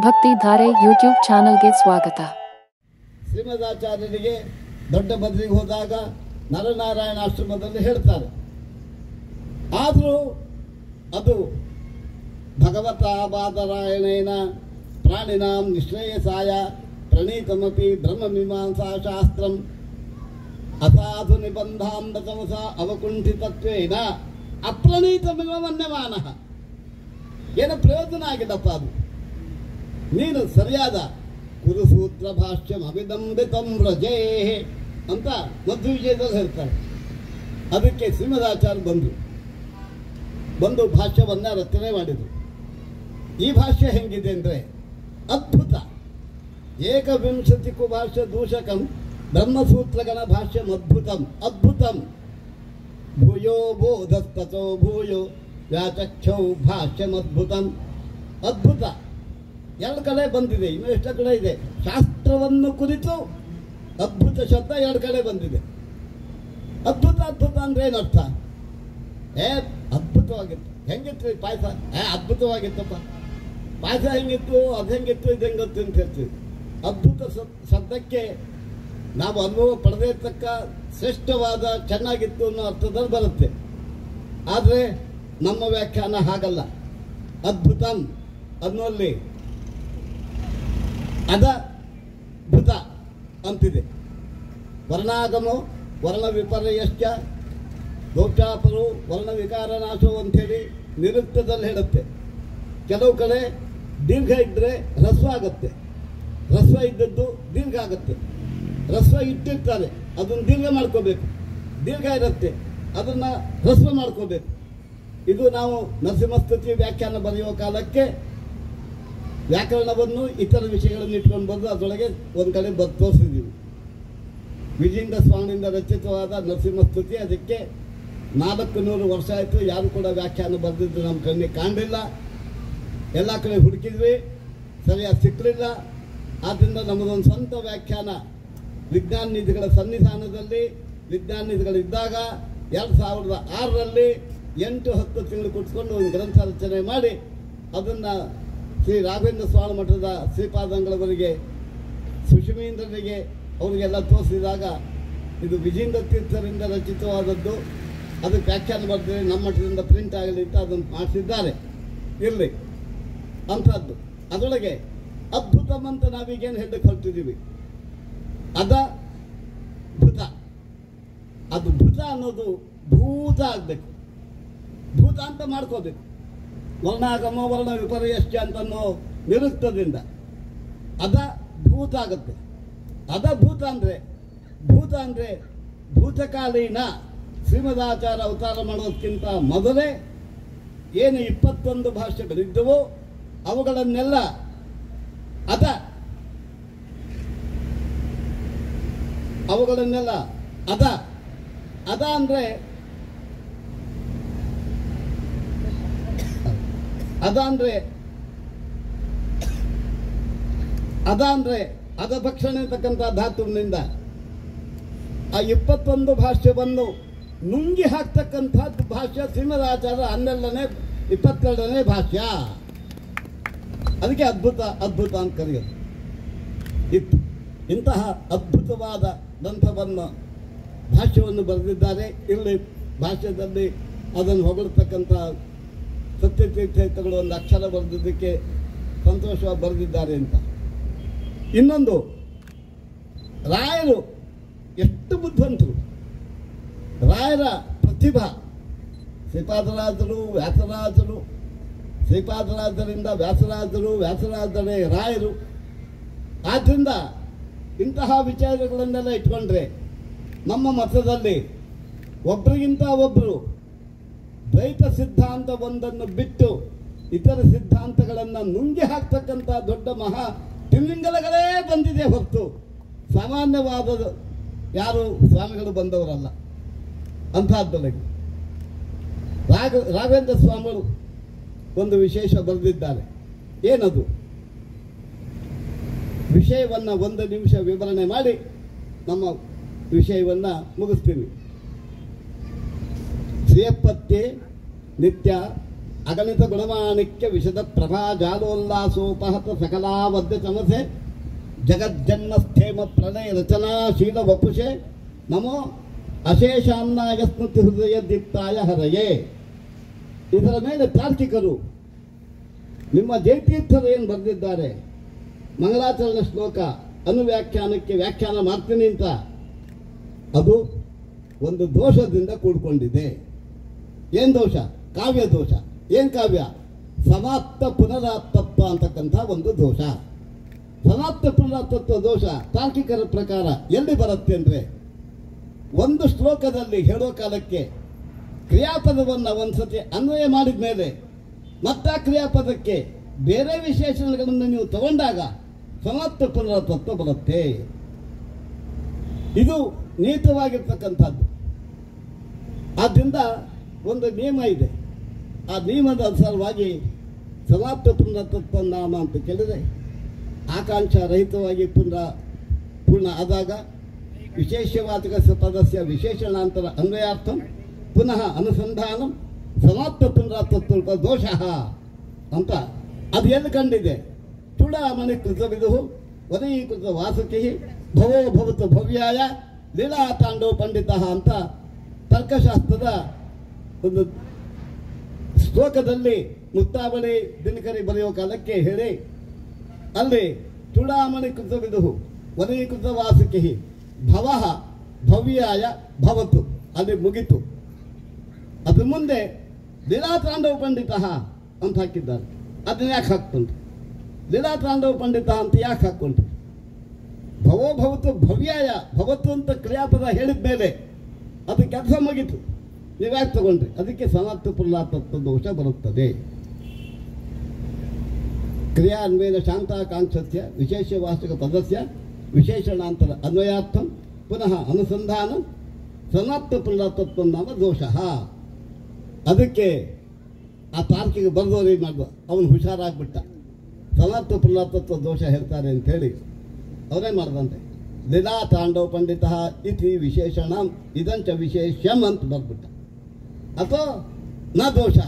Bhaktidhare YouTube ಚಾನೆಲ್ಗೆ ಸ್ವಾಗತ. ಶ್ರೀಮದಾಚಾರ್ಯರಿಗೆ ದೊಡ್ಡ ಬದಲಿಗೆ ಹೋದಾಗ ನರನಾರಾಯಣ ಆಶ್ರಮದಲ್ಲಿ ಹೇಳ್ತಾರೆ. ಆದರೂ ಅದು ಭಗವತಾ ಬಾದರಾಯಣೇನ ಪ್ರಾಣಿನಾಂ ನಿಶ್ರೇಯಸಾಯ ಪ್ರಣೀತಮಪಿ ಬ್ರಹ್ಮಮೀಮಾಂಸಾ ಶಾಸ್ತ್ರಂ ಅಸಾಧು ನಿಬಂಧಾಂಧತಮಸ ಅವಕುಂಠಿತತ್ವೇನ ಅಪ್ರಣೀತಮಿವ ಮನ್ಯಮಾನಃ. ಏನು ಪ್ರಯೋಜನ ಆಗಿದಪ್ಪ ಅದು. ನೀನು ಸರಿಯಾದ ಕುರುಸೂತ್ರ ಭಾಷ್ಯಂ ಅಭಿದಂಬಿತಂ ವ್ರಜೇ ಅಂತ ಮಧ್ವವಿಜಯದಲ್ಲಿ ಹೇಳ್ತಾರೆ. ಅದಕ್ಕೆ ಶ್ರೀಮದಾಚಾರ್ಯ ಬಂದು ಭಾಷ್ಯವನ್ನು ರಚನೆ ಮಾಡಿದರು. ಈ ಭಾಷ್ಯ ಹೆಂಗಿದೆ ಅಂದರೆ ಅದ್ಭುತ. ಏಕವಿಂಶತಿಕು ಭಾಷ್ಯ ದೂಷಕಂ ಬ್ರಹ್ಮಸೂತ್ರಗಳ ಭಾಷ್ಯಂ ಅದ್ಭುತಂ ಅದ್ಭುತಂ ಭೂಯೋ ಬೋಧಸ್ತೋ ಭೂಯೋ ವ್ಯಾಚಕ್ಷೌ ಭಾಷ್ಯಂ ಅದ್ಭುತಂ ಅದ್ಭುತ. ಎರಡು ಕಡೆ ಬಂದಿದೆ, ಇನ್ನೂ ಎಷ್ಟು ಕಡೆ ಇದೆ. ಶಾಸ್ತ್ರವನ್ನು ಕುರಿತು ಅದ್ಭುತ ಶಬ್ದ ಎರಡು ಕಡೆ ಬಂದಿದೆ. ಅದ್ಭುತ ಅದ್ಭುತ ಅಂದ್ರೆ ಏನರ್ಥ? ಅದ್ಭುತವಾಗಿತ್ತು. ಹೆಂಗಿತ್ತು ಪಾಯಸ? ಅದ್ಭುತವಾಗಿತ್ತಪ್ಪ. ಪಾಯಸ ಹೆಂಗಿತ್ತು, ಅದು ಹೆಂಗಿತ್ತು, ಇದು ಹೆಂಗಿತ್ತು ಅಂತ ಹೇಳ್ತೀವಿ. ಅದ್ಭುತ ಶಬ್ದಕ್ಕೆ ನಾವು ಅನುಭವ ಪಡೆದಿರ್ತಕ್ಕ ಶ್ರೇಷ್ಠವಾದ ಚೆನ್ನಾಗಿತ್ತು ಅನ್ನೋ ಅರ್ಥದಲ್ಲಿ ಬರುತ್ತೆ. ಆದರೆ ನಮ್ಮ ವ್ಯಾಖ್ಯಾನ ಹಾಗಲ್ಲ. ಅದ್ಭುತಂ ಅನ್ನೋಲ್ಲಿ ಅದ್ಭುತ ಅಂತಿದೆ. ವರ್ಣಾಗಮೋ ವರ್ಣ ವಿಪರ್ಯಶ್ಚ ದೋಷಾಪರು ವರ್ಣ ವಿಕಾರ ನಾಶೋ ಅಂಥೇಳಿ ನಿರುಕ್ತದಲ್ಲಿ ಹೇಳುತ್ತೆ. ಕೆಲವು ಕಡೆ ದೀರ್ಘ ಇದ್ದರೆ ಹ್ರಸ್ವ ಆಗುತ್ತೆ, ಹ್ರಸ್ವ ಇದ್ದದ್ದು ದೀರ್ಘ ಆಗುತ್ತೆ. ಹ್ರಸ್ವ ಇಟ್ಟಿರ್ತಾರೆ, ಅದನ್ನು ದೀರ್ಘ ಮಾಡ್ಕೋಬೇಕು. ದೀರ್ಘ ಇರುತ್ತೆ, ಅದನ್ನು ಹ್ರಸ್ವ ಮಾಡ್ಕೋಬೇಕು. ಇದು ನಾವು ನರಸಿಂಹಸ್ತುತಿ ವ್ಯಾಖ್ಯಾನ ಬರೆಯುವ ಕಾಲಕ್ಕೆ ವ್ಯಾಕರಣವನ್ನು ಇತರ ವಿಷಯಗಳನ್ನು ಇಟ್ಕೊಂಡು ಬಂದು ಅದರೊಳಗೆ ಒಂದು ಕಡೆ ತೋರಿಸಿದ್ದೀವಿ. ವಿಜೇಂದ್ರ ಸ್ವಾಮಿಯಿಂದ ರಚಿತವಾದ ನರಸಿಂಹಸ್ತುತಿ, ಅದಕ್ಕೆ 400 ವರ್ಷ ಆಯಿತು. ಯಾರು ಕೂಡ ವ್ಯಾಖ್ಯಾನ ಬರೆದಿದ್ದು ನಮ್ಮ ಕಣ್ಣಿಗೆ ಕಾಣಲಿಲ್ಲ. ಎಲ್ಲ ಕಡೆ ಹುಡುಕಿದ್ವಿ, ಸರಿಯಾಗಿ ಸಿಕ್ಕಲಿಲ್ಲ. ಆದ್ದರಿಂದ ನಮ್ಮದೊಂದು ಸ್ವಂತ ವ್ಯಾಖ್ಯಾನ ವಿಜ್ಞಾನ ನಿಧಿಗಳ ಸನ್ನಿಧಾನದಲ್ಲಿ ವಿಜ್ಞಾನ ನಿಧಿಗಳಿದ್ದಾಗ 2006ರಲ್ಲಿ 8-10 ತಿಂಗಳು ಕುಟ್ಕೊಂಡು ಒಂದು ಗ್ರಂಥ ರಚನೆ ಮಾಡಿ ಅದನ್ನು ಶ್ರೀ ರಾಘವೇಂದ್ರ ಸ್ವಾಮಿ ಮಠದ ಶ್ರೀಪಾದಂಗಳವರಿಗೆ, ಸುಷಮೀಂದ್ರರಿಗೆ ಅವರಿಗೆಲ್ಲ ತೋರಿಸಿದಾಗ ಇದು ವಿಜೇಂದ್ರ ತೀರ್ಥರಿಂದ ರಚಿತವಾದದ್ದು, ಅದಕ್ಕೆ ವ್ಯಾಖ್ಯಾನ ಬರೆದರೆ ನಮ್ಮ ಮಠದಿಂದ ಪ್ರಿಂಟ್ ಆಗಲಿ ಅಂತ ಅದನ್ನು ಮಾಡಿಸಿದ್ದಾರೆ. ಇರಲಿ ಅಂಥದ್ದು. ಅದರೊಳಗೆ ಅದ್ಭುತಂ ಅಂತ ನಾವೀಗೇನು ಹೇಳಕ್ಕೆ ಹೊರಟಿದ್ದೀವಿ, ಭೂತ. ಅದು ಭೂತ ಅನ್ನೋದು ಭೂತ ಆಗಬೇಕು, ಭೂತ ಅಂತ ಮಾಡ್ಕೋಬೇಕು. ವರ್ಣಾಗಮ ವರ್ಣ ವಿಪರ್ಯಶ್ಚ ಅಂತನೋ ನಿರುಕ್ತದಿಂದ ಭೂತ ಆಗುತ್ತೆ. ಭೂತ ಅಂದರೆ ಭೂತಕಾಲೀನ ಶ್ರೀಮದಾಚಾರ ಅವತಾರ ಮಾಡೋದಕ್ಕಿಂತ ಮೊದಲೇ ಏನು 21 ಭಾಷೆಗಳಿದ್ದವೋ ಅವುಗಳನ್ನೆಲ್ಲ ಅಂದ್ರೆ ಅಧಭಕ್ಷಣೆ ಅಂತಕ್ಕಂಥ ಧಾತುವಿನಿಂದ ಆ 21 ಭಾಷ್ಯವನ್ನು ನುಂಗಿ ಹಾಕ್ತಕ್ಕಂಥದ್ದು ಭಾಷ್ಯ ಶ್ರೀಮದಾಚಾರ್ಯ 22ನೇ ಭಾಷ್ಯ. ಅದಕ್ಕೆ ಅದ್ಭುತ ಅಂತ ಕರೆಯೋದು. ಇಂತಹ ಅದ್ಭುತವಾದ ಗ್ರಂಥವನ್ನು ಭಾಷ್ಯವನ್ನು ಬರೆದಿದ್ದಾರೆ. ಇಲ್ಲಿ ಭಾಷ್ಯದಲ್ಲಿ ಅದನ್ನು ಹೊಗಳ್ತಕ್ಕಂಥ ಸತ್ಯತೀರ್ಥಗಳು ಒಂದು ಅಕ್ಷರ ಬರೆದಿದ್ದಕ್ಕೆ ಸಂತೋಷವಾಗಿ ಬರೆದಿದ್ದಾರೆ ಅಂತ. ಇನ್ನೊಂದು, ರಾಯರು ಎಷ್ಟು ಬುದ್ಧಿವಂತರು. ರಾಯರ ಪ್ರತಿಭಾ, ಶ್ರೀಪಾದರಾಜರು ವ್ಯಾಸರಾಜರು, ಶ್ರೀಪಾದರಾಜರಿಂದ ವ್ಯಾಸರಾಜರು, ವ್ಯಾಸರಾಜರೇ ರಾಯರು. ಆದ್ದರಿಂದ ಇಂತಹ ವಿಚಾರಗಳನ್ನೆಲ್ಲ ಇಟ್ಕೊಂಡ್ರೆ ನಮ್ಮ ಮತದಲ್ಲಿ ಒಬ್ಬರಿಗಿಂತ ಒಬ್ಬರು ದ್ವೈತ ಸಿದ್ಧಾಂತವೊಂದನ್ನು ಬಿಟ್ಟು ಇತರ ಸಿದ್ಧಾಂತಗಳನ್ನು ನುಂಗಿ ಹಾಕ್ತಕ್ಕಂಥ ದೊಡ್ಡ ಮಹಾ ತಿಮಿಂಗಲಗಳೇ ಬಂದಿದೆ ಹೊರತು ಸಾಮಾನ್ಯವಾದ ಯಾರು ಸ್ವಾಮಿಗಳು ಬಂದವರಲ್ಲ. ಅಂಥದ್ದೊಳಗೆ ರಾಘವೇಂದ್ರ ಸ್ವಾಮಿಗಳು ಒಂದು ವಿಶೇಷ ಬರೆದಿದ್ದಾರೆ. ಏನದು? ವಿಷಯವನ್ನು 1 ನಿಮಿಷ ವಿವರಣೆ ಮಾಡಿ ನಮ್ಮ ವಿಷಯವನ್ನು ಮುಗಿಸ್ತೀವಿ. ಶ್ರೇಯಪತ್ಯೆ ನಿತ್ಯ ಅಗಣಿತ ಗುಣಮಾಣಿಕ್ಯ ವಿಶದ ಪ್ರಭಾ ಜಾಲೋಲ್ಲಾಸೋಪಹತ ಸಕಲಾವದ್ಯ ಸಮಸೆ ಜಗಜ್ಜನ್ಮ ಸ್ಥೇಮ ಪ್ರಳಯ ರಚನಾಶೀಲ ವಪುಷೆ ನಮೋ ಅಶೇಷಾನ್ನಾಯ ಸ್ಮೃತಿ ಹೃದಯ ದೀಪ್ತಾಯ ಹರಯೇ. ಇದರ ಮೇಲೆ ತಾರ್ಕಿಕರು ನಿಮ್ಮ ಜಯತೀರ್ಥರು ಏನು ಬರೆದಿದ್ದಾರೆ, ಮಂಗಳಾಚರಣೆ ಶ್ಲೋಕ ಅನುವ್ಯಾಖ್ಯಾನಕ್ಕೆ ವ್ಯಾಖ್ಯಾನ ಮಾಡ್ತೀನಿ ಅಂತ, ಅದು ಒಂದು ದೋಷದಿಂದ ಕೂಡ್ಕೊಂಡಿದೆ. ಏನು ದೋಷ? ಕಾವ್ಯ ದೋಷ. ಏನು ಕಾವ್ಯ? ಸಮಾಪ್ತ ಪುನರಾತ್ತತ್ವ ಅಂತಕ್ಕಂಥ ಒಂದು ದೋಷ. ಸಮಾಪ್ತ ಪುನರಾತ್ತತ್ವ ದೋಷ ತಾರ್ಕಿಕರ ಪ್ರಕಾರ ಎಲ್ಲಿ ಬರುತ್ತೆ ಅಂದರೆ, ಒಂದು ಶ್ಲೋಕದಲ್ಲಿ ಹೇಳೋ ಕಾಲಕ್ಕೆ ಕ್ರಿಯಾಪದವನ್ನು ಒಂದ್ಸತಿ ಅನ್ವಯ ಮಾಡಿದ ಮೇಲೆ ಮತ್ತೆ ಕ್ರಿಯಾಪದಕ್ಕೆ ಬೇರೆ ವಿಶೇಷಣಗಳನ್ನು ನೀವು ತಗೊಂಡಾಗ ಸಮಾಪ್ತ ಪುನರಾತ್ತತ್ವ ಬರುತ್ತೆ. ಇದು ನೀತವಾಗಿರ್ತಕ್ಕಂಥದ್ದು. ಆದ್ದರಿಂದ ಒಂದು ನಿಯಮ ಇದೆ. ಆ ನಿಯಮದ ಅನುಸಾರವಾಗಿ ಸಮಾಪ್ತ ಪುನರಾತ್ತತ್ವ ನಾಮ ಅಂತ ಕೇಳಿದರೆ ಆಕಾಂಕ್ಷಾರಹಿತವಾಗಿ ಪೂರ್ಣ ಆದಾಗ ವಿಶೇಷವಾಚಕ ಪದಸ್ಯ ವಿಶೇಷಣಾಂತರ ಅನ್ವಯಾರ್ಥಂ ಪುನಃ ಅನುಸಂಧಾನ ಸಮಾಪ್ತ ಪುನರಾತ್ತತ್ವ ದೋಷ ಅಂತ ಅದು ಎಲ್ಲಿ ಕಂಡಿದೆ? ಚೂಡಾಮಣಿ ಕೃತವಿದು ವದೀಕೃತ ವಾಸುಕಿ ಭವೋ ಭವತು ಭವ್ಯಾಯ ಲೀಲಾ ತಾಂಡವ ಪಂಡಿತ ಅಂತ ತರ್ಕಶಾಸ್ತ್ರದ ಒಂದು ಶ್ಲೋಕದಲ್ಲಿ ಮುಕ್ತಾವಳಿ ದಿನಕರಿ ಬರೆಯೋ ಕಾಲಕ್ಕೆ ಹೇಳಿ, ಅಲ್ಲಿ ಚೂಡಾಮಣಿ ಕೃತವಿದು ವದೀಕೃತ ವಾಸುಕಿ ಭವ ಭವ್ಯಾಯ ಭವತು ಅಲ್ಲಿ ಮುಗಿತು. ಅದ್ರ ಮುಂದೆ ಲೀಲಾ ತಾಂಡವ ಪಂಡಿತ ಅಂತ ಹಾಕಿದ್ದಾರೆ. ಅದನ್ನ ಯಾಕೆ ಹಾಕ್ಕೊಂಡ್ರು? ಲೀಲಾ ತಾಂಡವ ಪಂಡಿತ ಅಂತ ಯಾಕೆ ಹಾಕ್ಕೊಂಡ್ರು? ಭವೋ ಭವತು ಭವ್ಯಾಯ ಭವತ್ತು ಅಂತ ಕ್ರಿಯಾಪದ ಹೇಳಿದ ಮೇಲೆ ಅದು ಕೆಲಸ ಮುಗಿತು. ನೀವ್ಯಾಕೆ ತಗೊಂಡ್ರಿ? ಅದಕ್ಕೆ ಸಮಾಪ್ತ ಪುನರಾತ್ತತ್ವ ದೋಷ ಬರುತ್ತದೆ. ಕ್ರಿಯಾ ಅನ್ವೇನ ಶಾಂತಾಕಾಂಕ್ಷಸ್ಯ ವಿಶೇಷವಾಚಕ ಪದಸ್ಯ ವಿಶೇಷಣಾಂತರ ಅನ್ವಯಾರ್ಥಂ ಪುನಃ ಅನುಸಂಧಾನ ಸಮಾಪ್ತ ಪುನರಾತ್ತತ್ವ ನಾಮ ದೋಷ. ಅದಕ್ಕೆ ಆ ತಾರ್ಕಿಕ ಬರೆದವರು ಏನು ಮಾಡಿದ, ಅವನು ಹುಷಾರಾಗ್ಬಿಟ್ಟ. ಸಮಾಪ್ತ ಪುನರಾತ್ತತ್ವ ದೋಷ ಹೇಳ್ತಾರೆ ಅಂಥೇಳಿ ಅವರೇ ಮಾಡ್ದಂತೆ. ಲೀಲಾ ತಾಂಡವ ಪಂಡಿತ ಇತಿ ವಿಶೇಷಣ ಇದಂಚ ವಿಶೇಷ್ಯಂ ಅಂತ ಬರ್ಬಿಟ್ಟ. ಅಥವಾ ನ ದೋಷ.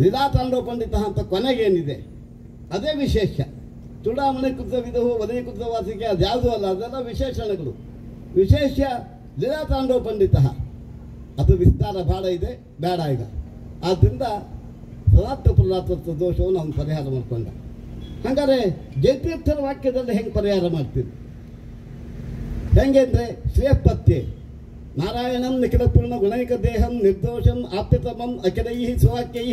ಲೀಲಾ ತಾಂಡವ ಪಂಡಿತ ಅಂತ ಕೊನೆಗೇನಿದೆ ಅದೇ ವಿಶೇಷ. ಚೂಡಾಮಣಿ ಕೃತವಿದು ವದೀಕೃತ ವಾಸಿಕೆ ಅದ್ಯಾವುದೂ ಅಲ್ಲ, ಅದೆಲ್ಲ ವಿಶೇಷಣಗಳು. ವಿಶೇಷ ಲೀಲಾ ತಾಂಡವ ಪಂಡಿತ ಅದು ವಿಸ್ತಾರ ಭಾಳ ಇದೆ, ಬೇಡ ಈಗ. ಆದ್ದರಿಂದ ಸಮಾಪ್ತ ಪುನರಾತ್ತತ್ವ ದೋಷವನ್ನು ಅವನು ಪರಿಹಾರ ಮಾಡ್ಕೊಂಡ. ಹಾಗಾದರೆ ಜಯತೀರ್ಥರ ವಾಕ್ಯದಲ್ಲಿ ಹೆಂಗೆ ಪರಿಹಾರ ಮಾಡ್ತೀರಿ? ಹೆಂಗೆ ಅಂದರೆ ಶ್ರೇಯಪತ್ಯೆ ನಾರಾಯಣಂ ನಿಖಿಲ ಪೂರ್ಣ ಗುಣೈಕ ದೇಹಂ ನಿರ್ದೋಷಂ ಆಪ್ಯತಮಂ ಅಖಿಲೈ ಸುವಾಕ್ಯೈ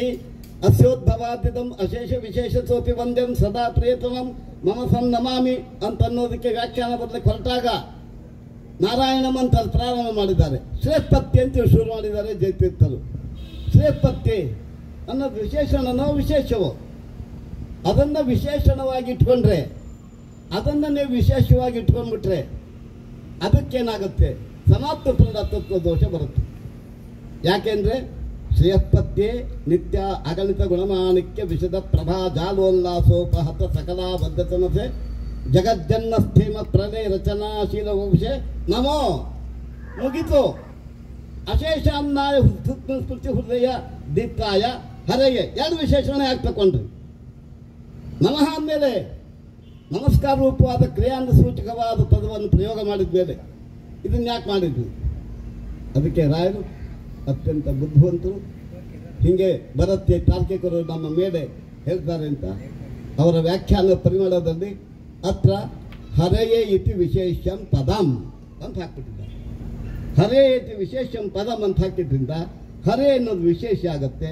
ಅಸ್ಯೋದ್ಭವಾದಿದಂ ಅಶೇಷ ವಿಶೇಷತೋಪಿ ವಂದ್ಯಂ ಸದಾ ಪ್ರಿಯತಮಂ ಮಮ ಸಂ ನಮಾಮಿ ಅಂತ ಅನ್ನೋದಕ್ಕೆ ವ್ಯಾಖ್ಯಾನ ಬದಲಿಗೆ ಹೊರಟಾಗ ನಾರಾಯಣಂ ಅಂತ ಪ್ರಾರಂಭ ಮಾಡಿದ್ದಾರೆ. ಶ್ರೇಯಪತ್ಯೆ ಅಂತ ಶುರು ಮಾಡಿದ್ದಾರೆ ಜಯತೀರ್ಥರು. ಶ್ರೇಯಪತ್ಯೆ ಅನ್ನೋದು ವಿಶೇಷಣನೋ ವಿಶೇಷವೋ? ಅದನ್ನು ವಿಶೇಷಣವಾಗಿ ಇಟ್ಕೊಂಡ್ರೆ, ಅದನ್ನು ನೀವು ವಿಶೇಷವಾಗಿ ಇಟ್ಕೊಂಡ್ಬಿಟ್ರೆ ಅದಕ್ಕೇನಾಗುತ್ತೆ? ಸಮಾಪ್ತ ಪುನರಾತ್ತತ್ವ ದೋಷ ಬರುತ್ತೆ. ಯಾಕೆಂದರೆ ಶ್ರೇಯಪತ್ಯೆ ನಿತ್ಯ ಅಗಣಿತ ಗುಣಮಾಣಿಕ್ಯ ವಿಶದ ಪ್ರಭಾ ಜಾಲೋಲ್ಲಾಸೋಪಹತ ಸಕಲಾಬದ್ಧತನಸೆ ಜಗಜ್ಜನ್ಮ ಸ್ಥೇಮ ಪ್ರಳಯ ರಚನಾಶೀಲ ವಂಶೆ ನಮೋ ಮುಗಿತು. ಅಶೇಷಾನ್ನಾಯ ಸ್ಮೃತಿ ಹೃದಯ ದೀಪ್ತಾಯ ಹರೆಯೇ ಎರಡು ವಿಶೇಷಣ ಯಾಕೆ ತಗೊಂಡ್ರಿ? ನಮಃ ಅಂದಮೇಲೆ ನಮಸ್ಕಾರ ರೂಪವಾದ ಕ್ರಿಯಾಂಗ ಸೂಚಕವಾದ ಪದವನ್ನು ಪ್ರಯೋಗ ಮಾಡಿದ ಮೇಲೆ ಇದನ್ನು ಯಾಕೆ ಮಾಡಿದ್ವಿ? ಅದಕ್ಕೆ ರಾಯರು ಅತ್ಯಂತ ಬುದ್ಧಿವಂತರು. ಹೀಗೆ ಬರುತ್ತೆ ತಾರ್ಕಿಕರು ನಮ್ಮ ಮೇಲೆ ಹೇಳ್ತಾರೆ ಅಂತ ಅವರ ವ್ಯಾಖ್ಯಾನ ಪರಿಮಳದಲ್ಲಿ ಅತ್ರ ಹರೆಯೇ ಇತಿ ವಿಶೇಷಂ ಪದಂ ಅಂತ ಹಾಕ್ಬಿಟ್ಟಿದ್ದಾರೆ. ಹರೇ ಇತಿ ವಿಶೇಷಂ ಪದಂ ಅಂತ ಹಾಕಿದ್ರಿಂದ ಹರೇ ಅನ್ನೋದು ವಿಶೇಷ ಆಗುತ್ತೆ.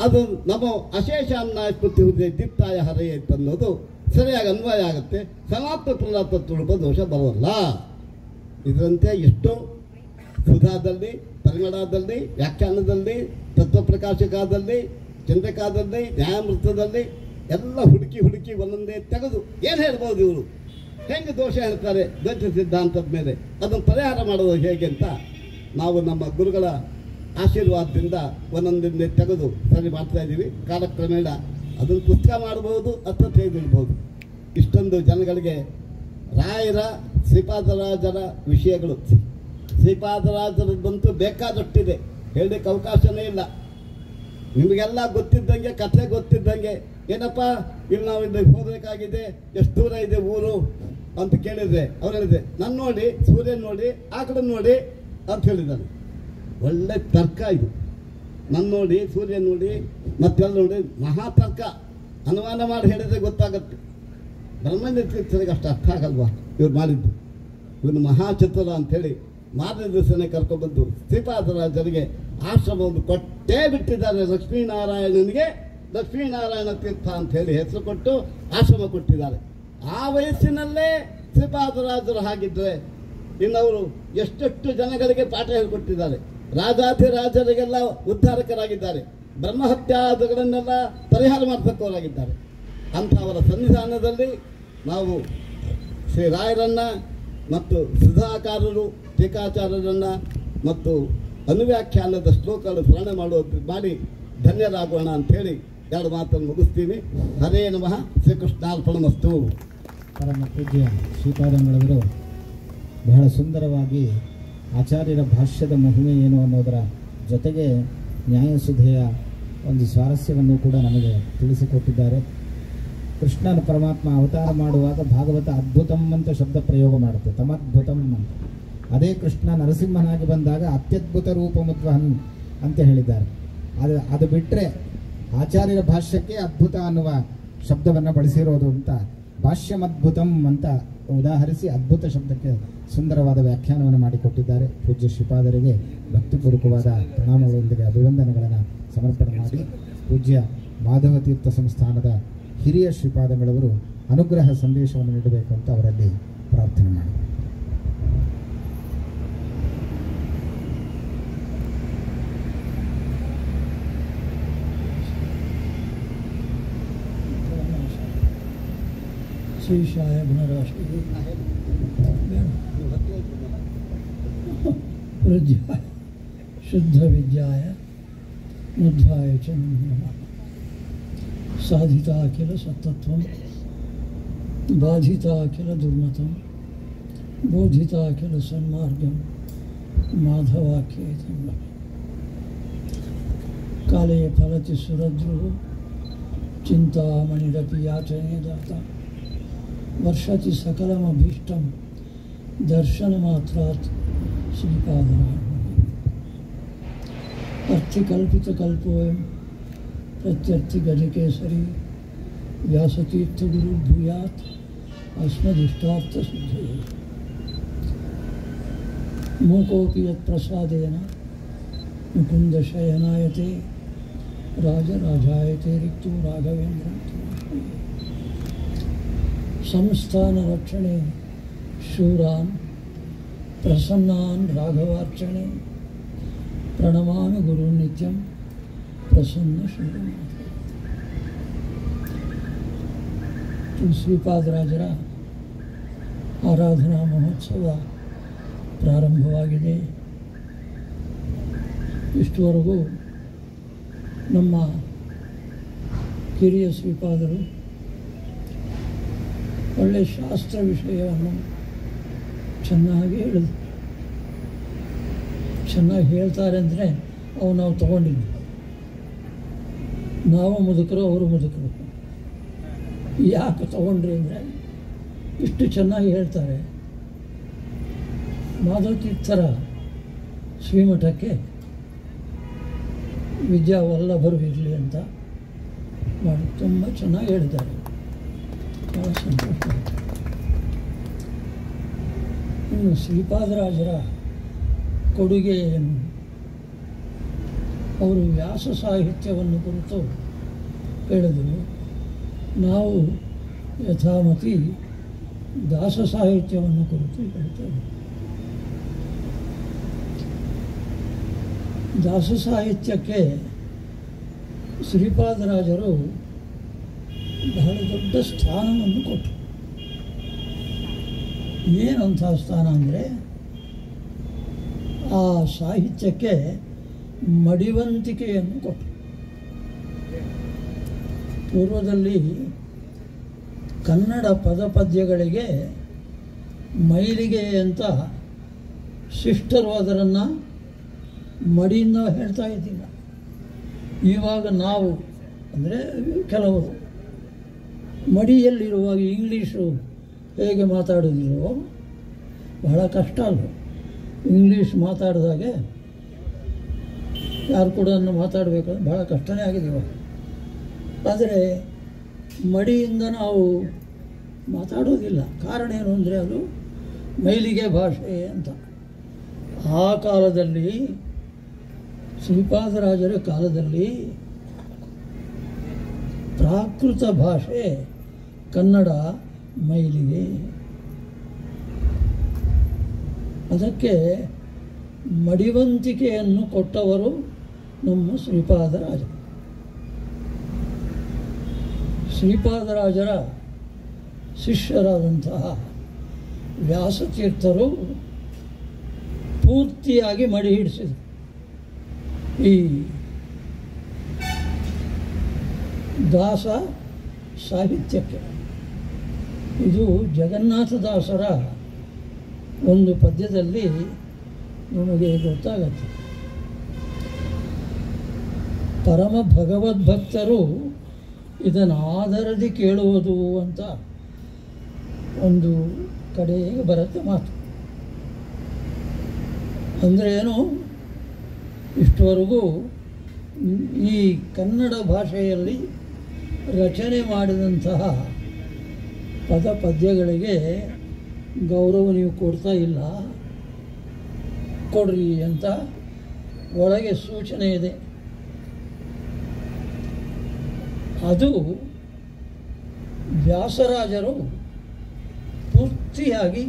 ಅದು ನಮ್ಮ ಅಶೇಷಾನ್ನಾಯ ಸ್ಮೃತಿ ಹೃದಯ ದೀಪ್ತಾಯ ಹರೆಯೇ ಅನ್ನೋದು ಸರಿಯಾಗಿ ಅನ್ವಯ ಆಗುತ್ತೆ. ಸಮಾಪ್ತ ಪುನರಾತ್ತತ್ವ ದೋಷ ಬರೋಲ್ಲ. ಇದರಂತೆ ಎಷ್ಟೋ ಸುಧಾದಲ್ಲಿ, ಪರಿಮಳದಲ್ಲಿ, ವ್ಯಾಖ್ಯಾನದಲ್ಲಿ, ತತ್ವಪ್ರಕಾಶಕದಲ್ಲಿ, ಚಂದ್ರಕಾದಲ್ಲಿ, ನ್ಯಾಯಾಮೃತದಲ್ಲಿ ಎಲ್ಲ ಹುಡುಕಿ ಒಂದೊಂದೇ ತೆಗೆದು ಏನು ಹೇಳ್ಬೋದು ಇವರು, ಹೆಂಗೆ ದೋಷ ಹೇಳ್ತಾರೆ ದ್ವೈತ ಸಿದ್ಧಾಂತದ ಮೇಲೆ, ಅದನ್ನು ಪರಿಹಾರ ಮಾಡೋದು ಹೇಗೆ ಅಂತ ನಾವು ನಮ್ಮ ಗುರುಗಳ ಆಶೀರ್ವಾದದಿಂದ ಒಂದೊಂದನ್ನೇ ತೆಗೆದು ಸರಿ ಮಾಡ್ತಾ ಇದ್ದೀವಿ. ಕಾಲಕ್ರಮೇಣ ಅದನ್ನು ಪುಸ್ತಕ ಮಾಡಬಹುದು ಅಥವಾ ತೆಗೆದಿಡ್ಬೋದು. ಇಷ್ಟೊಂದು ಜನಗಳಿಗೆ ರಾಯರ ಶ್ರೀಪಾದರಾಜರ ವಿಷಯಗಳು, ಶ್ರೀಪಾದರಾಜರದ್ದಂತೂ ಬೇಕಾದಷ್ಟಿದೆ, ಹೇಳಲಿಕ್ಕೆ ಅವಕಾಶನೇ ಇಲ್ಲ. ನಿಮಗೆಲ್ಲ ಗೊತ್ತಿದ್ದಂಗೆ, ಕಥೆ ಗೊತ್ತಿದ್ದಂಗೆ, ಏನಪ್ಪ ಇಲ್ಲಿ ನಾವು ಇಲ್ಲಿ ಹೋಗಬೇಕಾಗಿದೆ, ಎಷ್ಟು ದೂರ ಇದೆ ಊರು ಅಂತ ಕೇಳಿದ್ರೆ ಅವ್ರು ಹೇಳಿದೆ, ನಾನು ನೋಡಿ ಸೂರ್ಯನ ನೋಡಿ ಆ ಕಡೆ ನೋಡಿ ಅಂತ ಹೇಳಿದ್ದಾನೆ. ಒಳ್ಳೆ ತರ್ಕ ಇದು. ನನ್ನ ನೋಡಿ ಸೂರ್ಯನ ನೋಡಿ ಮತ್ತೆಲ್ಲ ನೋಡಿ, ಮಹಾ ತರ್ಕ. ಅನುಮಾನ ಮಾಡಿ ಹೇಳಿದ್ರೆ ಗೊತ್ತಾಗತ್ತೆ. ಬ್ರಹ್ಮಣ್ಯ ತೀರ್ಥರಿಗೆ ಅಷ್ಟು ಅರ್ಥ ಆಗಲ್ವಾ ಇವ್ರು ಮಾಡಿದ್ದು? ಇವನು ಮಹಾಚತುರ ಅಂಥೇಳಿ ಮಾರನೇ ದಿವಸನೇ ಕರ್ಕೊಂಡ್ಬಂದು ಶ್ರೀಪಾದರಾಜರಿಗೆ ಆಶ್ರಮವನ್ನು ಕೊಟ್ಟೇ ಬಿಟ್ಟಿದ್ದಾರೆ. ಲಕ್ಷ್ಮೀನಾರಾಯಣನಿಗೆ ಲಕ್ಷ್ಮೀನಾರಾಯಣ ತೀರ್ಥ ಅಂತ ಹೇಳಿ ಹೆಸರು ಕೊಟ್ಟು ಆಶ್ರಮ ಕೊಟ್ಟಿದ್ದಾರೆ. ಆ ವಯಸ್ಸಿನಲ್ಲೇ ಶ್ರೀಪಾದರಾಜರು ಹಾಗಿದ್ರೆ ಇನ್ನವರು ಎಷ್ಟೆಷ್ಟು ಜನಗಳಿಗೆ ಪಾಠ ಹೇಳಿಕೊಟ್ಟಿದ್ದಾರೆ. ರಾಜಾಧಿರಾಜರಿಗೆಲ್ಲ ಉದ್ಧಾರಕರಾಗಿದ್ದಾರೆ. ಬ್ರಹ್ಮಹತ್ಯಾದಿಗಳನ್ನೆಲ್ಲ ಪರಿಹಾರ ಮಾಡತಕ್ಕವರಾಗಿದ್ದಾರೆ. ಅಂಥ ಅವರ ಸನ್ನಿಧಾನದಲ್ಲಿ ನಾವು ಶ್ರೀರಾಯರನ್ನ ಮತ್ತು ಸುಧಾಕಾರರು ಟೀಕಾಚಾರ್ಯರನ್ನು ಮತ್ತು ಅನುವ್ಯಾಖ್ಯಾನದ ಶ್ಲೋಕಗಳು ಸ್ಮರಣೆ ಮಾಡಿ ಧನ್ಯರಾಗೋಣ ಅಂಥೇಳಿ ಎರಡು ಮಾತನ್ನು ಮುಗಿಸ್ತೀವಿ. ಹರೇ ನಮಃ. ಶ್ರೀಕೃಷ್ಣಾರ್ಪಣಮಸ್ತು. ಪರಮ ಪೂಜ್ಯ ಶ್ರೀಪಾದಂಗಳವರು ಬಹಳ ಸುಂದರವಾಗಿ ಆಚಾರ್ಯರ ಭಾಷ್ಯದ ಮಹಿಮೆ ಏನು ಅನ್ನೋದರ ಜೊತೆಗೆ ನ್ಯಾಯಸುಧೆಯ ಒಂದು ಸ್ವಾರಸ್ಯವನ್ನು ಕೂಡ ನಮಗೆ ತಿಳಿಸಿಕೊಟ್ಟಿದ್ದಾರೆ. ಕೃಷ್ಣನ ಪರಮಾತ್ಮ ಅವತಾರ ಮಾಡುವಾಗ ಭಾಗವತ ಅದ್ಭುತಂ ಅಂತ ಶಬ್ದ ಪ್ರಯೋಗ ಮಾಡುತ್ತೆ, ತಮದ್ಭುತಂ ಅಂತ. ಅದೇ ಕೃಷ್ಣ ನರಸಿಂಹನಾಗಿ ಬಂದಾಗ ಅತ್ಯದ್ಭುತ ರೂಪಮುದ್ವಹನ್ ಅಂತ ಹೇಳಿದ್ದಾರೆ. ಅದು ಬಿಟ್ಟರೆ ಆಚಾರ್ಯರ ಭಾಷ್ಯಕ್ಕೆ ಅದ್ಭುತ ಅನ್ನುವ ಶಬ್ದವನ್ನು ಬಳಸಿರೋದು ಅಂತ ಭಾಷ್ಯಮದ್ಭುತಂ ಅಂತ ಉದಾಹರಿಸಿ ಅದ್ಭುತ ಶಬ್ದಕ್ಕೆ ಸುಂದರವಾದ ವ್ಯಾಖ್ಯಾನವನ್ನು ಮಾಡಿಕೊಟ್ಟಿದ್ದಾರೆ. ಪೂಜ್ಯ ಶ್ರೀಪಾದರಿಗೆ ಭಕ್ತಿಪೂರ್ವಕವಾದ ಪ್ರಣಾಮಗಳೊಂದಿಗೆ ಅಭಿವಂದನೆಗಳನ್ನು ಸಮರ್ಪಣೆ ಮಾಡಿ ಪೂಜ್ಯ ಮಾಧವ ತೀರ್ಥ ಸಂಸ್ಥಾನದ ಹಿರಿಯ ಶ್ರೀಪಾದಗಳವರು ಅನುಗ್ರಹ ಸಂದೇಶವನ್ನು ನೀಡಬೇಕು ಅಂತ ಅವರಲ್ಲಿ ಪ್ರಾರ್ಥನೆ ಮಾಡಿ. ಶ್ರೀಶಾಯ ಗುಣರಾಶಿ ಹೃದಯಾಯ ಶುದ್ಧ ವಿದ್ಯಾಯ ಮಧ್ವಾಯ ಚ ನಮಃ. ಸಾಧಿತಾ ಅಖಿಲ ಸತ್ತತ್ವಂ ಬಾಧಿತಾ ಅಖಿಲ ದುರ್ಮತಂ ಬೋಧಿತಾ ಅಖಿಲ ಸನ್ಮಾರ್ಗಂ ಮಾಧವಾಖ್ಯೇತಂ. ಕಾಲೇ ಫಲತಿ ಸುರದ್ರುಃ ಚಿಂತಾಮಣಿರಪಿ ಯಾಚನೆ ದಾತ ವರ್ಷತಿ ಸಕಲಮಭೀಷ್ಟಂ ದರ್ಶನಮಾತ್ರಾತ್ ಶ್ರೀಪಾದರಾಯ. ಅರ್ಥಿಕಲ್ಪಿತಕಲ್ಪೋಯಂ ಪ್ರತ್ಯರ್ಥಿಗಜಕೇಸರಿ ವ್ಯಾಸತೀರ್ಥಗುರು ಭೂಯಾತ್ ಅಸ್ಮದಿಷ್ಟಾರ್ಥಸಿದ್ಧಯೇ. ಮೂಕೋಪಿ ಯತ್ಪ್ರಸಾದೇನ ಮುಕುಂದಶಯನಾಯತೆ ರಾಜರಾಜಾಯತೆ ರಿಕ್ತೋ ರಾಘವೇಂದ್ರ. ಸಂಸ್ಥಾನರಕ್ಷಣೆ ಶೂರಾನ್ ಪ್ರಸನ್ನಾನ್ ರಾಘವಾರ್ಚಣೆ ಪ್ರಣಮಾಮಿ ಗುರು ನಿತ್ಯಂ ಪ್ರಸನ್ನ ಶೂರನಾಥ. ಶ್ರೀಪಾದರಾಜರ ಆರಾಧನಾ ಮಹೋತ್ಸವ ಪ್ರಾರಂಭವಾಗಿದೆ. ಇಷ್ಟುವರೆಗೂ ನಮ್ಮ ಕಿರಿಯ ಶ್ರೀಪಾದರು ಒಳ್ಳೆಯ ಶಾಸ್ತ್ರ ವಿಷಯವನ್ನು ಚೆನ್ನಾಗಿ ಚೆನ್ನಾಗಿ ಹೇಳ್ತಾರೆ ಅಂದರೆ ಅವು ನಾವು ತಗೊಂಡಿದ್ವಿ. ನಾವು ಮುದುಕರು, ಅವರು ಮುದುಕರು. ಯಾಕೆ ತಗೊಂಡ್ರಿ ಅಂದರೆ ಇಷ್ಟು ಚೆನ್ನಾಗಿ ಹೇಳ್ತಾರೆ. ಮಾಧವ ತೀರ್ಥರ ಶ್ರೀಮಠಕ್ಕೆ ವಿದ್ಯಾವಲ್ಲಭರು ಇರಲಿ ಅಂತ ಮಾಡಿ ತುಂಬ ಚೆನ್ನಾಗಿ ಹೇಳಿದ್ದಾರೆ. ಭಾಳ ಸಂತೋಷ. ಇನ್ನು ಶ್ರೀಪಾದರಾಜರ ಕೊಡುಗೆ ಏನು? ಅವರು ವ್ಯಾಸ ಸಾಹಿತ್ಯವನ್ನು ಕುರಿತು ಹೇಳಿದರು. ನಾವು ಯಥಾಮತಿ ದಾಸ ಸಾಹಿತ್ಯವನ್ನು ಕುರಿತು ಹೇಳ್ತೇವೆ. ದಾಸ ಸಾಹಿತ್ಯಕ್ಕೆ ಶ್ರೀಪಾದರಾಜರು ಬಹಳ ದೊಡ್ಡ ಸ್ಥಾನವನ್ನು ಕೊಟ್ಟರು. ಏನಂಥ ಸ್ಥಾನ ಅಂದರೆ ಆ ಸಾಹಿತ್ಯಕ್ಕೆ ಮಡಿವಂತಿಕೆಯನ್ನು ಕೊಟ್ಟರು. ಪೂರ್ವದಲ್ಲಿ ಕನ್ನಡ ಪದಪದ್ಯಗಳಿಗೆ ಮೈಲಿಗೆ ಅಂತ ಶಿಷ್ಟರು ಅದನ್ನು ಮಡಿಯಿಂದ ಹೇಳ್ತಾ ಇದ್ದಿಲ್ಲ. ಇವಾಗ ನಾವು ಅಂದರೆ ಕೆಲವರು ಮಡಿಯಲ್ಲಿರುವಾಗ ಇಂಗ್ಲೀಷು ಹೇಗೆ ಮಾತಾಡಿದ್ರು ಬಹಳ ಕಷ್ಟ ಅಲ್ವ. ಇಂಗ್ಲೀಷ್ ಮಾತಾಡಿದಾಗೆ ಯಾರು ಕೂಡ ಮಾತಾಡಬೇಕಂದ್ರೆ ಬಹಳ ಕಷ್ಟನೇ ಆಗಿದೆ ಇವಾಗ. ಆದರೆ ಮಡಿಯಿಂದ ನಾವು ಮಾತಾಡೋದಿಲ್ಲ. ಕಾರಣ ಏನು ಅಂದರೆ ಅದು ಮೈಲಿಗೆ ಭಾಷೆ ಅಂತ. ಆ ಕಾಲದಲ್ಲಿ ಶ್ರೀಪಾದರಾಜರ ಕಾಲದಲ್ಲಿ ಪ್ರಾಕೃತ ಭಾಷೆ ಕನ್ನಡ ಮೈಲಿಗೆ. ಅದಕ್ಕೆ ಮಡಿವಂತಿಕೆಯನ್ನು ಕೊಟ್ಟವರು ನಮ್ಮ ಶ್ರೀಪಾದರಾಜ. ಶ್ರೀಪಾದರಾಜರ ಶಿಷ್ಯರಾದಂತಹ ವ್ಯಾಸತೀರ್ಥರು ಪೂರ್ತಿಯಾಗಿ ಮಡಿ ಹಿಡಿಸಿದರು. ಈ ದಾಸ ಸಾಹಿತ್ಯಕ್ಕೆ ಇದು ಜಗನ್ನಾಥದಾಸರ ಒಂದು ಪದ್ಯದಲ್ಲಿ ನಿಮಗೆ ಗೊತ್ತಾಗತ್ತೆ. ಪರಮ ಭಗವದ್ಭಕ್ತರು ಇದನ್ನು ಆದರದಿ ಕೇಳುವುದು ಅಂತ ಒಂದು ಕಡೆಗೆ ಬರುತ್ತೆ ಮಾತು. ಅಂದರೆ ಏನು, ಇಷ್ಟವರೆಗೂ ಈ ಕನ್ನಡ ಭಾಷೆಯಲ್ಲಿ ರಚನೆ ಮಾಡಿದಂತಹ ಪದ ಪದ್ಯಗಳಿಗೆ ಗೌರವ ನೀವು ಕೊಡ್ತಾ ಇಲ್ಲ, ಕೊಡ್ರಿ ಅಂತ ಒಳಗೆ ಸೂಚನೆ ಇದೆ. ಅದು ವ್ಯಾಸರಾಜರು ಪೂರ್ತಿಯಾಗಿ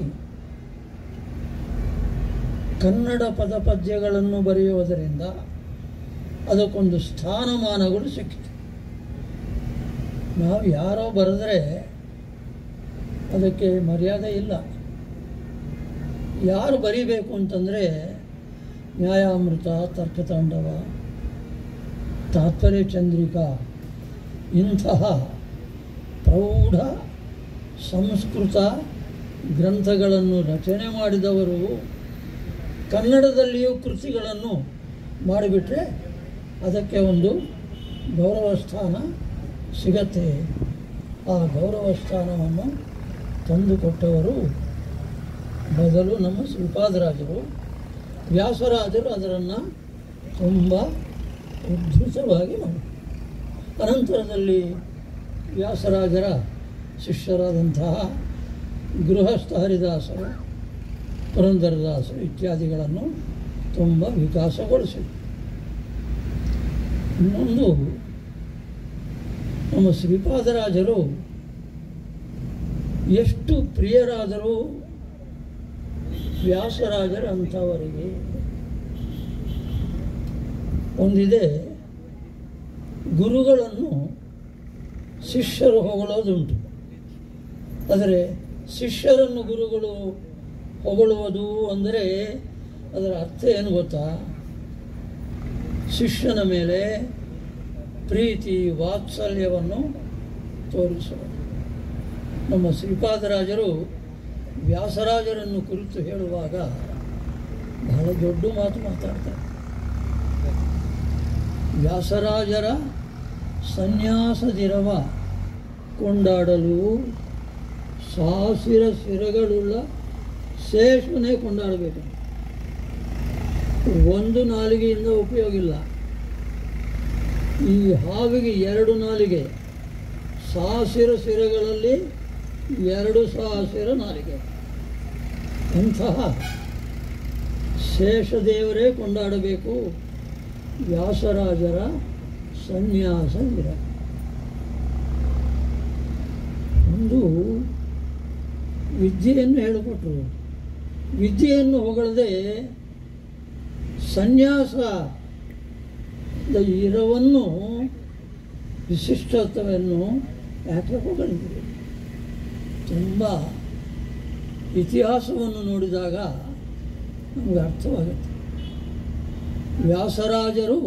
ಕನ್ನಡ ಪದ ಪದ್ಯಗಳನ್ನು ಬರೆಯುವುದರಿಂದ ಅದಕ್ಕೊಂದು ಸ್ಥಾನಮಾನಗಳು ಸಿಕ್ಕಿತು. ನಾವು ಯಾರೋ ಬರೆದ್ರೆ ಅದಕ್ಕೆ ಮರ್ಯಾದೆ ಇಲ್ಲ. ಯಾರು ಬರೀಬೇಕು ಅಂತಂದರೆ ನ್ಯಾಯಾಮೃತ, ತರ್ಕತಾಂಡವ, ತಾತ್ಪರ್ಯ ಚಂದ್ರಿಕಾ ಇಂತಹ ಪ್ರೌಢ ಸಂಸ್ಕೃತ ಗ್ರಂಥಗಳನ್ನು ರಚನೆ ಮಾಡಿದವರು ಕನ್ನಡದಲ್ಲಿಯೂ ಕೃತಿಗಳನ್ನು ಮಾಡಿಬಿಟ್ರೆ ಅದಕ್ಕೆ ಒಂದು ಗೌರವ ಸ್ಥಾನ ಸಿಗತ್ತೆ. ಆ ಗೌರವ ಸ್ಥಾನವನ್ನು ತಂದುಕೊಟ್ಟವರು ಮೊದಲು ನಮ್ಮ ಶ್ರೀಪಾದರಾಜರು. ವ್ಯಾಸರಾಜರು ಅದನ್ನು ತುಂಬ ಉದ್ಧೃತವಾಗಿ ಮಾಡಿ, ಅನಂತರದಲ್ಲಿ ವ್ಯಾಸರಾಜರ ಶಿಷ್ಯರಾದಂತಹ ಗೃಹಸ್ಥ ಹರಿದಾಸರು, ಪುರಂದರದಾಸರು ಇತ್ಯಾದಿಗಳನ್ನು ತುಂಬ ವಿಕಾಸಗೊಳಿಸಿದರು. ಇನ್ನೊಂದು, ನಮ್ಮ ಶ್ರೀಪಾದರಾಜರು ಎಷ್ಟು ಪ್ರಿಯರಾದರೂ ವ್ಯಾಸರಾಜರ ಅಂಥವರಿಗೆ ಒಂದಿದೆ, ಗುರುಗಳನ್ನು ಶಿಷ್ಯರು ಹೊಗಳೋದುಂಟು. ಆದರೆ ಶಿಷ್ಯರನ್ನು ಗುರುಗಳು ಹೊಗಳುವುದು ಅಂದರೆ ಅದರ ಅರ್ಥ ಏನು ಗೊತ್ತಾ? ಶಿಷ್ಯನ ಮೇಲೆ ಪ್ರೀತಿ ವಾತ್ಸಲ್ಯವನ್ನು ತೋರಿಸುವುದು. ನಮ್ಮ ಶ್ರೀಪಾದರಾಜರು ವ್ಯಾಸರಾಜರನ್ನು ಕುರಿತು ಹೇಳುವಾಗ ಬಹಳ ದೊಡ್ಡ ಮಾತು ಮಾತಾಡ್ತಾರೆ. ವ್ಯಾಸರಾಜರ ಸನ್ಯಾಸದಿರವ ಕೊಂಡಾಡಲು ಸಾಸಿರ ಸಿರಗಳುಳ್ಳ ಶೇಷನೇ ಕೊಂಡಾಡಬೇಕು. ಒಂದು ನಾಲಿಗೆಯಿಂದ ಉಪಯೋಗ ಇಲ್ಲ. ಈ ಹಾವಿಗೆ 2 ನಾಲಿಗೆ, ಸಾಸಿರ ಸಿರಗಳಲ್ಲಿ 2 ಸಾಸಿರ ನಾಲಿಗೆ. ಅಂತಹ ಶೇಷದೇವರೇ ಕೊಂಡಾಡಬೇಕು ವ್ಯಾಸರಾಜರ ಸನ್ಯಾಸ ಇರ. ಒಂದು ವಿದ್ಯೆಯನ್ನು ಹೇಳಿಕೊಟ್ರು. ವಿದ್ಯೆಯನ್ನು ಹೊಗಳದೆ ಸನ್ಯಾಸದ ಇರವನ್ನು, ವಿಶಿಷ್ಟತ್ವವನ್ನು ಯಾಕೆ ಹೊಗಳಿದ್ರು? ತುಂಬ ಇತಿಹಾಸವನ್ನು ನೋಡಿದಾಗ ನಮಗೆ ಅರ್ಥವಾಗುತ್ತೆ. ವ್ಯಾಸರಾಜರು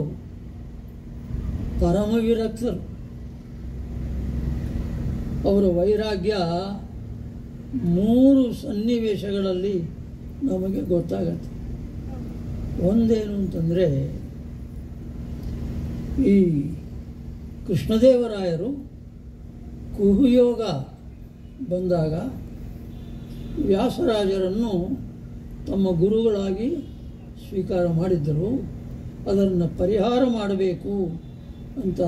ಪರಮ ವಿರಕ್ತರು. ಅವರ ವೈರಾಗ್ಯ 3 ಸನ್ನಿವೇಶಗಳಲ್ಲಿ ನಮಗೆ ಗೊತ್ತಾಗತ್ತೆ. ಒಂದೇನು ಅಂತಂದರೆ, ಈ ಕೃಷ್ಣದೇವರಾಯರು ಕುಹುಯೋಗ ಬಂದಾಗ ವ್ಯಾಸರಾಜರನ್ನು ತಮ್ಮ ಗುರುಗಳಾಗಿ ಸ್ವೀಕಾರ ಮಾಡಿದ್ದರು. ಅದನ್ನು ಪರಿಹಾರ ಮಾಡಬೇಕು ಅಂತ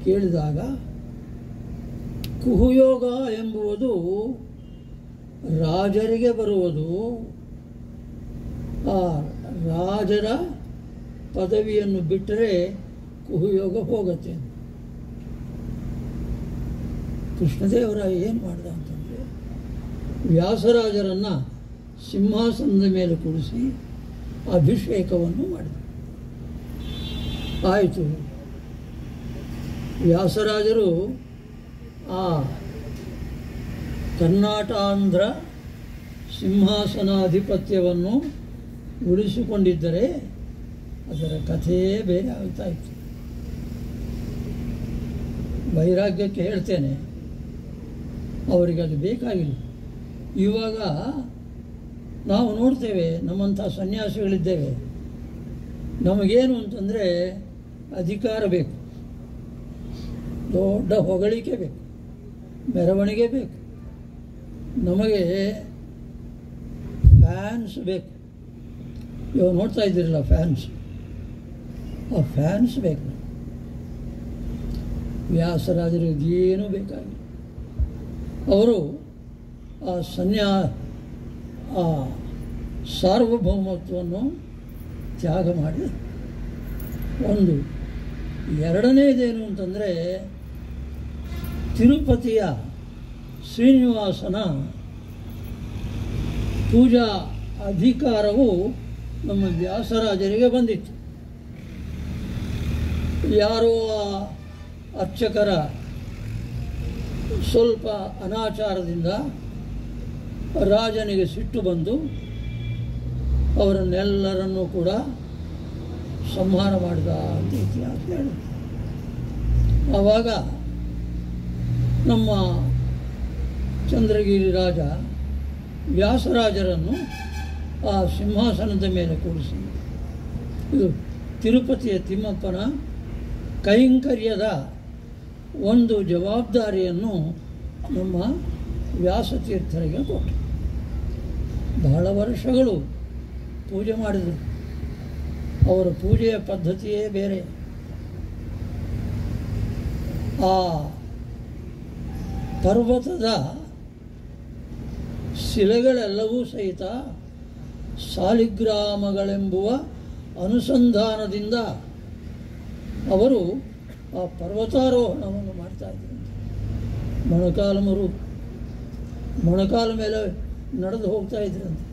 ಕೇಳಿದಾಗ ಕುಹುಯೋಗ ಎಂಬುವುದು ರಾಜರಿಗೆ ಬರುವುದು. ಆ ರಾಜರ ಪದವಿಯನ್ನು ಬಿಟ್ಟರೆ ಕುಹುಯೋಗ ಹೋಗುತ್ತೆ. ಕೃಷ್ಣದೇವರಾಯ ಏನು ಮಾಡಿದ ಅಂತಂದರೆ ವ್ಯಾಸರಾಜರನ್ನು ಸಿಂಹಾಸನದ ಮೇಲೆ ಕೂರಿಸಿ ಅಭಿಷೇಕವನ್ನು ಮಾಡಿದ. ಆಯಿತು, ವ್ಯಾಸರಾಜರು ಆ ಕರ್ನಾಟಾಂಧ್ರ ಸಿಂಹಾಸನಾಧಿಪತ್ಯವನ್ನು ಉಳಿಸಿಕೊಂಡಿದ್ದರೆ ಅದರ ಕಥೆಯೇ ಬೇರೆ ಆಗ್ತಾ ಇತ್ತು. ವೈರಾಗ್ಯಕ್ಕೆ ಹೇಳ್ತೇನೆ, ಅವರಿಗೆ ಅದು ಬೇಕಾಗಿಲ್ಲ. ಇವಾಗ ನಾವು ನೋಡ್ತೇವೆ, ನಮ್ಮಂಥ ಸನ್ಯಾಸಿಗಳಿದ್ದೇವೆ, ನಮಗೇನು ಅಂತಂದರೆ ಅಧಿಕಾರ ಬೇಕು, ದೊಡ್ಡ ಹೊಗಳಿಕೆ ಬೇಕು, ಮೆರವಣಿಗೆ ಬೇಕು, ನಮಗೆ ಫ್ಯಾನ್ಸ್ ಬೇಕು. ಇವಾಗ ನೋಡ್ತಾ ಇದ್ದೀರಲ್ಲ ಫ್ಯಾನ್ಸ್, ಆ ಫ್ಯಾನ್ಸ್ ಬೇಕು. ವ್ಯಾಸರಾಜರು ಇದೇನೂ ಬೇಕಾಗಿಲ್ಲ. ಅವರು ಆ ಸಾರ್ವಭೌಮತ್ವವನ್ನು ತ್ಯಾಗ ಮಾಡಿ ಒಂದು. ಎರಡನೇದೇನು ಅಂತಂದರೆ ತಿರುಪತಿಯ ಶ್ರೀನಿವಾಸನ ಪೂಜಾ ಅಧಿಕಾರವು ನಮ್ಮ ವ್ಯಾಸರಾಜರಿಗೆ ಬಂದಿತ್ತು. ಯಾರೋ ಅರ್ಚಕರ ಸ್ವಲ್ಪ ಅನಾಚಾರದಿಂದ ರಾಜನಿಗೆ ಸಿಟ್ಟು ಬಂದು ಅವರನ್ನೆಲ್ಲರನ್ನೂ ಕೂಡ ಸಂಹಾರ ಮಾಡಿದ ಅಂತ ಇತಿಹಾಸ ಹೇಳುತ್ತೆ. ಆವಾಗ ನಮ್ಮ ಚಂದ್ರಗಿರಿ ರಾಜ ವ್ಯಾಸರಾಜರನ್ನು ಆ ಸಿಂಹಾಸನದ ಮೇಲೆ ಕೂರಿಸಿ, ಇದು ತಿರುಪತಿಯ ತಿಮ್ಮಪ್ಪನ ಕೈಂಕರ್ಯದ ಒಂದು ಜವಾಬ್ದಾರಿಯನ್ನು ನಮ್ಮ ವ್ಯಾಸತೀರ್ಥರಿಗೆ ಕೊಟ್ಟು ಬಹಳ ವರ್ಷಗಳು ಪೂಜೆ ಮಾಡಿದರು. ಅವರ ಪೂಜೆಯ ಪದ್ಧತಿಯೇ ಬೇರೆ. ಆ ಪರ್ವತದ ಶಿಲೆಗಳೆಲ್ಲವೂ ಸಹಿತ ಸಾಲಿಗ್ರಾಮಗಳೆಂಬುವ ಅನುಸಂಧಾನದಿಂದ ಅವರು ಆ ಪರ್ವತಾರೋಹಣವನ್ನು ಮಾಡ್ತಾ ಇದ್ದರು. ಮೊಣಕಾಲ ಮೇಲೆ ನಡೆದು ಹೋಗ್ತಾ ಇದ್ರಂತೆ.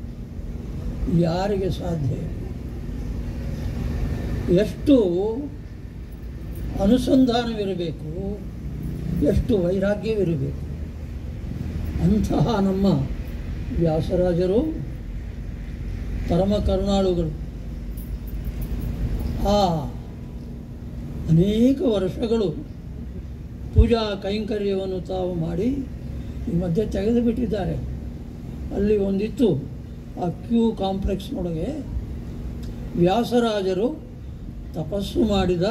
ಯಾರಿಗೆ ಸಾಧ್ಯ? ಎಷ್ಟು ಅನುಸಂಧಾನವಿರಬೇಕು, ಎಷ್ಟು ವೈರಾಗ್ಯವಿರಬೇಕು. ಅಂತಹ ನಮ್ಮ ವ್ಯಾಸರಾಜರು ಪರಮ ಕರುಣಾಳುಗಳು. ಆ ಅನೇಕ ವರ್ಷಗಳು ಪೂಜಾ ಕೈಂಕರ್ಯವನ್ನು ತಾವು ಮಾಡಿ ಈ ಮಧ್ಯೆ ತೆಗೆದು ಬಿಟ್ಟಿದ್ದಾರೆ. ಅಲ್ಲಿ ಒಂದಿತ್ತು ಆ ಕ್ಯೂ ಕಾಂಪ್ಲೆಕ್ಸ್ನೊಳಗೆ ವ್ಯಾಸರಾಜರು ತಪಸ್ಸು ಮಾಡಿದ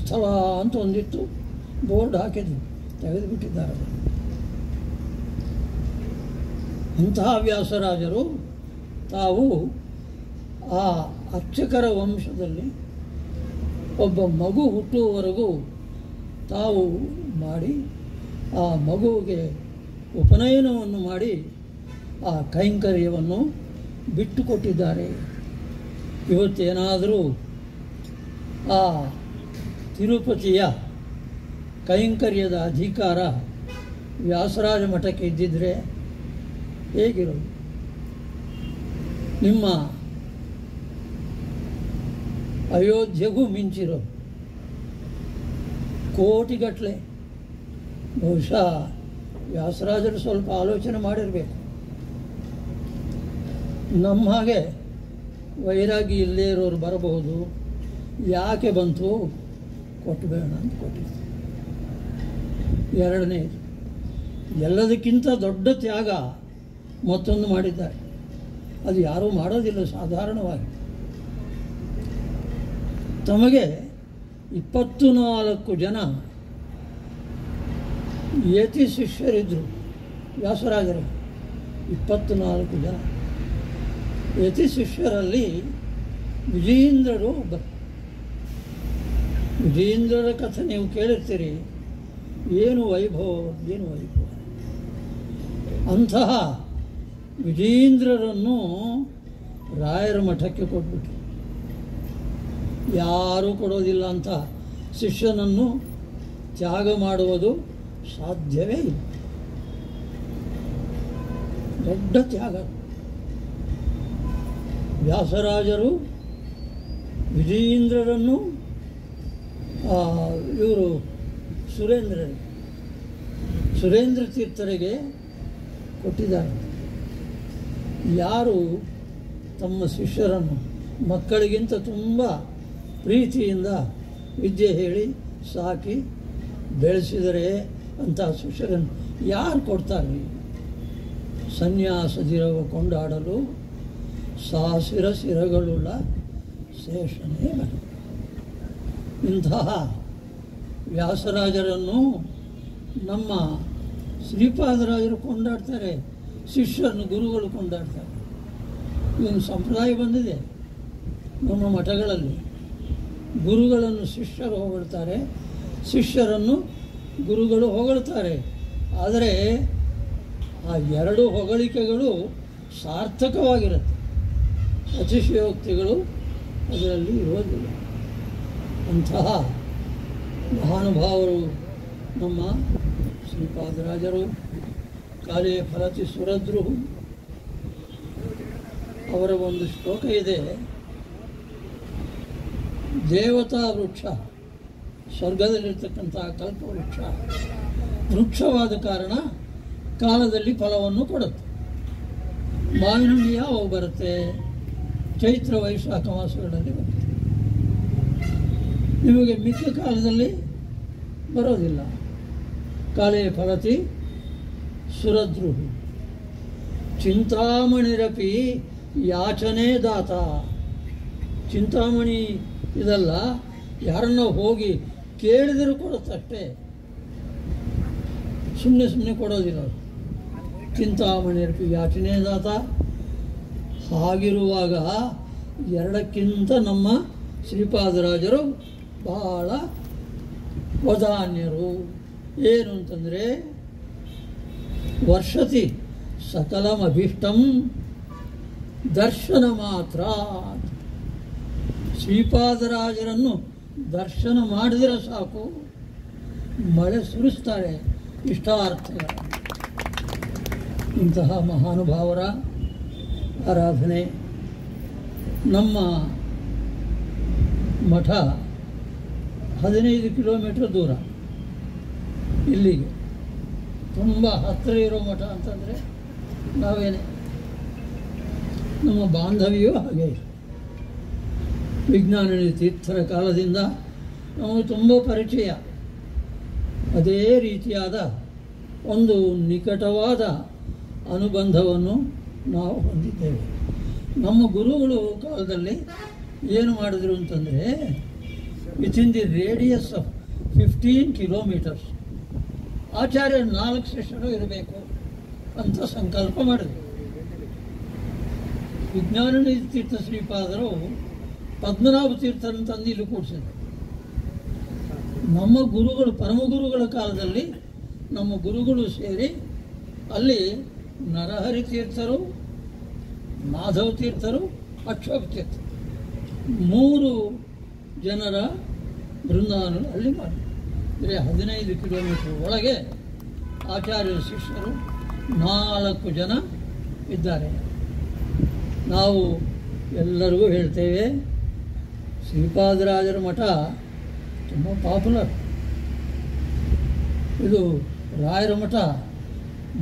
ಸ್ಥಳ ಅಂತ ಒಂದಿತ್ತು, ಬೋರ್ಡ್ ಹಾಕಿದ್ರು, ತೆಗೆದು ಬಿಟ್ಟಿದ್ದಾರೆ. ಅಂತಹ ವ್ಯಾಸರಾಜರು ತಾವು ಆ ಅರ್ಚಕರ ವಂಶದಲ್ಲಿ ಒಬ್ಬ ಮಗು ಹುಟ್ಟುವವರೆಗೂ ತಾವು ಮಾಡಿ ಆ ಮಗುವಿಗೆ ಉಪನಯನವನ್ನು ಮಾಡಿ ಆ ಕೈಂಕರ್ಯವನ್ನು ಬಿಟ್ಟುಕೊಟ್ಟಿದ್ದಾರೆ. ಇವತ್ತೇನಾದರೂ ಆ ತಿರುಪತಿಯ ಕೈಂಕರ್ಯದ ಅಧಿಕಾರ ವ್ಯಾಸರಾಜ ಮಠಕ್ಕೆ ಇದ್ದಿದ್ದರೆ ಹೇಗಿರೋದು? ನಿಮ್ಮ ಅಯೋಧ್ಯೆಗೂ ಮಿಂಚಿರೋ ಕೋಟಿಗಟ್ಟಲೆ. ಬಹುಶಃ ವ್ಯಾಸರಾಜರು ಸ್ವಲ್ಪ ಆಲೋಚನೆ ಮಾಡಿರಬೇಕು. ನಮ್ಮ ಹಾಗೆ ವೈರಾಗಿ ಇಲ್ಲೇ ಇರೋರು ಬರಬಹುದು, ಯಾಕೆ ಬಂತು, ಕೊಟ್ಟಬೇಡ ಅಂತ ಕೊಟ್ಟಿದ್ದು. ಎರಡನೇದು, ಎಲ್ಲದಕ್ಕಿಂತ ದೊಡ್ಡ ತ್ಯಾಗ ಮತ್ತೊಂದು ಮಾಡಿದ್ದಾರೆ. ಅದು ಯಾರೂ ಮಾಡೋದಿಲ್ಲ ಸಾಧಾರಣವಾಗಿ. ತಮಗೆ 24 ಜನ ಯತಿ ಶಿಷ್ಯರಿದ್ದರು ವ್ಯಾಸರಾಜರು. 24 ಜನ ಯತಿ ಶಿಷ್ಯರಲ್ಲಿ ವಿಜಯೇಂದ್ರರು ಒಬ್ಬರು. ವಿಜಯೇಂದ್ರರ ಕಥೆ ನೀವು ಕೇಳಿರ್ತೀರಿ. ಏನು ವೈಭವ, ಏನು ವೈಭವ. ಅಂತಹ ವಿಜಯೇಂದ್ರರನ್ನು ರಾಯರ ಮಠಕ್ಕೆ ಕೊಟ್ಬಿಟ್ರು. ಯಾರೂ ಕೊಡೋದಿಲ್ಲ ಅಂತ ಶಿಷ್ಯನನ್ನು ತ್ಯಾಗ ಮಾಡುವುದು ಸಾಧ್ಯವೇ ಇಲ್ಲ. ದೊಡ್ಡ ತ್ಯಾಗ. ವ್ಯಾಸರಾಜರು ವಿಜಯೇಂದ್ರರನ್ನು ಇವರು ಸುರೇಂದ್ರ ತೀರ್ಥರಿಗೆ ಕೊಟ್ಟಿದ್ದಾರೆ. ಯಾರು ತಮ್ಮ ಶಿಷ್ಯರನ್ನು ಮಕ್ಕಳಿಗಿಂತ ತುಂಬ ಪ್ರೀತಿಯಿಂದ ವಿದ್ಯೆ ಹೇಳಿ ಸಾಕಿ ಬೆಳೆಸಿದರೆ ಅಂತಹ ಶಿಷ್ಯರನ್ನು ಯಾರು ಕೊಡ್ತಾರೆ? ಸನ್ಯಾಸದಿರವ ಕೊಂಡಾಡಲು ಸಾಸಿರ ಸಿರಗಳುಳ್ಳ ಶೇಷನೇ ಬೇಡ. ಇಂತಹ ವ್ಯಾಸರಾಜರನ್ನು ನಮ್ಮ ಶ್ರೀಪಾದರಾಜರು ಕೊಂಡಾಡ್ತಾರೆ, ಶಿಷ್ಯರನ್ನು ಗುರುಗಳು ಕೊಂಡಾಡ್ತಾರೆ. ಇದೊಂದು ಸಂಪ್ರದಾಯ ಬಂದಿದೆ ನಮ್ಮ ಮಠಗಳಲ್ಲಿ. ಗುರುಗಳನ್ನು ಶಿಷ್ಯರು ಹೊಗಳ್ತಾರೆ, ಶಿಷ್ಯರನ್ನು ಗುರುಗಳು ಹೊಗಳ್ತಾರೆ. ಆದರೆ ಆ ಎರಡು ಹೊಗಳಿಕೆಗಳು ಸಾರ್ಥಕವಾಗಿರುತ್ತೆ, ಅತಿಶಯೋಕ್ತಿಗಳು ಅದರಲ್ಲಿ ಇರೋದಿಲ್ಲ. ಅಂತಹ ಮಹಾನುಭಾವರು ನಮ್ಮ ಶ್ರೀಪಾದರಾಜರು. ಕಾಲೇ ಫಲತಿ ಸುರದ್ರು ಅವರ ಒಂದು ಶ್ಲೋಕ ಇದೆ. ದೇವತಾ ವೃಕ್ಷ, ಸ್ವರ್ಗದಲ್ಲಿರ್ತಕ್ಕಂಥ ಕಲ್ಪವೃಕ್ಷ, ವೃಕ್ಷವಾದ ಕಾರಣ ಕಾಲದಲ್ಲಿ ಫಲವನ್ನು ಕೊಡುತ್ತೆ. ಮಾವಿನ ಹಣ್ಣು ಯಾವಾಗ ಬರುತ್ತೆ? ಚೈತ್ರ ವೈಶಾಖ ಮಾಸಗಳಲ್ಲಿ ಬರುತ್ತೆ. ನಿಮಗೆ ಮಿಕ್ಕ ಕಾಲದಲ್ಲಿ ಬರೋದಿಲ್ಲ. ಕಾಲೇ ಫಲತಿ ಸುರದ್ರು ಚಿಂತಾಮಣಿರಪಿ ಯಾಚನೆ ದಾತ. ಚಿಂತಾಮಣಿ ಇದಲ್ಲ, ಯಾರನ್ನ ಹೋಗಿ ಕೇಳಿದರೂ ಕೊಡುತ್ತಷ್ಟೇ, ಸುಮ್ಮನೆ ಕೊಡೋದಿಲ್ಲ. ಚಿಂತಾಮಣಿರಪಿ ಯಾಚನೆ ದಾತ. ಹಾಗಿರುವಾಗ ಎರಡಕ್ಕಿಂತ ನಮ್ಮ ಶ್ರೀಪಾದರಾಜರು ಬಹಳ ವದಾನ್ಯರು. ಏನು ಅಂತಂದರೆ ವರ್ಷತಿ ಸಕಲಮಭೀಷ್ಟಂ ದರ್ಶನ ಮಾತ್ರ. ಶ್ರೀಪಾದರಾಜರನ್ನು ದರ್ಶನ ಮಾಡಿದರೆ ಸಾಕು, ಮಳೆ ಸುರಿಸ್ತಾರೆ ಇಷ್ಟಾರ್ಥಗಳ. ಇಂತಹ ಮಹಾನುಭಾವರ ಆರಾಧನೆ. ನಮ್ಮ ಮಠ 15 ಕಿಲೋಮೀಟರ್ ದೂರ ಇಲ್ಲಿಗೆ. ತುಂಬ ಹತ್ತಿರ ಇರೋ ಮಠ ಅಂತಂದರೆ ನಾವೇನೆ. ನಮ್ಮ ಬಾಂಧವ್ಯವೂ ಹಾಗೆ. ವಿಜ್ಞಾನನಿ ತೀರ್ಥರ ಕಾಲದಿಂದ ನಮಗೆ ತುಂಬ ಪರಿಚಯ. ಅದೇ ರೀತಿಯಾದ ಒಂದು ನಿಕಟವಾದ ಅನುಬಂಧವನ್ನು ನಾವು ಹೊಂದಿದ್ದೇವೆ. ನಮ್ಮ ಗುರುಗಳು ಕಾಲದಲ್ಲಿ ಏನು ಮಾಡಿದ್ರು ಅಂತಂದರೆ, within the radius of 15 kilometres ಆಚಾರ್ಯ 4 ಶಿಷ್ಯರು ಇರಬೇಕು ಅಂತ ಸಂಕಲ್ಪ ಮಾಡಿದ್ರು. ವಿಜ್ಞಾನನಿ ತೀರ್ಥ ಶ್ರೀಪಾದರು ಪದ್ಮನಾಭ ತೀರ್ಥರನ್ನು ತಂದು ಇಲ್ಲಿ ಕೂಡಿಸಿದ್ರು. ನಮ್ಮ ಗುರುಗಳು, ಪರಮಗುರುಗಳ ಕಾಲದಲ್ಲಿ ನಮ್ಮ ಗುರುಗಳು ಸೇರಿ ಅಲ್ಲಿ ನರಹರಿ ತೀರ್ಥರು, ಮಾಧವ ತೀರ್ಥರು, ಅಕ್ಷೋಭ ತೀರ್ಥರು 3 ಜನರ ಬೃಂದಾವನ ಅಲ್ಲಿ ಮಾಡಿ. ಅಂದರೆ 15 ಕಿಲೋಮೀಟರ್ ಒಳಗೆ ಆಚಾರ್ಯರ ಶಿಷ್ಯರು 4 ಜನ ಇದ್ದಾರೆ. ನಾವು ಎಲ್ಲರಿಗೂ ಹೇಳ್ತೇವೆ, ಶ್ರೀಪಾದರಾಜರ ಮಠ ತುಂಬ ಪಾಪ್ಯುಲರ್. ಇದು ರಾಯರ ಮಠ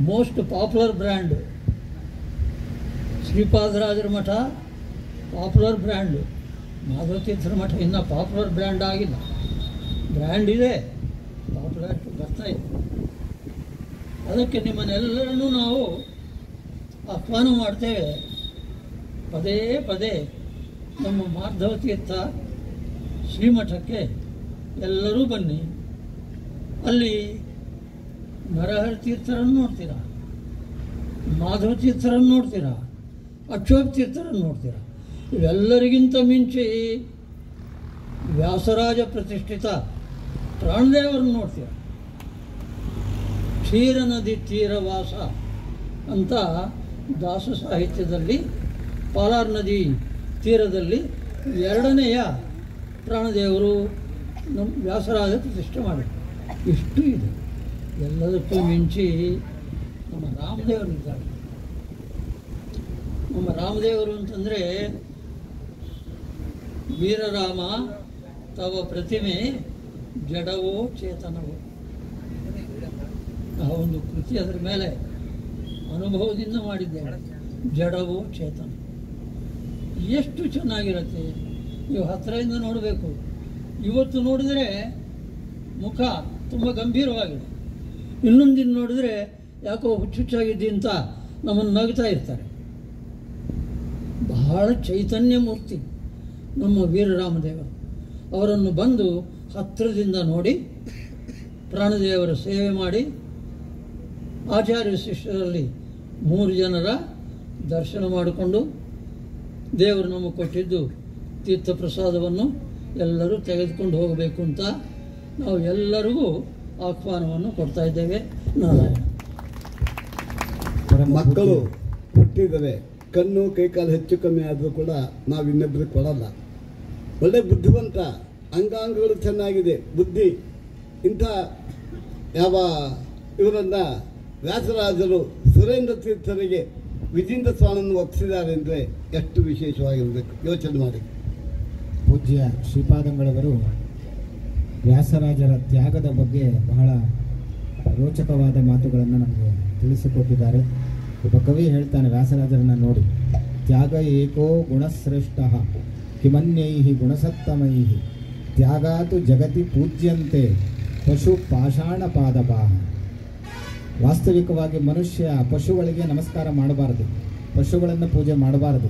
ಮೋಸ್ಟ್ ಪಾಪ್ಯುಲರ್ ಬ್ರ್ಯಾಂಡು. ಶ್ರೀಪಾದರಾಜರ ಮಠ ಪಾಪ್ಯುಲರ್ ಬ್ರ್ಯಾಂಡು. ಮಾಧವತೀರ್ಥರ ಮಠ ಇನ್ನೂ ಪಾಪ್ಯುಲರ್ ಬ್ರ್ಯಾಂಡ್ ಆಗಿಲ್ಲ. ಬ್ರ್ಯಾಂಡ್ ಇದೆ, ಪಾಪ್ಯುಲಾರಿಟಿ ಬರ್ತಾ ಇದೆ. ಅದಕ್ಕೆ ನಿಮ್ಮನ್ನೆಲ್ಲರನ್ನೂ ನಾವು ಆಹ್ವಾನ ಮಾಡ್ತೇವೆ. ಪದೇ ಪದೇ ನಮ್ಮ ಮಾಧವ ತೀರ್ಥ ಶ್ರೀಮಠಕ್ಕೆ ಎಲ್ಲರೂ ಬನ್ನಿ. ಅಲ್ಲಿ ನರಹರಿ ತೀರ್ಥರನ್ನು ನೋಡ್ತೀರಾ, ಮಾಧವ ತೀರ್ಥರನ್ನು ನೋಡ್ತೀರಾ, ಅಕ್ಷೋಭ ತೀರ್ಥರನ್ನು ನೋಡ್ತೀರಾ. ಇವೆಲ್ಲರಿಗಿಂತ ಮಿಂಚಿ ವ್ಯಾಸರಾಜ ಪ್ರತಿಷ್ಠಿತ ಪ್ರಾಣದೇವರನ್ನು ನೋಡ್ತೀರ. ಕ್ಷೀರ ನದಿ ತೀರವಾಸ ಅಂತ ದಾಸ ಸಾಹಿತ್ಯದಲ್ಲಿ ಪಾಲಾರ್ ನದಿ ತೀರದಲ್ಲಿ ಎರಡನೆಯ ಪ್ರಾಣದೇವರು ನಮ್ಮ ವ್ಯಾಸರಾಜ ಪ್ರತಿಷ್ಠೆ ಮಾಡಿದರು. ಇಷ್ಟು ಇದೆ. ಎಲ್ಲದಕ್ಕೂ ಮಿಂಚಿ ನಮ್ಮ ರಾಮದೇವರಿದ್ದಾರೆ. ನಮ್ಮ ರಾಮದೇವರು ಅಂತಂದರೆ ವೀರರಾಮ ತವ ಪ್ರತಿಮೆ ಜಡವೋ ಚೇತನವೋ, ಆ ಒಂದು ಕೃತಿ ಅದರ ಮೇಲೆ ಅನುಭವದಿಂದ ಮಾಡಿದ್ದೇವೆ. ಜಡವೋ ಚೇತನ ಎಷ್ಟು ಚೆನ್ನಾಗಿರುತ್ತೆ. ನೀವು ಹತ್ತಿರದಿಂದ ನೋಡಬೇಕು. ಇವತ್ತು ನೋಡಿದರೆ ಮುಖ ತುಂಬ ಗಂಭೀರವಾಗಿದೆ, ಇನ್ನೊಂದು ದಿನ ನೋಡಿದರೆ ಯಾಕೋ ಹುಚ್ಚುಚ್ಚಾಗಿದ್ದಿ ಅಂತ ನಮ್ಮನ್ನು ನಗ್ತಾ ಇರ್ತಾರೆ. ಬಹಳ ಚೈತನ್ಯ ಮೂರ್ತಿ ನಮ್ಮ ವೀರರಾಮದೇವರು. ಅವರನ್ನು ಬಂದು ಹತ್ತಿರದಿಂದ ನೋಡಿ ಪ್ರಾಣದೇವರ ಸೇವೆ ಮಾಡಿ ಆಚಾರ್ಯ ಶಿಷ್ಯರಲ್ಲಿ 3 ಜನರ ದರ್ಶನ ಮಾಡಿಕೊಂಡು ದೇವರು ನಮಗೆ ಕೊಟ್ಟಿದ್ದು ತೀರ್ಥ ಪ್ರಸಾದವನ್ನು ಎಲ್ಲರೂ ತೆಗೆದುಕೊಂಡು ಹೋಗಬೇಕು ಅಂತ ನಾವು ಎಲ್ಲರಿಗೂ ಆಹ್ವಾನವನ್ನು ಕೊಡ್ತಾ ಇದ್ದೇವೆ. ನಾರಾಯಣ. ಮಕ್ಕಳು ಹುಟ್ಟಿದರೆ ಕಣ್ಣು ಕೈಕಾಲು ಹೆಚ್ಚು ಕಮ್ಮಿ ಆದರೂ ಕೂಡ ನಾವು ಇನ್ನೊಬ್ಬರಿಗೆ ಕೊಡಲ್ಲ. ಒಳ್ಳೆ ಬುದ್ಧಿವಂತ, ಅಂಗಾಂಗಗಳು ಚೆನ್ನಾಗಿದೆ, ಬುದ್ಧಿ. ಇಂಥ ಯಾವ ಇವರನ್ನು ವ್ಯಾಸರಾಜರು ಸುರೇಂದ್ರ ತೀರ್ಥರಿಗೆ ವಿಜೇಂದ್ರ ಸ್ವಾಮಿಯನ್ನು ಒಪ್ಪಿಸಿದ್ದಾರೆ ಅಂದರೆ ಎಷ್ಟು ವಿಶೇಷವಾಗಿರಬೇಕು, ಯೋಚನೆ ಮಾಡಿ. ಪೂಜ್ಯ ಶ್ರೀಪಾದಂಗಳವರು ವ್ಯಾಸರಾಜರ ತ್ಯಾಗದ ಬಗ್ಗೆ ಬಹಳ ರೋಚಕವಾದ ಮಾತುಗಳನ್ನು ನಮಗೆ ತಿಳಿಸಿಕೊಟ್ಟಿದ್ದಾರೆ. ಒಬ್ಬ ಕವಿ ಹೇಳ್ತಾನೆ ವ್ಯಾಸರಾಜರನ್ನು ನೋಡಿ, ತ್ಯಾಗ ಏಕೋ ಗುಣಶ್ರೇಷ್ಠ ಕಿಮನ್ಯೈ ಗುಣಸತ್ತಮೈ ತ್ಯಾಗಾತು ಜಗತಿ ಪೂಜ್ಯಂತೆ ಪಶು ಪಾಷಾಣ ಪಾದಪಾಹ. ವಾಸ್ತವಿಕವಾಗಿ ಮನುಷ್ಯ ಪಶುಗಳಿಗೆ ನಮಸ್ಕಾರ ಮಾಡಬಾರದು, ಪಶುಗಳನ್ನು ಪೂಜೆ ಮಾಡಬಾರದು.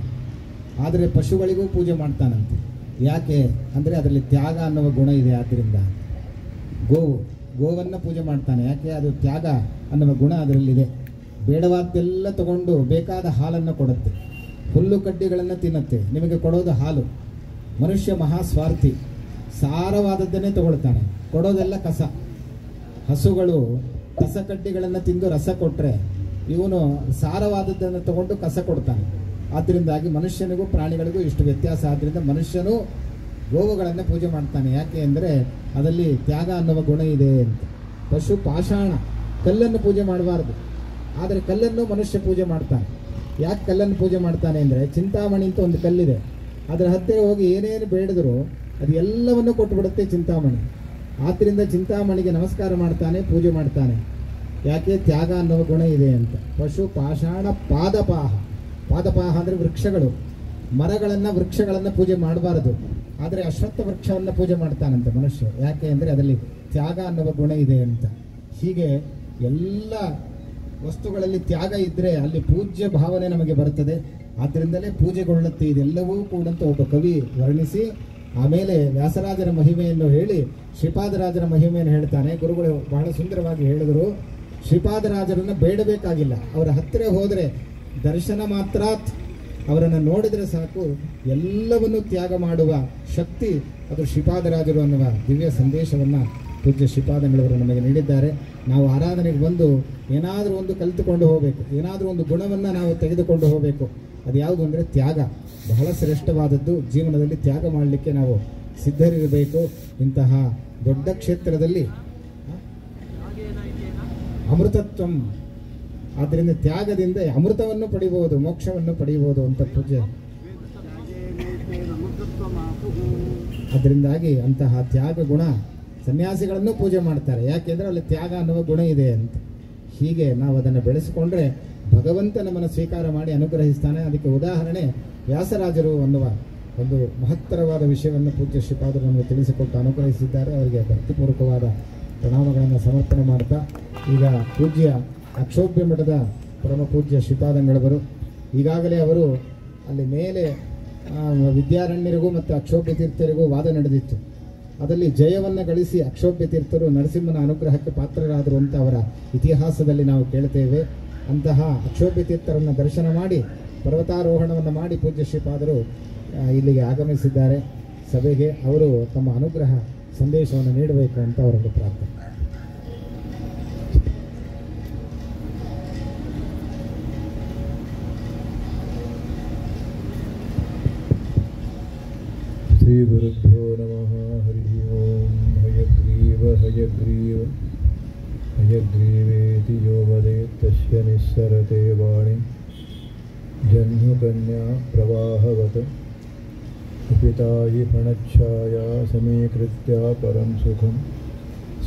ಆದರೆ ಪಶುಗಳಿಗೂ ಪೂಜೆ ಮಾಡ್ತಾನಂತೆ. ಯಾಕೆ ಅಂದರೆ ಅದರಲ್ಲಿ ತ್ಯಾಗ ಅನ್ನುವ ಗುಣ ಇದೆ. ಆದ್ದರಿಂದ ಗೋವನ್ನು ಪೂಜೆ ಮಾಡ್ತಾನೆ. ಯಾಕೆ? ಅದು ತ್ಯಾಗ ಅನ್ನುವ ಗುಣ ಅದರಲ್ಲಿದೆ. ಬೇಡವಾದ್ದೆಲ್ಲ ತಗೊಂಡು ಬೇಕಾದ ಹಾಲನ್ನು ಕೊಡುತ್ತೆ, ಹುಲ್ಲು ಕಡ್ಡಿಗಳನ್ನು ತಿನ್ನುತ್ತೆ, ನಿಮಗೆ ಕೊಡೋದು ಹಾಲು. ಮನುಷ್ಯ ಮಹಾಸ್ವಾರ್ಥಿ, ಸಾರವಾದದ್ದನ್ನೇ ತಗೊಳ್ತಾನೆ, ಕೊಡೋದೆಲ್ಲ ಕಸ. ಹಸುಗಳು ಕಸ ಕಡ್ಡಿಗಳನ್ನು ತಿಂದು ರಸ ಕೊಟ್ಟರೆ ಇವನು ಸಾರವಾದದ್ದನ್ನು ತಗೊಂಡು ಕಸ ಕೊಡ್ತಾನೆ. ಆದ್ದರಿಂದಾಗಿ ಮನುಷ್ಯನಿಗೂ ಪ್ರಾಣಿಗಳಿಗೂ ಇಷ್ಟು ವ್ಯತ್ಯಾಸ. ಆದ್ದರಿಂದ ಮನುಷ್ಯನು ಗೋವುಗಳನ್ನು ಪೂಜೆ ಮಾಡ್ತಾನೆ. ಯಾಕೆ ಅಂದರೆ ಅದರಲ್ಲಿ ತ್ಯಾಗ ಅನ್ನುವ ಗುಣ ಇದೆ ಅಂತ. ಪಶು ಪಾಷಾಣ, ಕಲ್ಲನ್ನು ಪೂಜೆ ಮಾಡಬಾರ್ದು. ಆದರೆ ಕಲ್ಲನ್ನು ಮನುಷ್ಯ ಪೂಜೆ ಮಾಡ್ತಾನೆ. ಯಾಕೆ ಕಲ್ಲನ್ನು ಪೂಜೆ ಮಾಡ್ತಾನೆ ಅಂದರೆ, ಚಿಂತಾಮಣಿ ಅಂತ ಒಂದು ಕಲ್ಲಿದೆ, ಅದರ ಹತ್ತಿರ ಹೋಗಿ ಏನೇನು ಬೇಡಿದ್ರು ಅದು ಎಲ್ಲವನ್ನು ಕೊಟ್ಟುಬಿಡುತ್ತೆ ಚಿಂತಾಮಣಿ. ಆದ್ದರಿಂದ ಚಿಂತಾಮಣಿಗೆ ನಮಸ್ಕಾರ ಮಾಡ್ತಾನೆ, ಪೂಜೆ ಮಾಡ್ತಾನೆ. ಯಾಕೆ? ತ್ಯಾಗ ಅನ್ನುವ ಗುಣ ಇದೆ ಅಂತ. ಪಶು ಪಾಷಾಣ ಪಾದಪಾಹ. ಪಾದಪಾಹ ಅಂದರೆ ವೃಕ್ಷಗಳು, ವೃಕ್ಷಗಳನ್ನು ಪೂಜೆ ಮಾಡಬಾರದು. ಆದರೆ ಅಶ್ವತ್ಥ ವೃಕ್ಷವನ್ನು ಪೂಜೆ ಮಾಡ್ತಾನಂತೆ ಮನುಷ್ಯ. ಯಾಕೆ ಅಂದರೆ ಅದರಲ್ಲಿ ತ್ಯಾಗ ಅನ್ನುವ ಗುಣ ಇದೆ ಅಂತ. ಹೀಗೆ ಎಲ್ಲ ವಸ್ತುಗಳಲ್ಲಿ ತ್ಯಾಗ ಇದ್ದರೆ ಅಲ್ಲಿ ಪೂಜ್ಯ ಭಾವನೆ ನಮಗೆ ಬರುತ್ತದೆ. ಆದ್ದರಿಂದಲೇ ಪೂಜೆಗೊಳ್ಳುತ್ತೆ ಇದೆಲ್ಲವೂ ಕೂಡ ಅಂತ ಒಬ್ಬ ಕವಿ ವರ್ಣಿಸಿ, ಆಮೇಲೆ ವ್ಯಾಸರಾಜರ ಮಹಿಮೆಯನ್ನು ಹೇಳಿ ಶ್ರೀಪಾದರಾಜರ ಮಹಿಮೆಯನ್ನು ಹೇಳ್ತಾನೆ. ಗುರುಗಳು ಬಹಳ ಸುಂದರವಾಗಿ ಹೇಳಿದರು, ಶ್ರೀಪಾದರಾಜರನ್ನು ಬೇಡಬೇಕಾಗಿಲ್ಲ, ಅವರ ಹತ್ತಿರ ಹೋದರೆ ದರ್ಶನ ಮಾತ್ರ, ಅವರನ್ನು ನೋಡಿದರೆ ಸಾಕು, ಎಲ್ಲವನ್ನು ತ್ಯಾಗ ಮಾಡುವ ಶಕ್ತಿ ಅದು ಶ್ರೀಪಾದರಾಜರು ಅನ್ನುವ ದಿವ್ಯ ಸಂದೇಶವನ್ನು ಪೂಜ್ಯ ಶ್ರೀಪಾದಂಗಳವರು ನಮಗೆ ನೀಡಿದ್ದಾರೆ. ನಾವು ಆರಾಧನೆಗೆ ಬಂದು ಏನಾದರೂ ಒಂದು ಕಲಿತುಕೊಂಡು ಹೋಗಬೇಕು, ಏನಾದರೂ ಒಂದು ಗುಣವನ್ನು ನಾವು ತೆಗೆದುಕೊಂಡು ಹೋಗಬೇಕು. ಅದು ಯಾವುದು ಅಂದರೆ ತ್ಯಾಗ. ಬಹಳ ಶ್ರೇಷ್ಠವಾದದ್ದು. ಜೀವನದಲ್ಲಿ ತ್ಯಾಗ ಮಾಡಲಿಕ್ಕೆ ನಾವು ಸಿದ್ಧರಿರಬೇಕು. ಇಂತಹ ದೊಡ್ಡ ಕ್ಷೇತ್ರದಲ್ಲಿ ಅಮೃತತ್ವಂ, ಆದ್ದರಿಂದ ತ್ಯಾಗದಿಂದ ಅಮೃತವನ್ನು ಪಡೆಯಬಹುದು, ಮೋಕ್ಷವನ್ನು ಪಡೆಯಬಹುದು ಅಂತ ಪೂಜ್ಯ. ಅದರಿಂದಾಗಿ ಅಂತಹ ತ್ಯಾಗ ಗುಣ ಸನ್ಯಾಸಿಗಳನ್ನು ಪೂಜೆ ಮಾಡ್ತಾರೆ. ಯಾಕೆಂದರೆ ಅಲ್ಲಿ ತ್ಯಾಗ ಅನ್ನುವ ಗುಣ ಇದೆ ಅಂತ. ಹೀಗೆ ನಾವು ಅದನ್ನು ಬೆಳೆಸಿಕೊಂಡ್ರೆ ಭಗವಂತ ನಮ್ಮನ್ನು ಸ್ವೀಕಾರ ಮಾಡಿ ಅನುಗ್ರಹಿಸ್ತಾನೆ. ಅದಕ್ಕೆ ಉದಾಹರಣೆ ವ್ಯಾಸರಾಜರು ಅನ್ನುವ ಒಂದು ಮಹತ್ತರವಾದ ವಿಷಯವನ್ನು ಪೂಜ್ಯ ಶ್ರೀಪಾದರು ನಮಗೆ ತಿಳಿಸಿಕೊಟ್ಟು ಅನುಗ್ರಹಿಸಿದ್ದಾರೆ. ಅವರಿಗೆ ಭಕ್ತಿಪೂರ್ವಕವಾದ ಪ್ರಣಾಮಗಳನ್ನು ಸಮರ್ಪಣೆ ಮಾಡ್ತಾ, ಈಗ ಪೂಜ್ಯ ಅಕ್ಷೋಭ್ಯ ಮಠದ ಪರಮ ಪೂಜ್ಯ ಶ್ರೀಪಾದಂಗಳವರು ಈಗಾಗಲೇ ಅವರು ಅಲ್ಲಿ ಮೇಲೆ ವಿದ್ಯಾರಣ್ಯರಿಗೂ ಮತ್ತು ಅಕ್ಷೋಭ್ಯ ತೀರ್ಥರಿಗೂ ವಾದ ನಡೆದಿತ್ತು. ಅದರಲ್ಲಿ ಜಯವನ್ನು ಗಳಿಸಿ ಅಕ್ಷೋಭ್ಯ ತೀರ್ಥರು ನರಸಿಂಹನ ಅನುಗ್ರಹಕ್ಕೆ ಪಾತ್ರರಾದರು ಅಂತ ಅವರ ಇತಿಹಾಸದಲ್ಲಿ ನಾವು ಕೇಳ್ತೇವೆ. ಅಂತಹ ಅಕ್ಷೋಭ್ಯ ತೀರ್ಥರನ್ನು ದರ್ಶನ ಮಾಡಿ ಪರ್ವತಾರೋಹಣವನ್ನು ಮಾಡಿ ಪೂಜ್ಯ ಶ್ರೀಪಾದರು ಇಲ್ಲಿಗೆ ಆಗಮಿಸಿದ್ದಾರೆ ಸಭೆಗೆ. ಅವರು ತಮ್ಮ ಅನುಗ್ರಹ ಸಂದೇಶವನ್ನು ನೀಡಬೇಕು ಅಂತ ಅವರಲ್ಲಿ ಪ್ರಾರ್ಥನೆ. ಶ್ರೀ ಗುರುಭ್ಯೋ ನಮಃ. ಹರಿ ಓಂ. ಹಯಗ್ರೀವ ಹಯಗ್ರೀವ ಹಯಗ್ರೀವೇತಿ ಯೋ ವದೇತ್ ತಸ್ಯ ನಿಸ್ಸರತೆ ವಾಣಿ ಜಹ್ನುಕನ್ಯಾ ಪ್ರವಾಹವತ್ ಕುಪಿತಾಯಿ ಫಣಚ್ಛಾಯಾ ಸಮೀಕೃತ್ಯ ಪರಂ ಸುಖಂ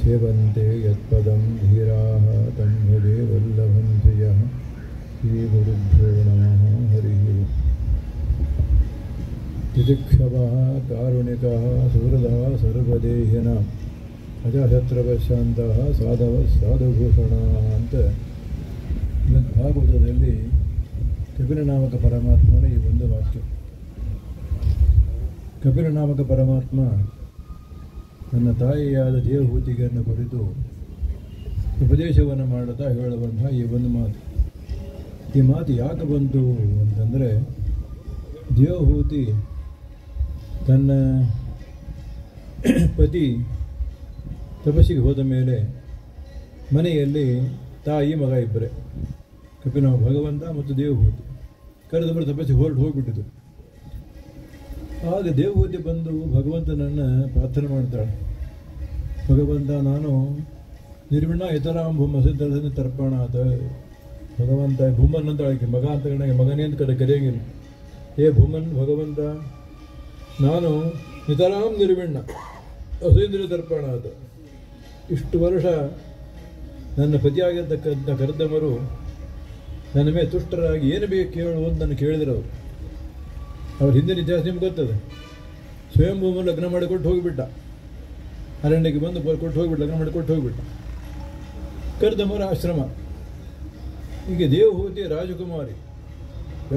ಸೇವಂತೆ ಯತ್ಪದಂ ಧೀರಾಃ ತಂ ಭಜೆ ವಲ್ಲಭಂ ಶ್ರಿಯಃ. ಶ್ರೀ ಗುರುಭ್ಯೋ ನಮಃ. ಹರಿ ಓಂ. ತಿತಿಕ್ಷವಃ ಕಾರುಣಿಕಃ ಸುಹೃದಃ ಸರ್ವದೇಹಿನಃ ಅಜಶತ್ರವಶಾಂತಃ ಸಾಧವ ಸಾಧುಭೂಷಣ ಅಂತ ಭಾಗವತದಲ್ಲಿ ಕಪಿಲನಾಮಕ ಪರಮಾತ್ಮನ ಈ ಒಂದು ವಾಕ್ಯ. ಕಪಿಲನಾಮಕ ಪರಮಾತ್ಮ ನನ್ನ ತಾಯಿಯಾದ ದೇವಹೂತಿಗೆಯನ್ನು ಕುರಿತು ಉಪದೇಶವನ್ನು ಮಾಡುತ್ತಾ ಹೇಳುವಂತಹ ಈ ಒಂದು ಮಾತು. ಈ ಮಾತು ಯಾಕೆ ಬಂತು ಅಂತಂದರೆ, ದೇವಹೂತಿ ತನ್ನ ಪತಿ ತಪಸ್ಸಿಗೆ ಹೋದ ಮೇಲೆ ಮನೆಯಲ್ಲಿ ತಾಯಿ ಮಗ ಇಬ್ಬರೇ, ಕಪಿಲನಾಮ ಭಗವಂತ ಮತ್ತು ದೇವಹೂತಿ ಕರೆದವರು ತಪಸ್ಸಿಗೆ ಹೋಗಿಬಿಟ್ಟಿತು. ಆಗ ದೇವಹೂತಿ ಬಂದು ಭಗವಂತನನ್ನು ಪ್ರಾರ್ಥನೆ ಮಾಡ್ತಾಳೆ. ಭಗವಂತ, ನಾನು ನಿರ್ವಿಣ ಇತರಾಂ ಭೂಮ ಸಿದ್ಧರದಿಂದ ತರ್ಪಣ ಆತ. ಭಗವಂತ ಭೂಮನ್ ಅಂತ ಆಯ್ಕೆ ಮಗ ಅಂತ ಮಗನೇ ಅಂತ ಕರೆಯಂಗಿಲ್ಲ. ಏ ಭೂಮನ್ ಭಗವಂತ, ನಾನು ನಿತರಾಂ ನಿರ್ವಿಣ್ಣ ಅಸುಂದರ ತರ್ಪಣ ಆತ. ಇಷ್ಟು ವರ್ಷ ನನ್ನ ಪತಿಯಾಗಿರ್ತಕ್ಕಂಥ ಕರ್ದಮರು ನನ್ನ ಮೇಲೆ ತುಷ್ಟರಾಗಿ ಏನು ಬೇಕು ಕೇಳು ಅಂತ ನಾನು ಕೇಳಿದ್ರು. ಅವ್ರ ಹಿಂದಿನ ಇತಿಹಾಸ ನಿಮ್ಗೆ ಗೊತ್ತದೆ. ಸ್ವಯಂಭೂಮ ಲಗ್ನ ಮಾಡಿಕೊಟ್ಟು ಹೋಗಿಬಿಟ್ಟ, ಅರಣ್ಯಕ್ಕೆ ಬಂದು ಕೊಟ್ಟು ಹೋಗಿಬಿಟ್ಟ, ಲಗ್ನ ಮಾಡಿಕೊಟ್ಟು ಹೋಗಿಬಿಟ್ಟ. ಕರ್ದಮರ ಆಶ್ರಮ. ಈಗ ದೇವಹೂತಿ ರಾಜಕುಮಾರಿ,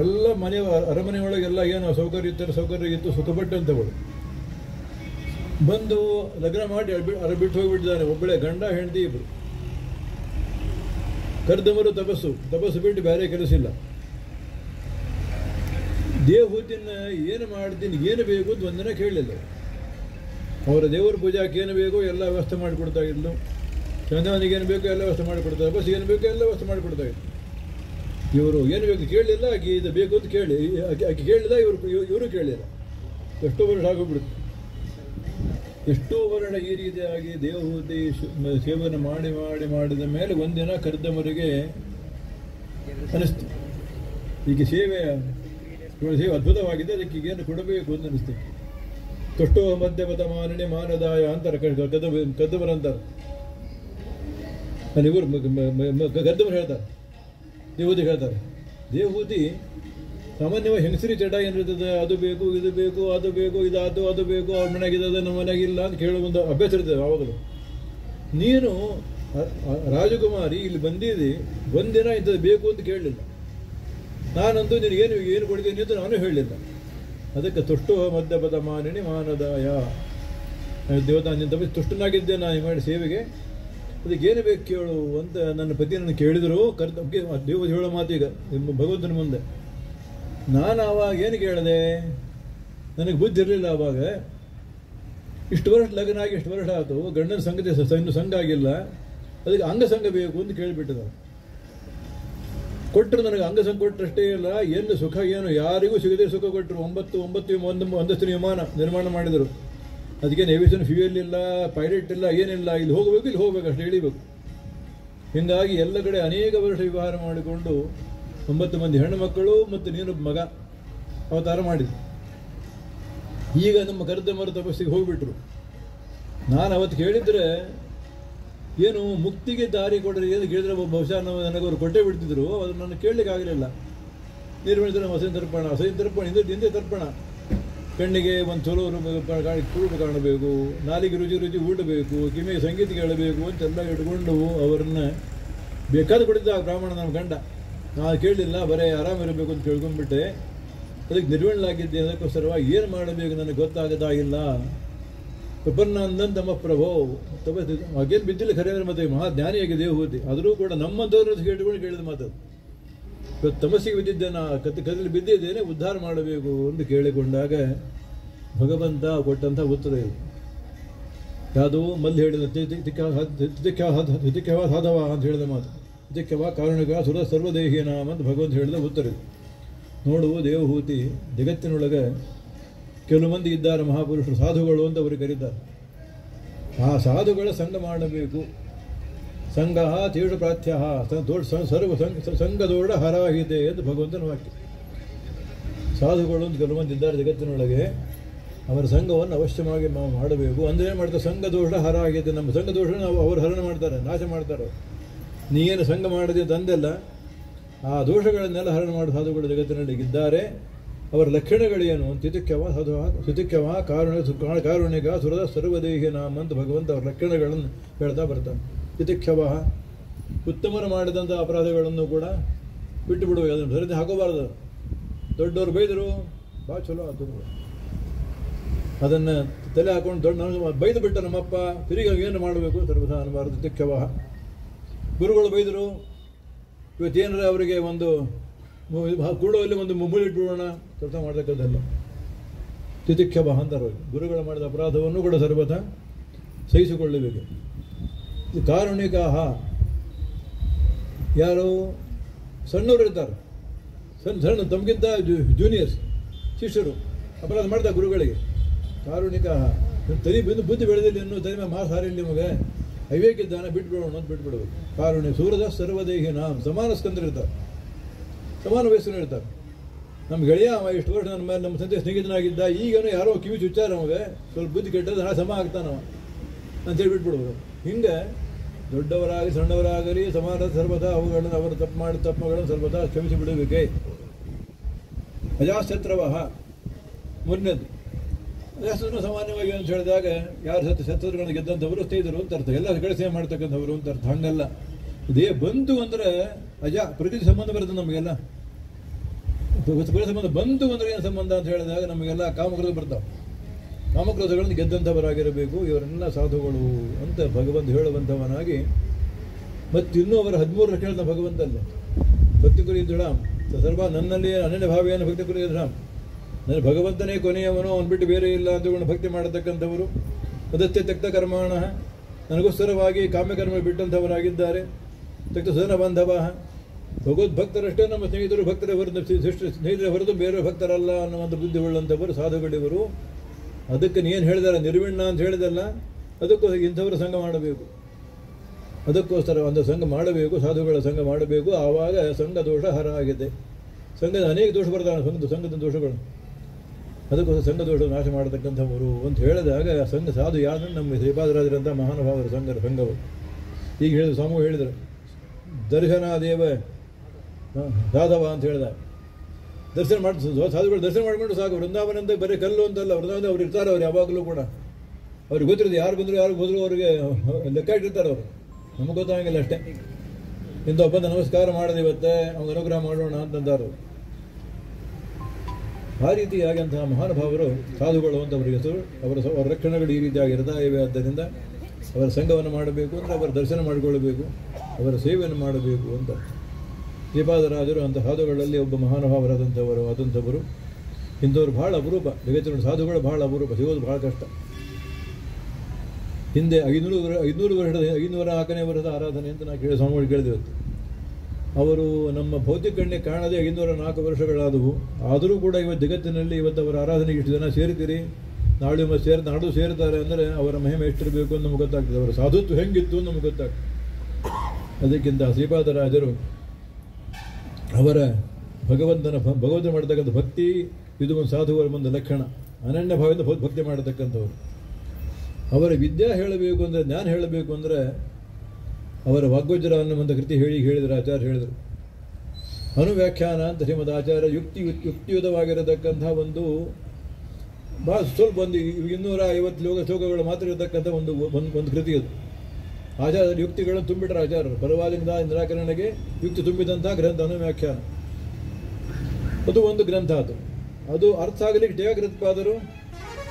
ಎಲ್ಲ ಮನೆ ಅರಮನೆಯೊಳಗೆಲ್ಲ ಏನೋ ಸೌಕರ್ಯ ಇತ್ತು, ಸುಖಪಟ್ಟಂಥವಳು. ಬಂದು ಲಗ್ನ ಮಾಡಿ ಬಿಟ್ಟು ಹೋಗಿಬಿಟ್ಟಿದ್ದಾನೆ. ಒಬ್ಬಳೆ ಗಂಡ ಹೆಂಡತಿ ಇಬ್ಬರು. ಕರ್ದಮರು ತಪಸ್ಸು ಬಿಟ್ಟು ಬೇರೆ ಕೆಲಸ ಇಲ್ಲ. ದೇವಹೂತಿನ ಏನು ಮಾಡ್ತೀನಿ, ಏನು ಬೇಕು ಅಂತ ಒಂದಿನ ಕೇಳಲಿಲ್ಲ. ಅವರ ದೇವರ ಪೂಜಾಕ್ಕೆ ಏನು ಬೇಕೋ ಎಲ್ಲ ವ್ಯವಸ್ಥೆ ಮಾಡಿಕೊಡ್ತಾ ಇದ್ಲು. ಚಂದವನಿಗೆ ಏನು ಬೇಕೋ ಎಲ್ಲ ವ್ಯವಸ್ಥೆ ಮಾಡಿಕೊಡ್ತಾ, ಬಸ್ಸಿಗೆ ಏನು ಬೇಕೋ ಎಲ್ಲ ವ್ಯವಸ್ಥೆ ಮಾಡಿಕೊಡ್ತಾ ಇದ್ಲು. ಇವರು ಏನು ಬೇಕು ಕೇಳಲಿಲ್ಲ. ಆಕೆ ಇದು ಬೇಕು ಅಂತ ಆಕೆ ಕೇಳಿದ, ಇವರು ಕೇಳಲಿಲ್ಲ. ಎಷ್ಟೋ ವರ್ಷ ಆಗೋಗ್ಬಿಡುತ್ತೆ. ಎಷ್ಟೋ ವರ್ಷ ಈ ರೀತಿಯಾಗಿ ದೇವಹೂತಿ ಸೇವನೆ ಮಾಡಿದ ಮೇಲೆ ಒಂದಿನ ಕರ್ದಮರಿಗೆ ಅನಿಸ್ತು, ಈಗ ಸೇವೆ ಅದ್ಭುತವಾಗಿದೆ, ಅದಕ್ಕೆ ಈಗೇನು ಕೊಡಬೇಕು ಅಂತ ಅನಿಸ್ತು. ಕಷ್ಟೋ ಮಧ್ಯಮತ ಮಾನಣಿ ಮಾನದಾಯ ಅಂತಾರೆ ಕದ್ದಮರಂತಾರೆ. ಇವರು ಗದ್ದಮರು ಹೇಳ್ತಾರೆ, ದೇವಹೂತಿ ಹೇಳ್ತಾರೆ. ದೇವಹೂತಿ ಸಾಮಾನ್ಯವಾಗಿ ಹೆಂಗಸರಿ ಚಟ ಏನಿರ್ತದೆ, ಅದು ಬೇಕು ಇದು ಬೇಕು ಅದು ಬೇಕು ಇದಾತು ಅದು ಬೇಕು, ಅವ್ರ ಮನೆಗಿದ್ದದೆ ನಮ್ಮ ಮನೆಗಿಲ್ಲ ಅಂತ ಕೇಳೋ ಒಂದು ಅಭ್ಯಾಸ ಇರ್ತದೆ ಆವಾಗಲೂ. ನೀನು ರಾಜಕುಮಾರಿ ಇಲ್ಲಿ ಬಂದಿದ್ದಿ, ಒಂದಿನ ಇಂಥದ್ದು ಬೇಕು ಅಂತ ಕೇಳಲಿಲ್ಲ. ನಾನಂತೂ ಏನು ಕೊಡ್ತೀನಿ ಅಂತ ನಾನು ಹೇಳಲಿಲ್ಲ. ಅದಕ್ಕೆ ತುಷ್ಟು ಮಧ್ಯಪದ ಮಾನಿನಿ ಮಾನದಾಯ. ದೇವತಾ ನಿನ್ನ ತಪ್ಪಿಸಿ ತುಷ್ಟನಾಗಿದ್ದೆ ನಾನು ಮಾಡಿ ಸೇವೆಗೆ, ಅದಕ್ಕೇನು ಬೇಕು ಕೇಳು ಅಂತ ನನ್ನ ಪತಿ ನನ್ನ ಕೇಳಿದರು. ದೇವ ಹೇಳೋ ಮಾತೀಗ ಭಗವಂತನ ಮುಂದೆ. ನಾನು ಆವಾಗ ಏನು ಕೇಳಿದೆ, ನನಗೆ ಬುದ್ಧಿ ಇರಲಿಲ್ಲ ಆವಾಗ. ಇಷ್ಟು ವರ್ಷ ಲಗ್ನ ಆಗಿ ಇಷ್ಟು ವರ್ಷ ಆಯಿತು, ಗಂಡನ ಸಂಗತಿ ಇನ್ನು ಸಂಘ ಆಗಿಲ್ಲ, ಅದಕ್ಕೆ ಅಂಗಸಂಘ ಬೇಕು ಅಂತ ಕೇಳಿಬಿಟ್ಟಿದ. ಕೊಟ್ಟರು ನನಗೆ ಅಂಗಸಂಘ ಕೊಟ್ಟರಷ್ಟೇ ಇಲ್ಲ, ಏನು ಸುಖ ಏನು ಯಾರಿಗೂ ಸಿಗದೆ ಸುಖ ಕೊಟ್ಟರು. 9 ಅಂತಸ್ತಿನ ವಿಮಾನ ನಿರ್ಮಾಣ ಮಾಡಿದರು. ಅದಕ್ಕೇನು ಏವಿಯೇಷನ್ ಫ್ಯೂಯಲ್ ಇಲ್ಲ, ಪೈಲಟ್ ಇಲ್ಲ, ಏನಿಲ್ಲ. ಇಲ್ಲಿ ಹೋಗಬೇಕು ಅಷ್ಟೇ ಇಳಿಬೇಕು. ಹೀಗಾಗಿ ಎಲ್ಲ ಕಡೆ ಅನೇಕ ವರ್ಷ ವ್ಯವಹಾರ ಮಾಡಿಕೊಂಡು 9 ಮಂದಿ ಹೆಣ್ಣು ಮಕ್ಕಳು ಮತ್ತು ನೀನೊಬ್ಬ ಮಗ ಅವತಾರ ಮಾಡಿದ್ರು. ಈಗ ನಮ್ಮ ಕರ್ದಮರು ತಪಸ್ಸಿಗೆ ಹೋಗ್ಬಿಟ್ರು. ನಾನು ಅವತ್ತು ಕೇಳಿದ್ರೆ ಏನು ಮುಕ್ತಿಗೆ ದಾರಿ ಕೊಡ್ರಿ ಏನು ಕೇಳಿದ್ರೆ ಬಹುಶಃ ನನಗವರು ಕೊಟ್ಟೆ ಬಿಡ್ತಿದ್ರು. ಅದು ನನ್ನ ಕೇಳಲಿಕ್ಕೆ ಆಗಲಿಲ್ಲ. ನಿರ್ವಹಿಸಿದ್ರೆ ಅಸಹ್ಯ ತರ್ಪಣ ಹಿಂದೆ ತರ್ಪಣ. ಕಣ್ಣಿಗೆ ಒಂದು ಚಲೋ ಕುರುಬು ಕಾಣಬೇಕು, ನಾಲಿಗೆ ರುಚಿ ಊಟ ಬೇಕು, ಕಿವಿಗೆ ಸಂಗೀತ ಕೇಳಬೇಕು ಅಂತೆಲ್ಲ ಇಟ್ಕೊಂಡು ಅವರನ್ನು ಬೇಕಾದ ಕೊಟ್ಟಿದ್ದ ಆ ಬ್ರಾಹ್ಮಣ ನಮ್ಮ ಗಂಡ. ನಾನು ಕೇಳಲಿಲ್ಲ, ಬರೀ ಆರಾಮಿರಬೇಕು ಅಂತ ಕೇಳ್ಕೊಂಡ್ಬಿಟ್ಟೆ. ಅದಕ್ಕೆ ನಿರ್ವಹಣೆಯಾಗಿದ್ದೆ. ಅದಕ್ಕೋಸ್ಕರವಾಗಿ ಏನು ಮಾಡಬೇಕು ನನಗೆ ಗೊತ್ತಾಗದಾಗಿಲ್ಲ. ಪ್ರಪನ್ನ ಅಂದಂತಮ್ಮ ಪ್ರಭೋ ತಪಸ್ಸು ಹಾಗೇನು ಬಿದ್ದಿಲ್ಲ ಖರೆ ಅಂದರೆ ಮತ್ತೆ ಮಹಾಜ್ಞಾನಿಯಾಗಿ ದೇವಹೂತಿ ಆದರೂ ಕೂಡ ನಮ್ಮಂಥವ್ರು ಕೇಳಿಕೊಂಡು ಕೇಳಿದ ಮಾತದು. ಇವತ್ತು ತಮಸ್ಸಿಗೆ ಬಿದ್ದಿದ್ದೇನೆ, ಕತ್ತಲ್ಲಿ ಬಿದ್ದಿದ್ದೇನೆ, ಉದ್ಧಾರ ಮಾಡಬೇಕು ಎಂದು ಕೇಳಿಕೊಂಡಾಗ ಭಗವಂತ ಕೊಟ್ಟಂಥ ಉತ್ತರ ಇದು. ಯಾವುದೋ ಮಲ್ಲಿ ಹೇಳಿದ ತಿತಿಕ್ಯವ ಸಾಧವ ಅಂತ ಹೇಳಿದ ಮಾತು, ತಿತಿಕ್ಯವ ಕಾರುಣಿಕ ಸುರ ಸರ್ವದೇಹಿ ನಾಮ ಅಂತ ಭಗವಂತ ಹೇಳಿದ ಉತ್ತರ ಇದು. ನೋಡು ದೇವಹೂತಿ, ಜಗತ್ತಿನೊಳಗೆ ಕೆಲವು ಮಂದಿ ಇದ್ದಾರೆ ಮಹಾಪುರುಷರು, ಸಾಧುಗಳು ಅಂತ ಅವರಿಗೆ ಕರೀತಾರೆ. ಆ ಸಾಧುಗಳ ಸಂಘ ಮಾಡಬೇಕು. ಸಂಘ ತೀವ್ರ ಪ್ರಾತ್ಯ ಸರ್ವ ಸಂಘದೋಡ ಹರಾಹಿದೆ ಎಂದು ಭಗವಂತನ ವಾಕ್ಯ. ಸಾಧುಗಳು ಅಂತ ಕೆಲವು ಮಂದಿ ಇದ್ದಾರೆ ಜಗತ್ತಿನೊಳಗೆ, ಅವರ ಸಂಘವನ್ನು ಅವಶ್ಯವಾಗಿ ನಾವು ಮಾಡಬೇಕು. ಅಂದರೆ ಏನು ಮಾಡ್ತಾರೆ, ಸಂಘ ದೋಷ ಹರ ಆಗಿದೆ. ನಮ್ಮ ಸಂಘ ದೋಷ ಅವರು ಹರಣ ಮಾಡ್ತಾರೆ, ನಾಶ ಮಾಡ್ತಾರೆ. ನೀನು ಸಂಘ ಮಾಡದೆ ತಂದೆಲ್ಲ ಆ ದೋಷಗಳನ್ನೆಲ್ಲ ಹರಣ ಮಾಡುವ ಸಾಧುಗಳು ಜಗತ್ತಿನಲ್ಲಿ ಇದ್ದಾರೆ. ಅವರ ಲಕ್ಷಣಗಳೇನು? ತಿತಿಕ್ಯವ ಸಾಧು ತಿತಿಕ್ಯವ ಕಾರುಣಿಕ ಸುರದ ಸರ್ವದೇಹಿ ನಾಮ ಅಂತ ಭಗವಂತ ಅವರ ಲಕ್ಷಣಗಳನ್ನು ಹೇಳ್ತಾ ಬರ್ತಾನೆ. ತಿತಿಕ್ಯವ ಉತ್ತಮರು ಮಾಡಿದಂಥ ಅಪರಾಧಗಳನ್ನು ಕೂಡ ಬಿಟ್ಟು ಬಿಡುವ, ಅದನ್ನು ಸರಿದು ಹಾಕೋಬಾರ್ದು. ದೊಡ್ಡವರು ಬೈದರು, ಭಾಳ ಚಲೋ ಆಯ್ತು, ಅದನ್ನು ತಲೆ ಹಾಕೊಂಡು ದೊಡ್ಡ ಬೈದು ಬಿಟ್ಟ ನಮ್ಮಪ್ಪ, ತಿರುಗಿ ಏನು ಮಾಡಬೇಕು ಸರ್ವಥ ಅನ್ನಬಾರದು. ತಿತಿಕ್ಯವ ಗುರುಗಳು ಬೈದರು, ಇವತ್ತೇನಾರ ಅವರಿಗೆ ಒಂದು ಕೂಡುವಲ್ಲಿ ಒಂದು ಮುಳ್ಳಿಟ್ಬಿಡೋಣ, ಕೆಲಸ ಮಾಡ್ತಕ್ಕಂಥಲ್ಲ. ತಿತಿಕ್ಯವ ಅಂತಾರೆ. ಗುರುಗಳು ಮಾಡಿದ ಅಪರಾಧವನ್ನು ಕೂಡ ಸರ್ವಥ ಸಹಿಸಿಕೊಳ್ಳಬೇಕು. ಕಾರುಣಿಕಾಹ ಯಾರು ಸಣ್ಣವರು ಇರ್ತಾರೆ, ಸಣ್ಣ ತಮಗಿಂತ ಜೂನಿಯರ್ಸ್ ಶಿಷ್ಯರು ಅಪರಾಧ ಮಾಡ್ತಾರೆ ಗುರುಗಳಿಗೆ. ಕಾರುಣಿಕಾಹ ತಲೆ ಬುದ್ಧಿ ಬೆಳೆದಿಲ್ಲ, ಇನ್ನೂ ತಲೆ ಮೇಲೆ ಮಾಸ್ ಹಾರಿಲ್ಲ ನಿಮಗೆ, ಅವಿವೇಕಿದ್ದಾನೆ, ಬಿಟ್ಬಿಡೋಣ ಅಂತ ಬಿಟ್ಬಿಡ್ಬೇಕು. ಕಾರುಣ್ಯ ಸೂರದ ಸರ್ವದೇಹಿ ನಾಮ ಸಮಾನ ಸ್ಕಂದರಿರ್ತಾರೆ, ಸಮಾನ ವಯಸ್ಸಿನ ಇರ್ತಾರೆ. ನಮ್ಮ ಗೆಳೆಯ ಅವ ಇಷ್ಟು ವರ್ಷ ನನ್ನ ಮೇಲೆ ನಮ್ಮ ಸಂತೆ ಸ್ನೇಹಿತನಾಗಿದ್ದ, ಈಗೇನು ಯಾರೋ ಕಿವಿ ಚುಚ್ಚಾರ ನಮಗೆ, ಸ್ವಲ್ಪ ಬುದ್ಧಿ ಕೆಟ್ಟದ್ದು ನಾಳೆ ಸಮ ಆಗ್ತಾನವ ಅಂತೇಳಿ ಬಿಟ್ಬಿಡ್ಬೋದು. ಹಿಂಗೆ ದೊಡ್ಡವರಾಗಿ ಸಣ್ಣವರಾಗಲಿ ಸಮಾನ ಸರ್ವದಾ ಅವುಗಳನ್ನು ಅವರು ತಪ್ಪುಗಳನ್ನು ಸರ್ವದಾ ಕ್ಷಮಿಸಿ ಬಿಡಬೇಕೇ. ಅಜಾಶತ್ರವಹ ಮೂರನೇದು. ಅಜಾಶತ್ರು ಸಾಮಾನ್ಯವಾಗಿ ಅಂತ ಹೇಳಿದಾಗ ಯಾರು ಶತ್ರುಗಳನ್ನು ಗೆದ್ದಂಥವರು ಸ್ನೇಹಿತರು ಅಂತ ಅರ್ಥ, ಎಲ್ಲ ಕಡೆ ಸೇವೆ ಮಾಡ್ತಕ್ಕಂಥವ್ರು ಅಂತ ಅರ್ಥ. ಹಂಗಲ್ಲ, ಇದೇ ಬಂತು ಅಂದರೆ ಅಜ ಪ್ರಕೃತಿ ಸಂಬಂಧ ಬರುತ್ತೆ ನಮಗೆಲ್ಲ. ಸಂಬಂಧ ಬಂತು ಅಂದರೆ ಏನು ಸಂಬಂಧ ಅಂತ ಹೇಳಿದಾಗ ನಮಗೆಲ್ಲ ಕಾಮಕ್ರೋಧ ಬರ್ತಾವೆ. ಕಾಮಕ್ರೋಧಗಳನ್ನು ಗೆದ್ದಂಥವರಾಗಿರಬೇಕು ಇವರೆಲ್ಲ ಸಾಧುಗಳು ಅಂತ ಭಗವಂತ ಹೇಳುವಂಥವನಾಗಿ. ಮತ್ತು ಇನ್ನೂ ಅವರ 13 ಕೇಳಿದ ಭಗವಂತಲ್ಲೇ ಭಕ್ತಿ ಕುರಿಯಧಾಮ್ ಸರ್ವ ನನ್ನಲ್ಲಿ ಅನನ್ಯ ಭಾವಿಯನ್ನು ಭಕ್ತಿ ಕುರಿಯಧಾಮ್, ನನ್ನ ಭಗವಂತನೇ ಕೊನೆಯವನು, ಅವನು ಬಿಟ್ಟು ಬೇರೆ ಇಲ್ಲ ಅಂತಕೊಂಡು ಭಕ್ತಿ ಮಾಡತಕ್ಕಂಥವರು. ಅದಕ್ಕೆ ತಕ್ತ ಕರ್ಮಾಣ, ನನಗೋಸ್ಕರವಾಗಿ ಕಾಮ್ಯಕರ್ಮ ಬಿಟ್ಟಂಥವರಾಗಿದ್ದಾರೆ. ತಕ್ತ ಸದನ ಬಾಂಧವ, ಭಗವದ್ಭಕ್ತರಷ್ಟೇ ನಮ್ಮ ಸ್ನೇಹಿತರು, ಭಕ್ತರ ಹೊರತು ಸ್ನೇಹಿತರ ಹೊರತು ಬೇರೆ ಭಕ್ತರಲ್ಲ ಅನ್ನುವಂಥ ಬುದ್ಧಿ ಉಳ್ಳಂಥವರು ಸಾಧುಗಳಿವರು. ಅದಕ್ಕೆ ನೀನು ಹೇಳಿದಾರೆ ನಿರ್ವಿಣ್ಣ ಅಂತ ಹೇಳಿದಲ್ಲ, ಅದಕ್ಕೋಸ್ಕರ ಇಂಥವರ ಸಂಘ ಮಾಡಬೇಕು. ಅದಕ್ಕೋಸ್ಕರ ಒಂದು ಸಂಘ ಮಾಡಬೇಕು, ಸಾಧುಗಳ ಸಂಘ ಮಾಡಬೇಕು. ಆವಾಗ ಸಂಘ ದೋಷ ಹರ ಆಗಿದೆ. ಸಂಘದ ಅನೇಕ ದೋಷ ಬರ್ತಾವೆ, ಸಂಘದ ದೋಷಗಳು. ಅದಕ್ಕೋಸ್ಕರ ಸಂಘ ದೋಷ ನಾಶ ಮಾಡತಕ್ಕಂಥವರು ಅಂತ ಹೇಳಿದಾಗ ಸಂಘ ಸಾಧು ಯಾರು? ನಮ್ಮ ಶ್ರೀಪಾದರಾಜರಂಥ ಮಹಾನುಭಾವರ ಸಂಘವು. ಈಗ ಹೇಳಿದ್ರು, ಸ್ವಾಮಿ ಹೇಳಿದರು, ದರ್ಶನಾದೇವ ಸಾಧವ ಅಂತ ಹೇಳಿದ. ದರ್ಶನ ಮಾಡಿ ಸಾಧುಗಳು ದರ್ಶನ ಮಾಡಿಕೊಂಡು ಸಾಕು. ವೃಂದಾವನ ಅಂತ ಬರೀ ಕಲ್ಲು ಅಂತಲ್ಲ, ವೃಂದಾವನ ಅವ್ರು ಇರ್ತಾರೆ. ಅವ್ರು ಯಾವಾಗಲೂ ಕೂಡ ಅವ್ರಿಗೆ ಗೊತ್ತಿರೋದು, ಯಾರು ಬಂದರು ಯಾರು ಹೋದ್ರು ಅವ್ರಿಗೆ ಲೆಕ್ಕ ಇಟ್ಟಿರ್ತಾರೆ. ಅವರು ನಮಗೆ ಗೊತ್ತಾಗಿಲ್ಲ ಅಷ್ಟೇ. ಇಂಥ ಒಬ್ಬಂದ ನಮಸ್ಕಾರ ಮಾಡಿದೆ ಇವತ್ತೇ, ಅವ್ನು ಅನುಗ್ರಹ ಮಾಡೋಣ ಅಂತಂದಾರು. ಆ ರೀತಿಯಾಗಿ ಅಂತಹ ಮಹಾನುಭಾವರು ಸಾಧುಗಳು ಅಂತ ಅವರಿಗೆ ಹೆಸರು. ಅವರ ರಕ್ಷಣೆಗಳು ಈ ರೀತಿಯಾಗಿ ಇರ್ತಾ ಇವೆ. ಆದ್ದರಿಂದ ಅವರ ಸಂಘವನ್ನು ಮಾಡಬೇಕು ಅಂದರೆ ಅವರ ದರ್ಶನ ಮಾಡಿಕೊಳ್ಳಬೇಕು, ಅವರ ಸೇವೆಯನ್ನು ಮಾಡಬೇಕು ಅಂತ. ಶ್ರೀಪಾದರಾಜರು ಅಂತ ಸಾಧುಗಳಲ್ಲಿ ಒಬ್ಬ ಮಹಾನುಭಾವರಾದಂಥವರು. ಇಂಥವ್ರು ಭಾಳ ಅಪರೂಪ. ಜಗತ್ತಿನ ಸಾಧುಗಳು ಭಾಳ ಅಪರೂಪ, ಸಿಗೋದು ಭಾಳ ಕಷ್ಟ. ಹಿಂದೆ 504ನೇ ವರ್ಷದ ಆರಾಧನೆ ಅಂತ ನಾವು ಸ್ವಾಮಿಗಳು ಕೇಳಿದಿವತ್ತು. ಅವರು ನಮ್ಮ ಭೌತಿಕ ಕಣ್ಣಿಗೆ ಕಾಣದೆ 504 ವರ್ಷಗಳಾದವು. ಆದರೂ ಕೂಡ ಇವತ್ತು ಜಗತ್ತಿನಲ್ಲಿ ಇವತ್ತು ಅವರ ಆರಾಧನೆಗೆ ಇಷ್ಟು ಜನ ಸೇರ್ತೀರಿ, ನಾಡು ಸೇರ್ತಾರೆ ಅಂದರೆ ಅವರ ಮಹಿಮೆ ಎಷ್ಟಿರಬೇಕು ಅಂತ ನಮ್ಗೆ ಗೊತ್ತಾಗ್ತದೆ. ಅವರ ಸಾಧುತ್ವ ಹೆಂಗಿತ್ತು ಅಂತ ನಮ್ಗೆ ಗೊತ್ತಾಗ್ತದೆ. ಅದಕ್ಕಿಂತ ಶ್ರೀಪಾದರಾಜರು ಅವರ ಭಗವಂತ ಮಾಡತಕ್ಕಂಥ ಭಕ್ತಿ ಇದು ಒಂದು ಸಾಧುವರ ಒಂದು ಲಕ್ಷಣ. ಅನನ್ಯ ಭಾವದಿಂದ ಭಕ್ತಿ ಮಾಡತಕ್ಕಂಥವ್ರು. ಅವರ ವಿದ್ಯೆ ಹೇಳಬೇಕು ಅಂದರೆ, ಜ್ಞಾನ ಹೇಳಬೇಕು ಅಂದರೆ ಅವರ ವಾಗ್ವಜ್ರ ಅನ್ನುವಂಥ ಕೃತಿ ಹೇಳಿದರು, ಆಚಾರ್ಯ ಹೇಳಿದರು. ಅನುವ್ಯಾಖ್ಯಾನ ಅಂತ ಶ್ರೀಮದ್ ಆಚಾರ್ಯ ಯುಕ್ತಿಯುತವಾಗಿರತಕ್ಕಂಥ ಒಂದು ಭಾಳ ಸ್ವಲ್ಪ ಒಂದು 250 ಶ್ಲೋಕಗಳು ಮಾತ್ರ ಇರತಕ್ಕಂಥ ಒಂದು ಕೃತಿ ಅದು. ಆಚಾರ್ಯ ಯುಕ್ತಿಗಳನ್ನು ತುಂಬಿಟ್ರೆ ಆಚಾರ್ಯರು ಪರವಾಲಿಂದ ನಿರಾಕರಣೆಗೆ ಯುಕ್ತಿ ತುಂಬಿದಂಥ ಗ್ರಂಥ ಅನುವ್ಯಾಖ್ಯಾನ. ಅದು ಒಂದು ಗ್ರಂಥ. ಅದು ಅರ್ಥ ಆಗಲಿಕ್ಕೆ ಟೀಕಾಕೃತ್ಪಾದರು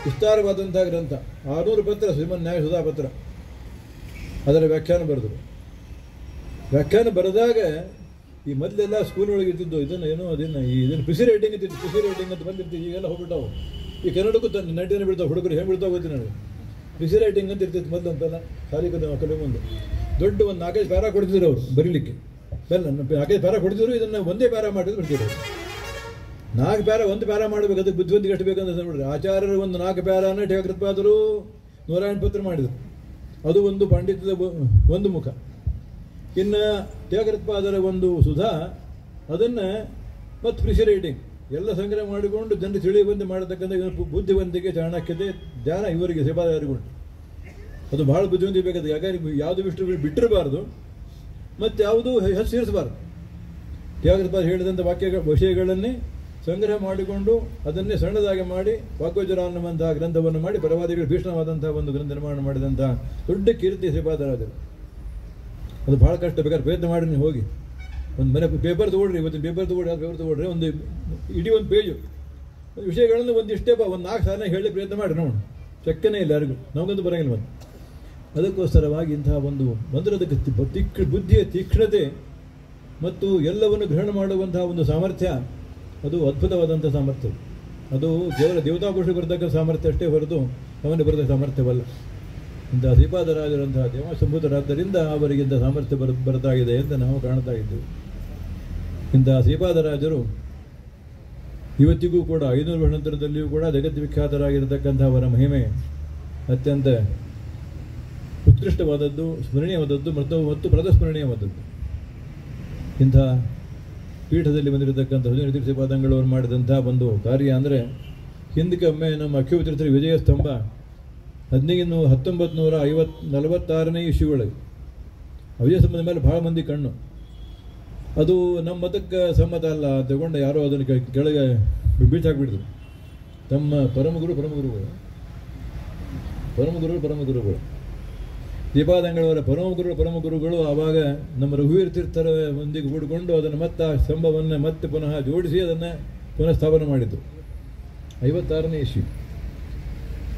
ವಿಸ್ತಾರವಾದಂಥ ಗ್ರಂಥ, 600 ಪತ್ರ, ಶ್ರೀಮನ್ ನ್ಯಾಯ ಸುಧಾ ಪತ್ರ. ಅದರ ವ್ಯಾಖ್ಯಾನ ಬರೆದರು. ವ್ಯಾಖ್ಯಾನ ಬರೆದಾಗ ಈ ಮೊದಲೆಲ್ಲ ಸ್ಕೂಲ್ ಒಳಗೆ ಇರ್ತಿದ್ದು ಇದನ್ನು ಪಿಸಿ ರೈಟಿಂಗ್ ಇರ್ತಿತ್ತು. ಪಿಸಿ ರೈಟಿಂಗ್ ಅಂತ ಬಂದಿರ್ತಿತ್ತು. ಈಗೆಲ್ಲ ಹೋಗ್ಬಿಟ್ಟಾವು. ಈ ಕನ್ನಡಕ್ಕೂ ನಟಿನ ಬಿಡ್ತಾವೆ, ಹುಡುಗರು ಹೆಂಗೆ ಬಿಡ್ತಾವೆ ಗೊತ್ತಿ ನನಗೆ. ಪಿಸಿ ರೈಟಿಂಗ್ ಅಂತ ಇರ್ತಿತ್ತು ಮೊದಲು ಅಂತೆಲ್ಲ. ಖಾಲಿ ಕಲೆ ಮುಂದೆ ದೊಡ್ಡ ಒಂದು 4-5 ಪ್ಯಾರಾ ಕೊಡ್ತಿದ್ರು ಅವರು ಬರೀಲಿಕ್ಕೆ. 4-5 ಪ್ಯಾರಾ ಕೊಡ್ತಿದ್ರು. ಇದನ್ನು ಒಂದೇ ಪ್ಯಾರಾ ಮಾಡಿದ್ರು ಬಿಡ್ತಿದ್ರು. 4 ಪ್ಯಾರಾ ಒಂದು ಪ್ಯಾರಾ ಮಾಡಬೇಕು. ಅದಕ್ಕೆ ಬುದ್ಧಿವಂತಿಗೆ ಎಷ್ಟು ಬೇಕಂತ ನೋಡ್ರಿ. ಆಚಾರ್ಯರು ಒಂದು 4 ಪ್ಯಾರಾನ ಟೀಕಾಕೃತ್ಪಾದರು 108 ಪತ್ರ ಮಾಡಿದರು. ಅದು ಒಂದು ಪಾಂಡಿತ್ಯದ ಒಂದು ಮುಖ. ಇನ್ನು ಟೀಕಾಕೃತ್ಪಾದರ ಒಂದು ಸುಧಾ, ಅದನ್ನು ಮತ್ತು ಪಿಸಿ ರೈಟಿಂಗ್ ಎಲ್ಲ ಸಂಗ್ರಹ ಮಾಡಿಕೊಂಡು ಜನರು ತಿಳಿಯುವಂತೆ ಮಾಡತಕ್ಕಂಥ ಬುದ್ಧಿವಂತಿಕೆ, ಚಾಣಕ್ಯತೆ, ಜ್ಞಾನ ಇವರಿಗೆ ಸೇವಾದಾರಿಗುಂಟು. ಅದು ಬಹಳ ಬುದ್ಧಿವಂತಿಕೆ ಬೇಕಾದ. ಯಾಕಂದ್ರೆ ಯಾವುದು ಬಿಟ್ಟಿರಬಾರ್ದು ಮತ್ತು ಯಾವುದೂ ಹೆಸರು ಸೇರಿಸಬಾರ್ದು. ಟೀಕಾಕೃತ್ಪಾದ ಹೇಳಿದಂಥ ವಿಷಯಗಳನ್ನೇ ಸಂಗ್ರಹ ಮಾಡಿಕೊಂಡು ಅದನ್ನೇ ಸಣ್ಣದಾಗಿ ಮಾಡಿ ವಾಗ್ವಜ್ರ ಅನ್ನುವಂತಹ ಗ್ರಂಥವನ್ನು ಮಾಡಿ ಪರವಾದಿಗಳು ಭೀಷಣವಾದಂತಹ ಒಂದು ಗ್ರಂಥ ನಿರ್ಮಾಣ ಮಾಡಿದಂಥ ದೊಡ್ಡ ಕೀರ್ತಿ ಶ್ರೀಪಾದರಾಜರು. ಅದು ಭಾಳ ಕಷ್ಟ. ಬೇಕಾದ್ರೆ ಪ್ರಯತ್ನ ಮಾಡಿ ನೀವು ಹೋಗಿ ಒಂದು ಮನೆ ಪೇಪರ್ ತೊಗೊಳ್ರಿ. ಇವತ್ತಿನ ಪೇಪರ್ ತೊಗೊಳ್ರಿ. ಒಂದು ಇಡೀ ಒಂದು ಪೇಜು ವಿಷಯಗಳನ್ನು ಒಂದಿಷ್ಟೇ ಒಂದು 4 ಸಾಲ ಹೇಳಿ ಪ್ರಯತ್ನ ಮಾಡಿ ನೋಡೋಣ. ಚಕ್ಕನೇ ಇಲ್ಲ ಯಾರಿಗೂ, ನಮಗಂತೂ ಬರೋಂಗಿಲ್ಲ. ಒಂದು ಅದಕ್ಕೋಸ್ಕರವಾಗಿ ಇಂತಹ ಒಂದು ಅದಕ್ಕೆ ಬುದ್ಧಿಯ ತೀಕ್ಷ್ಣತೆ ಮತ್ತು ಎಲ್ಲವನ್ನು ಗ್ರಹಣ ಮಾಡುವಂತಹ ಒಂದು ಸಾಮರ್ಥ್ಯ, ಅದು ಅದ್ಭುತವಾದಂಥ ಸಾಮರ್ಥ್ಯ. ಅದು ಕೇವಲ ದೇವತಾಪುರುಷ ಬರತಕ್ಕ ಸಾಮರ್ಥ್ಯ ಅಷ್ಟೇ ಹೊರತು ಅವನಿಗೆ ಬರೆದ ಸಾಮರ್ಥ್ಯವಲ್ಲ. ಇಂತಹ ಶ್ರೀಪಾದರಾಜರಂತಹ ದೇವಸಂಭೂತರಾದ್ದರಿಂದ ಅವರಿಗೆ ಇಂಥ ಸಾಮರ್ಥ್ಯ ಬರ್ತಾಗಿದೆ ಅಂತ ನಾವು ಕಾಣ್ತಾ ಇದ್ದೇವೆ. ಇಂತಹ ಶ್ರೀಪಾದರಾಜರು ಇವತ್ತಿಗೂ ಕೂಡ 500 ವರ್ಷ ನಂತರದಲ್ಲಿಯೂ ಕೂಡ ಜಗದ್ವಿಖ್ಯಾತರಾಗಿರತಕ್ಕಂಥ ಅವರ ಮಹಿಮೆ ಅತ್ಯಂತ ಉತ್ಕೃಷ್ಟವಾದದ್ದು, ಸ್ಮರಣೀಯವಾದದ್ದು ಮತ್ತು ಪ್ರದಸ್ಮರಣೀಯವಾದದ್ದು. ಇಂಥ ಪೀಠದಲ್ಲಿ ಬಂದಿರತಕ್ಕಂಥ ಶ್ರೀಪಾದಂಗಳವರು ಮಾಡಿದಂಥ ಒಂದು ಕಾರ್ಯ ಅಂದರೆ, ಹಿಂದಕ್ಕೆ ಒಮ್ಮೆ ನಮ್ಮ ಅಕ್ಷಯತೀರ್ಥರ ವಿಜಯ ಸ್ತಂಭ 1946ನೇ ಇಶ್ಯೂಗಳಿಗೆ ವಿಜಯ ಸ್ತಂಭದ ಮೇಲೆ ಭಾಳ ಮಂದಿ ಕಣ್ಣು. ಅದು ನಮ್ಮ ಮತಕ್ಕೆ ಸಮ್ಮತ ಅಲ್ಲ ತಗೊಂಡು ಯಾರೋ ಅದನ್ನು ಕೆಳಗೆ ಬೀಳ್ಸಾಕ್ಬಿಡ್ತು. ತಮ್ಮ ಪರಮಗುರುಗಳು ಶ್ರೀಪಾದಂಗಳವರ ಪರಮಗುರುಗಳು ಆವಾಗ ನಮ್ಮ ರಘುವೀರ ತೀರ್ಥರ ಒಂದಿಗೆ ಹೂಡಿಕೊಂಡು ಅದನ್ನು ಮತ್ತೆ ಆ ಸ್ತಂಭವನ್ನು ಮತ್ತೆ ಪುನಃ ಜೋಡಿಸಿ ಅದನ್ನು ಪುನಃ ಸ್ಥಾಪನೆ ಮಾಡಿದ್ದು 56ನೇ ಇಶ್ಯೂ.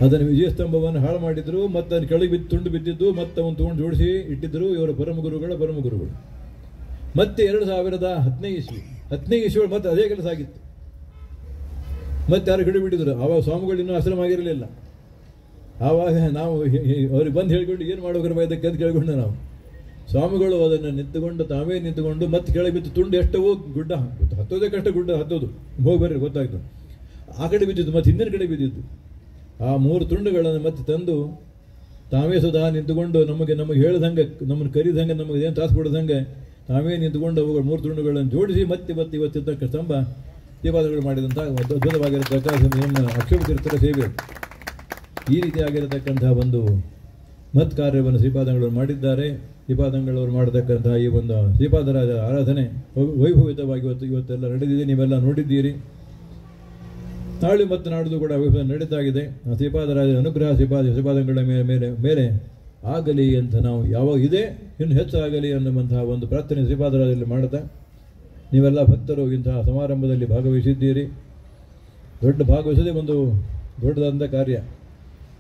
ಅದನ್ನು ವಿಜಯ ಸ್ತಂಭವನ್ನು ಹಾಳು ಮಾಡಿದ್ರು. ಮತ್ತು ಅದನ್ನು ಕೆಳಗೆ ತುಂಡು ಬಿದ್ದಿದ್ದು ಮತ್ತೆ ಅವನು ತೊಗೊಂಡು ಜೋಡಿಸಿ ಇಟ್ಟಿದ್ದರು ಇವರ ಪರಮಗುರುಗಳು. ಮತ್ತೆ 2010ನೇ ಇಶ್ಯೂ ಮತ್ತೆ ಅದೇ ಕೆಲಸ ಆಗಿತ್ತು. ಮತ್ತೆ ಯಾರು ಹಿಡಿಬಿಟ್ಟಿದ್ರು. ಆವಾಗ ಸ್ವಾಮಿಗಳು ಇನ್ನೂ ಆಶ್ರಮ ಆಗಿರಲಿಲ್ಲ. ಆವಾಗ ನಾವು ಅವ್ರಿಗೆ ಬಂದು ಹೇಳ್ಕೊಂಡು ಏನು ಮಾಡೋಕ್ರ ಬಯದಕ್ಕೆ ಅಂತ ಕೇಳ್ಕೊಂಡು ನಾವು ಸ್ವಾಮಿಗಳು ಅದನ್ನು ತಾವೇ ನಿಂತುಕೊಂಡು ಮತ್ತೆ ಕೆಳಗೆ ಬಿದ್ದು ತುಂಡು ಎಷ್ಟವೋ ಗುಡ್ಡ ಹತ್ತೋದೇ ಕಷ್ಟ, ಗುಡ್ಡ ಹತ್ತೋದು ಹೋಗಿ ಬರ್ರಿ ಗೊತ್ತಾಗ್ತದೆ. ಆ ಕಡೆ ಬಿದ್ದಿದ್ದು ಮತ್ತೆ ಹಿಂದಿನ ಕಡೆ ಬಿದ್ದಿದ್ದು. ಆ 3 ತುಂಡುಗಳನ್ನು ಮತ್ತೆ ತಂದು ತಾವೇ ಸುಧಾ ನಿಂತುಕೊಂಡು ನಮಗೆ ಹೇಳ್ದಂಗೆ, ನಮ್ಮನ್ನು ಕರೀದಂಗೆ, ನಮಗೆ ಏನು ತಾಸು ಕೊಡೋದಂಗೆ ತಾವೇ ನಿಂತುಕೊಂಡು ಅವುಗಳು 3 ತುಂಡುಗಳನ್ನು ಜೋಡಿಸಿ ಮತ್ತೆ ಇವತ್ತಿದ್ದಕ್ಕ ಸ್ತಂಭ ಶ್ರೀಪಾದಗಳು ಮಾಡಿದಂಥ ಅದ್ಭುತವಾಗಿರತಕ್ಕ ನಮ್ಮ ಅಕ್ಷಯತೀರ್ಥರ ಸೇವೆ. ಈ ರೀತಿಯಾಗಿರತಕ್ಕಂತಹ ಒಂದು ಮತ್ ಕಾರ್ಯವನ್ನು ಶ್ರೀಪಾದಂಗಳವರು ಮಾಡಿದ್ದಾರೆ. ಶ್ರೀಪಾದಂಗಳವರು ಮಾಡತಕ್ಕಂತಹ ಈ ಒಂದು ಶ್ರೀಪಾದರಾಜ ಆರಾಧನೆ ವೈಭವಿತವಾಗಿ ಇವತ್ತೆಲ್ಲ ನಡೆದಿದೆ. ನೀವೆಲ್ಲ ನೋಡಿದ್ದೀರಿ. ನಾಳೆ ಮತ್ತು ನಾಡಿದ್ದು ಕೂಡ ವೈಭವ ನಡೀತಾಗಿದೆ. ಶ್ರೀಪಾದರಾಜ ಅನುಗ್ರಹ ಶ್ರೀಪಾದಂಗಳ ಮೇಲೆ ಆಗಲಿ ಅಂತ ನಾವು ಯಾವಾಗ ಇದೆ ಇನ್ನು ಹೆಚ್ಚಾಗಲಿ ಅನ್ನುವಂತಹ ಒಂದು ಪ್ರಾರ್ಥನೆ ಶ್ರೀಪಾದರಾಜಲ್ಲಿ ಮಾಡುತ್ತಾ, ನೀವೆಲ್ಲ ಭಕ್ತರು ಇಂತಹ ಸಮಾರಂಭದಲ್ಲಿ ಭಾಗವಹಿಸಿದ್ದೀರಿ. ಭಾಗವಹಿಸೋದೇ ಒಂದು ದೊಡ್ಡದಾದಂಥ ಕಾರ್ಯ.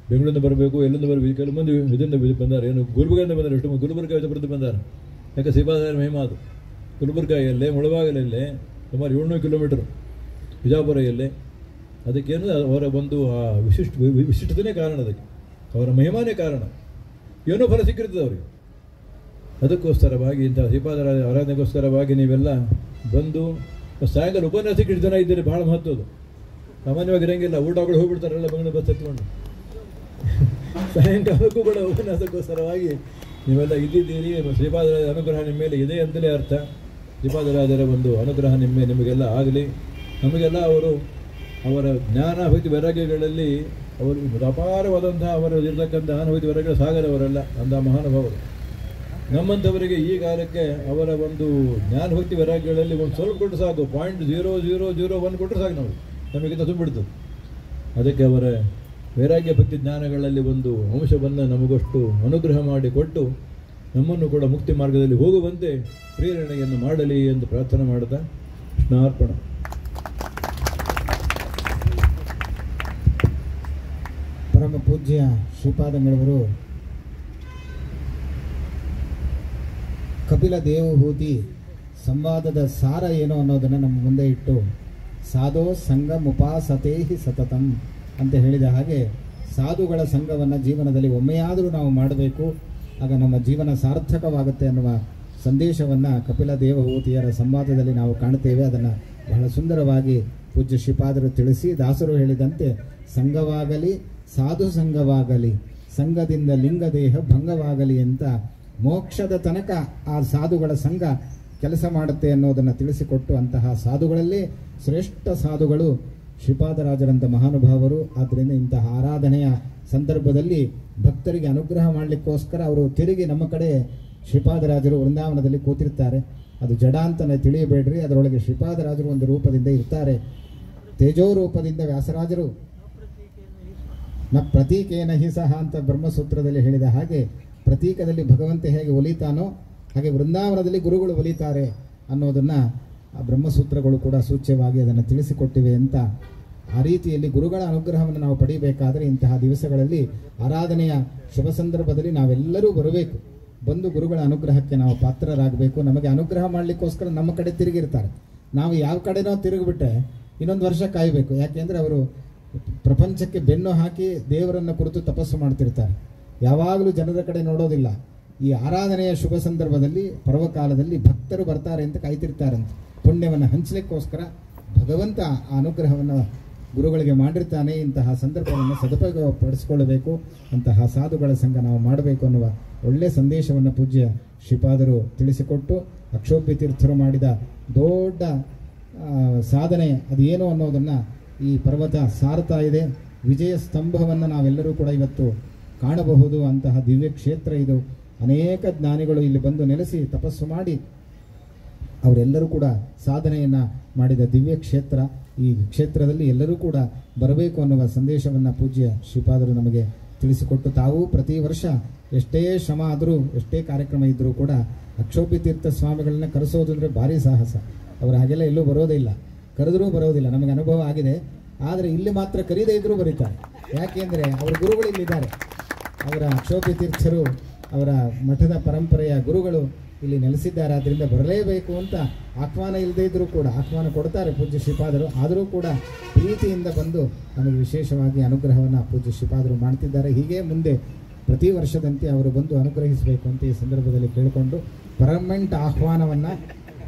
ಬೆಂಗಳೂರಿಂದ ಬರಬೇಕು, ಎಲ್ಲಿಂದ ಬರಬೇಕು. ಕೆಲವು ಮಂದಿ ಇದರಿಂದ ಬಂದಾರೆ, ಏನು ಗುಲ್ಬರ್ಗದಿಂದ ಬಂದಾರೆ, ಎಷ್ಟು ಮಂದಿ ಗುಲ್ಬರ್ಗ ಬರೆದು ಬಂದಾರೆ. ಯಾಕೆ ಶ್ರೀಪಾದರಾಜರ ಮಹಿಮಾ ಅದು. ಗುಲ್ಬರ್ಗಲ್ಲೇ ಮುಳಬಾಗಿಲಲ್ಲೇ ಸುಮಾರು 700 ಕಿಲೋಮೀಟರ್ ಬಿಜಾಪುರಲ್ಲೇ. ಅದಕ್ಕೇನು ಅವರ ಒಂದು ವಿಶಿಷ್ಟತೆಯೇ ಕಾರಣ, ಅದಕ್ಕೆ ಅವರ ಮಹಿಮಾನೇ ಕಾರಣ. ಏನೋ ಫಲ ಸಿಕ್ಕಿರ್ತದೆ ಅವರಿಗೆ. ಅದಕ್ಕೋಸ್ಕರವಾಗಿ ಇಂಥ ಶ್ರೀಪಾದರಾಜ ಆರಾಧನೆಗೋಸ್ಕರವಾಗಿ ನೀವೆಲ್ಲ ಬಂದು ಸಾಯಂಕಾಲ ಉಪನ್ಯಾಸಕ್ಕೆ ಇಷ್ಟು ಜನ ಇದ್ದೀರಿ, ಭಾಳ ಮಹತ್ವದು. ಸಾಮಾನ್ಯವಾಗಿ ಇರೋಂಗಿಲ್ಲ, ಊಟಗಳು ಹೋಗ್ಬಿಡ್ತಾರಲ್ಲ ಬೆಂಗಳೂರು ಬಸ್ ಹತ್ಕೊಂಡು. ಸಾಯಂಕಾಲಕ್ಕೂ ಕೂಡ ಉಪನ್ಯಾಸಕ್ಕೋಸ್ಕರವಾಗಿ ನೀವೆಲ್ಲ ಇದ್ದಿದ್ದೀರಿ. ಶ್ರೀಪಾದರಾಜರ ಅನುಗ್ರಹ ನಿಮ್ಮ ಮೇಲೆ ಇದೆ ಅಂತಲೇ ಅರ್ಥ. ಶ್ರೀಪಾದರಾಜರ ಒಂದು ಅನುಗ್ರಹ ನಿಮಗೆಲ್ಲ ಆಗಲಿ. ನಮಗೆಲ್ಲ ಅವರ ಜ್ಞಾನ ಭಕ್ತಿ ವೈರಾಗ್ಯಗಳಲ್ಲಿ ಅವರು ಅಪಾರವಾದಂತಹ ಅವರು ಇರತಕ್ಕಂಥ ಅನುಭೂತಿ ವೈರಾಗ್ಯ ಸಾಗರವರಲ್ಲ, ಅಂಥ ಮಹಾನುಭಾವರು. ನಮ್ಮಂಥವರಿಗೆ ಈ ಕಾಲಕ್ಕೆ ಅವರ ಒಂದು ಜ್ಞಾನ ಭಕ್ತಿ ವೈರಾಗ್ಯಗಳಲ್ಲಿ ಒಂದು ಸ್ವಲ್ಪ ಕೊಟ್ಟು ಸಾಕು, 0.0001 ಕೊಟ್ಟರು ಸಾಕು, ನಮಗಿಂತ ತುಂಬಿಡ್ತದೆ. ಅದಕ್ಕೆ ಅವರ ವೈರಾಗ್ಯ ಭಕ್ತಿ ಜ್ಞಾನಗಳಲ್ಲಿ ಒಂದು ಅಂಶವನ್ನು ನಮಗಷ್ಟು ಅನುಗ್ರಹ ಮಾಡಿಕೊಟ್ಟು ನಮ್ಮನ್ನು ಕೂಡ ಮುಕ್ತಿ ಮಾರ್ಗದಲ್ಲಿ ಹೋಗುವಂತೆ ಪ್ರೇರಣೆಯನ್ನು ಮಾಡಲಿ ಎಂದು ಪ್ರಾರ್ಥನೆ ಮಾಡ್ತಾ ಕೃಷ್ಣಾರ್ಪಣ. ಪರಮ ಪೂಜ್ಯ ಶ್ರೀಪಾದಂಗಳವರು ಕಪಿಲ ದೇವಹೂತಿ ಸಂವಾದದ ಸಾರ ಏನು ಅನ್ನೋದನ್ನು ನಮ್ಮ ಮುಂದೆ ಇಟ್ಟು ಸಾಧೋ ಸಂಗಮುಪಾಸತೇಹಿ ಸತತಂ ಅಂತ ಹೇಳಿದ ಹಾಗೆ ಸಾಧುಗಳ ಸಂಘವನ್ನು ಜೀವನದಲ್ಲಿ ಒಮ್ಮೆಯಾದರೂ ನಾವು ಮಾಡಬೇಕು, ಆಗ ನಮ್ಮ ಜೀವನ ಸಾರ್ಥಕವಾಗುತ್ತೆ ಅನ್ನುವ ಸಂದೇಶವನ್ನು ಕಪಿಲ ದೇವಹೂತಿಯರ ಸಂವಾದದಲ್ಲಿ ನಾವು ಕಾಣುತ್ತೇವೆ. ಅದನ್ನು ಬಹಳ ಸುಂದರವಾಗಿ ಪೂಜ್ಯ ಶ್ರೀಪಾದರು ತಿಳಿಸಿ, ದಾಸರು ಹೇಳಿದಂತೆ ಸಂಘವಾಗಲಿ ಸಾಧು ಸಂಘವಾಗಲಿ ಸಂಘದಿಂದ ಲಿಂಗದೇಹ ಭಂಗವಾಗಲಿ ಅಂತ ಮೋಕ್ಷದ ತನಕ ಆ ಸಾಧುಗಳ ಸಂಘ ಕೆಲಸ ಮಾಡುತ್ತೆ ಅನ್ನೋದನ್ನು ತಿಳಿಸಿಕೊಟ್ಟು, ಅಂತಹ ಸಾಧುಗಳಲ್ಲೇ ಶ್ರೇಷ್ಠ ಸಾಧುಗಳು ಶ್ರೀಪಾದರಾಜರಂಥ ಮಹಾನುಭಾವರು. ಆದ್ದರಿಂದ ಇಂತಹ ಆರಾಧನೆಯ ಸಂದರ್ಭದಲ್ಲಿ ಭಕ್ತರಿಗೆ ಅನುಗ್ರಹ ಮಾಡಲಿಕ್ಕೋಸ್ಕರ ಅವರು ತಿರುಗಿ ನಮ್ಮ ಕಡೆ ಶ್ರೀಪಾದರಾಜರು ವೃಂದಾವನದಲ್ಲಿ ಕೂತಿರ್ತಾರೆ. ಅದು ಜಡ ಅಂತಲೇ ತಿಳಿಯಬೇಡ್ರಿ, ಅದರೊಳಗೆ ಶ್ರೀಪಾದರಾಜರು ಒಂದು ರೂಪದಿಂದ ಇರ್ತಾರೆ. ತೇಜೋ ರೂಪದಿಂದ ವ್ಯಾಸರಾಜರು ನ ಪ್ರತೀಕೇನ ಹಿ ಸಹ ಅಂತ ಬ್ರಹ್ಮಸೂತ್ರದಲ್ಲಿ ಹೇಳಿದ ಹಾಗೆ ಪ್ರತೀಕದಲ್ಲಿ ಭಗವಂತ ಹೇಗೆ ಒಲಿತಾನೋ ಹಾಗೆ ವೃಂದಾವನದಲ್ಲಿ ಗುರುಗಳು ಒಲಿತಾರೆ ಅನ್ನೋದನ್ನು ಆ ಬ್ರಹ್ಮಸೂತ್ರಗಳು ಕೂಡ ಸೂಚ್ಯವಾಗಿ ಅದನ್ನು ತಿಳಿಸಿಕೊಟ್ಟಿವೆ ಅಂತ. ಆ ರೀತಿಯಲ್ಲಿ ಗುರುಗಳ ಅನುಗ್ರಹವನ್ನು ನಾವು ಪಡೆಯಬೇಕಾದರೆ ಇಂತಹ ದಿವಸಗಳಲ್ಲಿ ಆರಾಧನೆಯ ಶುಭ ಸಂದರ್ಭದಲ್ಲಿ ನಾವೆಲ್ಲರೂ ಬರಬೇಕು, ಬಂದು ಗುರುಗಳ ಅನುಗ್ರಹಕ್ಕೆ ನಾವು ಪಾತ್ರರಾಗಬೇಕು. ನಮಗೆ ಅನುಗ್ರಹ ಮಾಡಲಿಕ್ಕೋಸ್ಕರ ನಮ್ಮ ಕಡೆ ತಿರುಗಿರ್ತಾರೆ, ನಾವು ಯಾವ ಕಡೆನೋ ತಿರುಗಿಬಿಟ್ರೆ ಇನ್ನೊಂದು ವರ್ಷ ಕಾಯಬೇಕು. ಯಾಕೆಂದರೆ ಅವರು ಪ್ರಪಂಚಕ್ಕೆ ಬೆನ್ನು ಹಾಕಿ ದೇವರನ್ನು ಕುರಿತು ತಪಸ್ಸು ಮಾಡ್ತಿರ್ತಾರೆ, ಯಾವಾಗಲೂ ಜನರ ಕಡೆ ನೋಡೋದಿಲ್ಲ. ಈ ಆರಾಧನೆಯ ಶುಭ ಸಂದರ್ಭದಲ್ಲಿ ಪರ್ವಕಾಲದಲ್ಲಿ ಭಕ್ತರು ಬರ್ತಾರೆ ಅಂತ ಕಾಯ್ತಿರ್ತಾರಂತೆ. ಪುಣ್ಯವನ್ನು ಹಂಚಲಿಕ್ಕೋಸ್ಕರ ಭಗವಂತ ಆ ಅನುಗ್ರಹವನ್ನು ಗುರುಗಳಿಗೆ ಮಾಡಿರ್ತಾನೆ. ಇಂತಹ ಸಂದರ್ಭವನ್ನು ಸದುಪಯೋಗಪಡಿಸಿಕೊಳ್ಳಬೇಕು, ಅಂತಹ ಸಾಧುಗಳ ಸಂಘ ನಾವು ಮಾಡಬೇಕು ಅನ್ನುವ ಒಳ್ಳೆಯ ಸಂದೇಶವನ್ನು ಪೂಜ್ಯ ಶ್ರೀಪಾದರು ತಿಳಿಸಿಕೊಟ್ಟು, ಅಕ್ಷೋಭ್ಯ ತೀರ್ಥರು ಮಾಡಿದ ದೊಡ್ಡ ಸಾಧನೆ ಅದೇನು ಅನ್ನೋದನ್ನು ಈ ಪರ್ವತ ಸಾರ್ತಾ ಇದೆ. ವಿಜಯ ಸ್ತಂಭವನ್ನು ನಾವೆಲ್ಲರೂ ಕೂಡ ಇವತ್ತು ಕಾಣಬಹುದು. ಅಂತಹ ದಿವ್ಯ ಕ್ಷೇತ್ರ ಇದು. ಅನೇಕ ಜ್ಞಾನಿಗಳು ಇಲ್ಲಿ ಬಂದು ನೆಲೆಸಿ ತಪಸ್ಸು ಮಾಡಿ ಅವರೆಲ್ಲರೂ ಕೂಡ ಸಾಧನೆಯನ್ನು ಮಾಡಿದ ದಿವ್ಯ ಕ್ಷೇತ್ರ. ಈ ಕ್ಷೇತ್ರದಲ್ಲಿ ಎಲ್ಲರೂ ಕೂಡ ಬರಬೇಕು ಅನ್ನುವ ಸಂದೇಶವನ್ನು ಪೂಜ್ಯ ಶ್ರೀಪಾದರು ನಮಗೆ ತಿಳಿಸಿಕೊಟ್ಟು, ತಾವು ಪ್ರತಿ ವರ್ಷ ಎಷ್ಟೇ ಶ್ರಮ ಆದರೂ ಎಷ್ಟೇ ಕಾರ್ಯಕ್ರಮ ಇದ್ದರೂ ಕೂಡ ಅಕ್ಷೋಭ್ಯ ತೀರ್ಥ ಸ್ವಾಮಿಗಳನ್ನ ಕರೆಸೋದು ಅಂದರೆ ಭಾರಿ ಸಾಹಸ. ಅವರು ಹಾಗೆಲ್ಲ ಎಲ್ಲೂ ಬರೋದೇ ಇಲ್ಲ, ಕರೆದರೂ ಬರೋದಿಲ್ಲ, ನಮಗೆ ಅನುಭವ ಆಗಿದೆ. ಆದರೆ ಇಲ್ಲಿ ಮಾತ್ರ ಕರೀದೇ ಇದ್ದರೂ ಬರೀತಾರೆ. ಯಾಕೆಂದರೆ ಅವರ ಗುರುಗಳು ಇಲ್ಲಿದ್ದಾರೆ. ಅವರ ಅಕ್ಷೋಭ್ಯ ತೀರ್ಥರು ಅವರ ಮಠದ ಪರಂಪರೆಯ ಗುರುಗಳು ಇಲ್ಲಿ ನೆಲೆಸಿದ್ದಾರೆ. ಆದ್ದರಿಂದ ಬರಲೇಬೇಕು ಅಂತ ಆಹ್ವಾನ ಇಲ್ಲದೇ ಇದ್ದರೂ ಕೂಡ ಆಹ್ವಾನ ಕೊಡ್ತಾರೆ ಪೂಜ್ಯ ಶ್ರೀಪಾದರು. ಆದರೂ ಕೂಡ ಪ್ರೀತಿಯಿಂದ ಬಂದು ನಮಗೆ ವಿಶೇಷವಾಗಿ ಅನುಗ್ರಹವನ್ನು ಪೂಜ್ಯ ಶ್ರೀಪಾದರು ಮಾಡ್ತಿದ್ದಾರೆ. ಹೀಗೆ ಮುಂದೆ ಪ್ರತಿ ವರ್ಷದಂತೆ ಅವರು ಬಂದು ಅನುಗ್ರಹಿಸಬೇಕು ಅಂತ ಈ ಸಂದರ್ಭದಲ್ಲಿ ಕೇಳಿಕೊಂಡು ಪರ್ಮನೆಂಟ್ ಆಹ್ವಾನವನ್ನು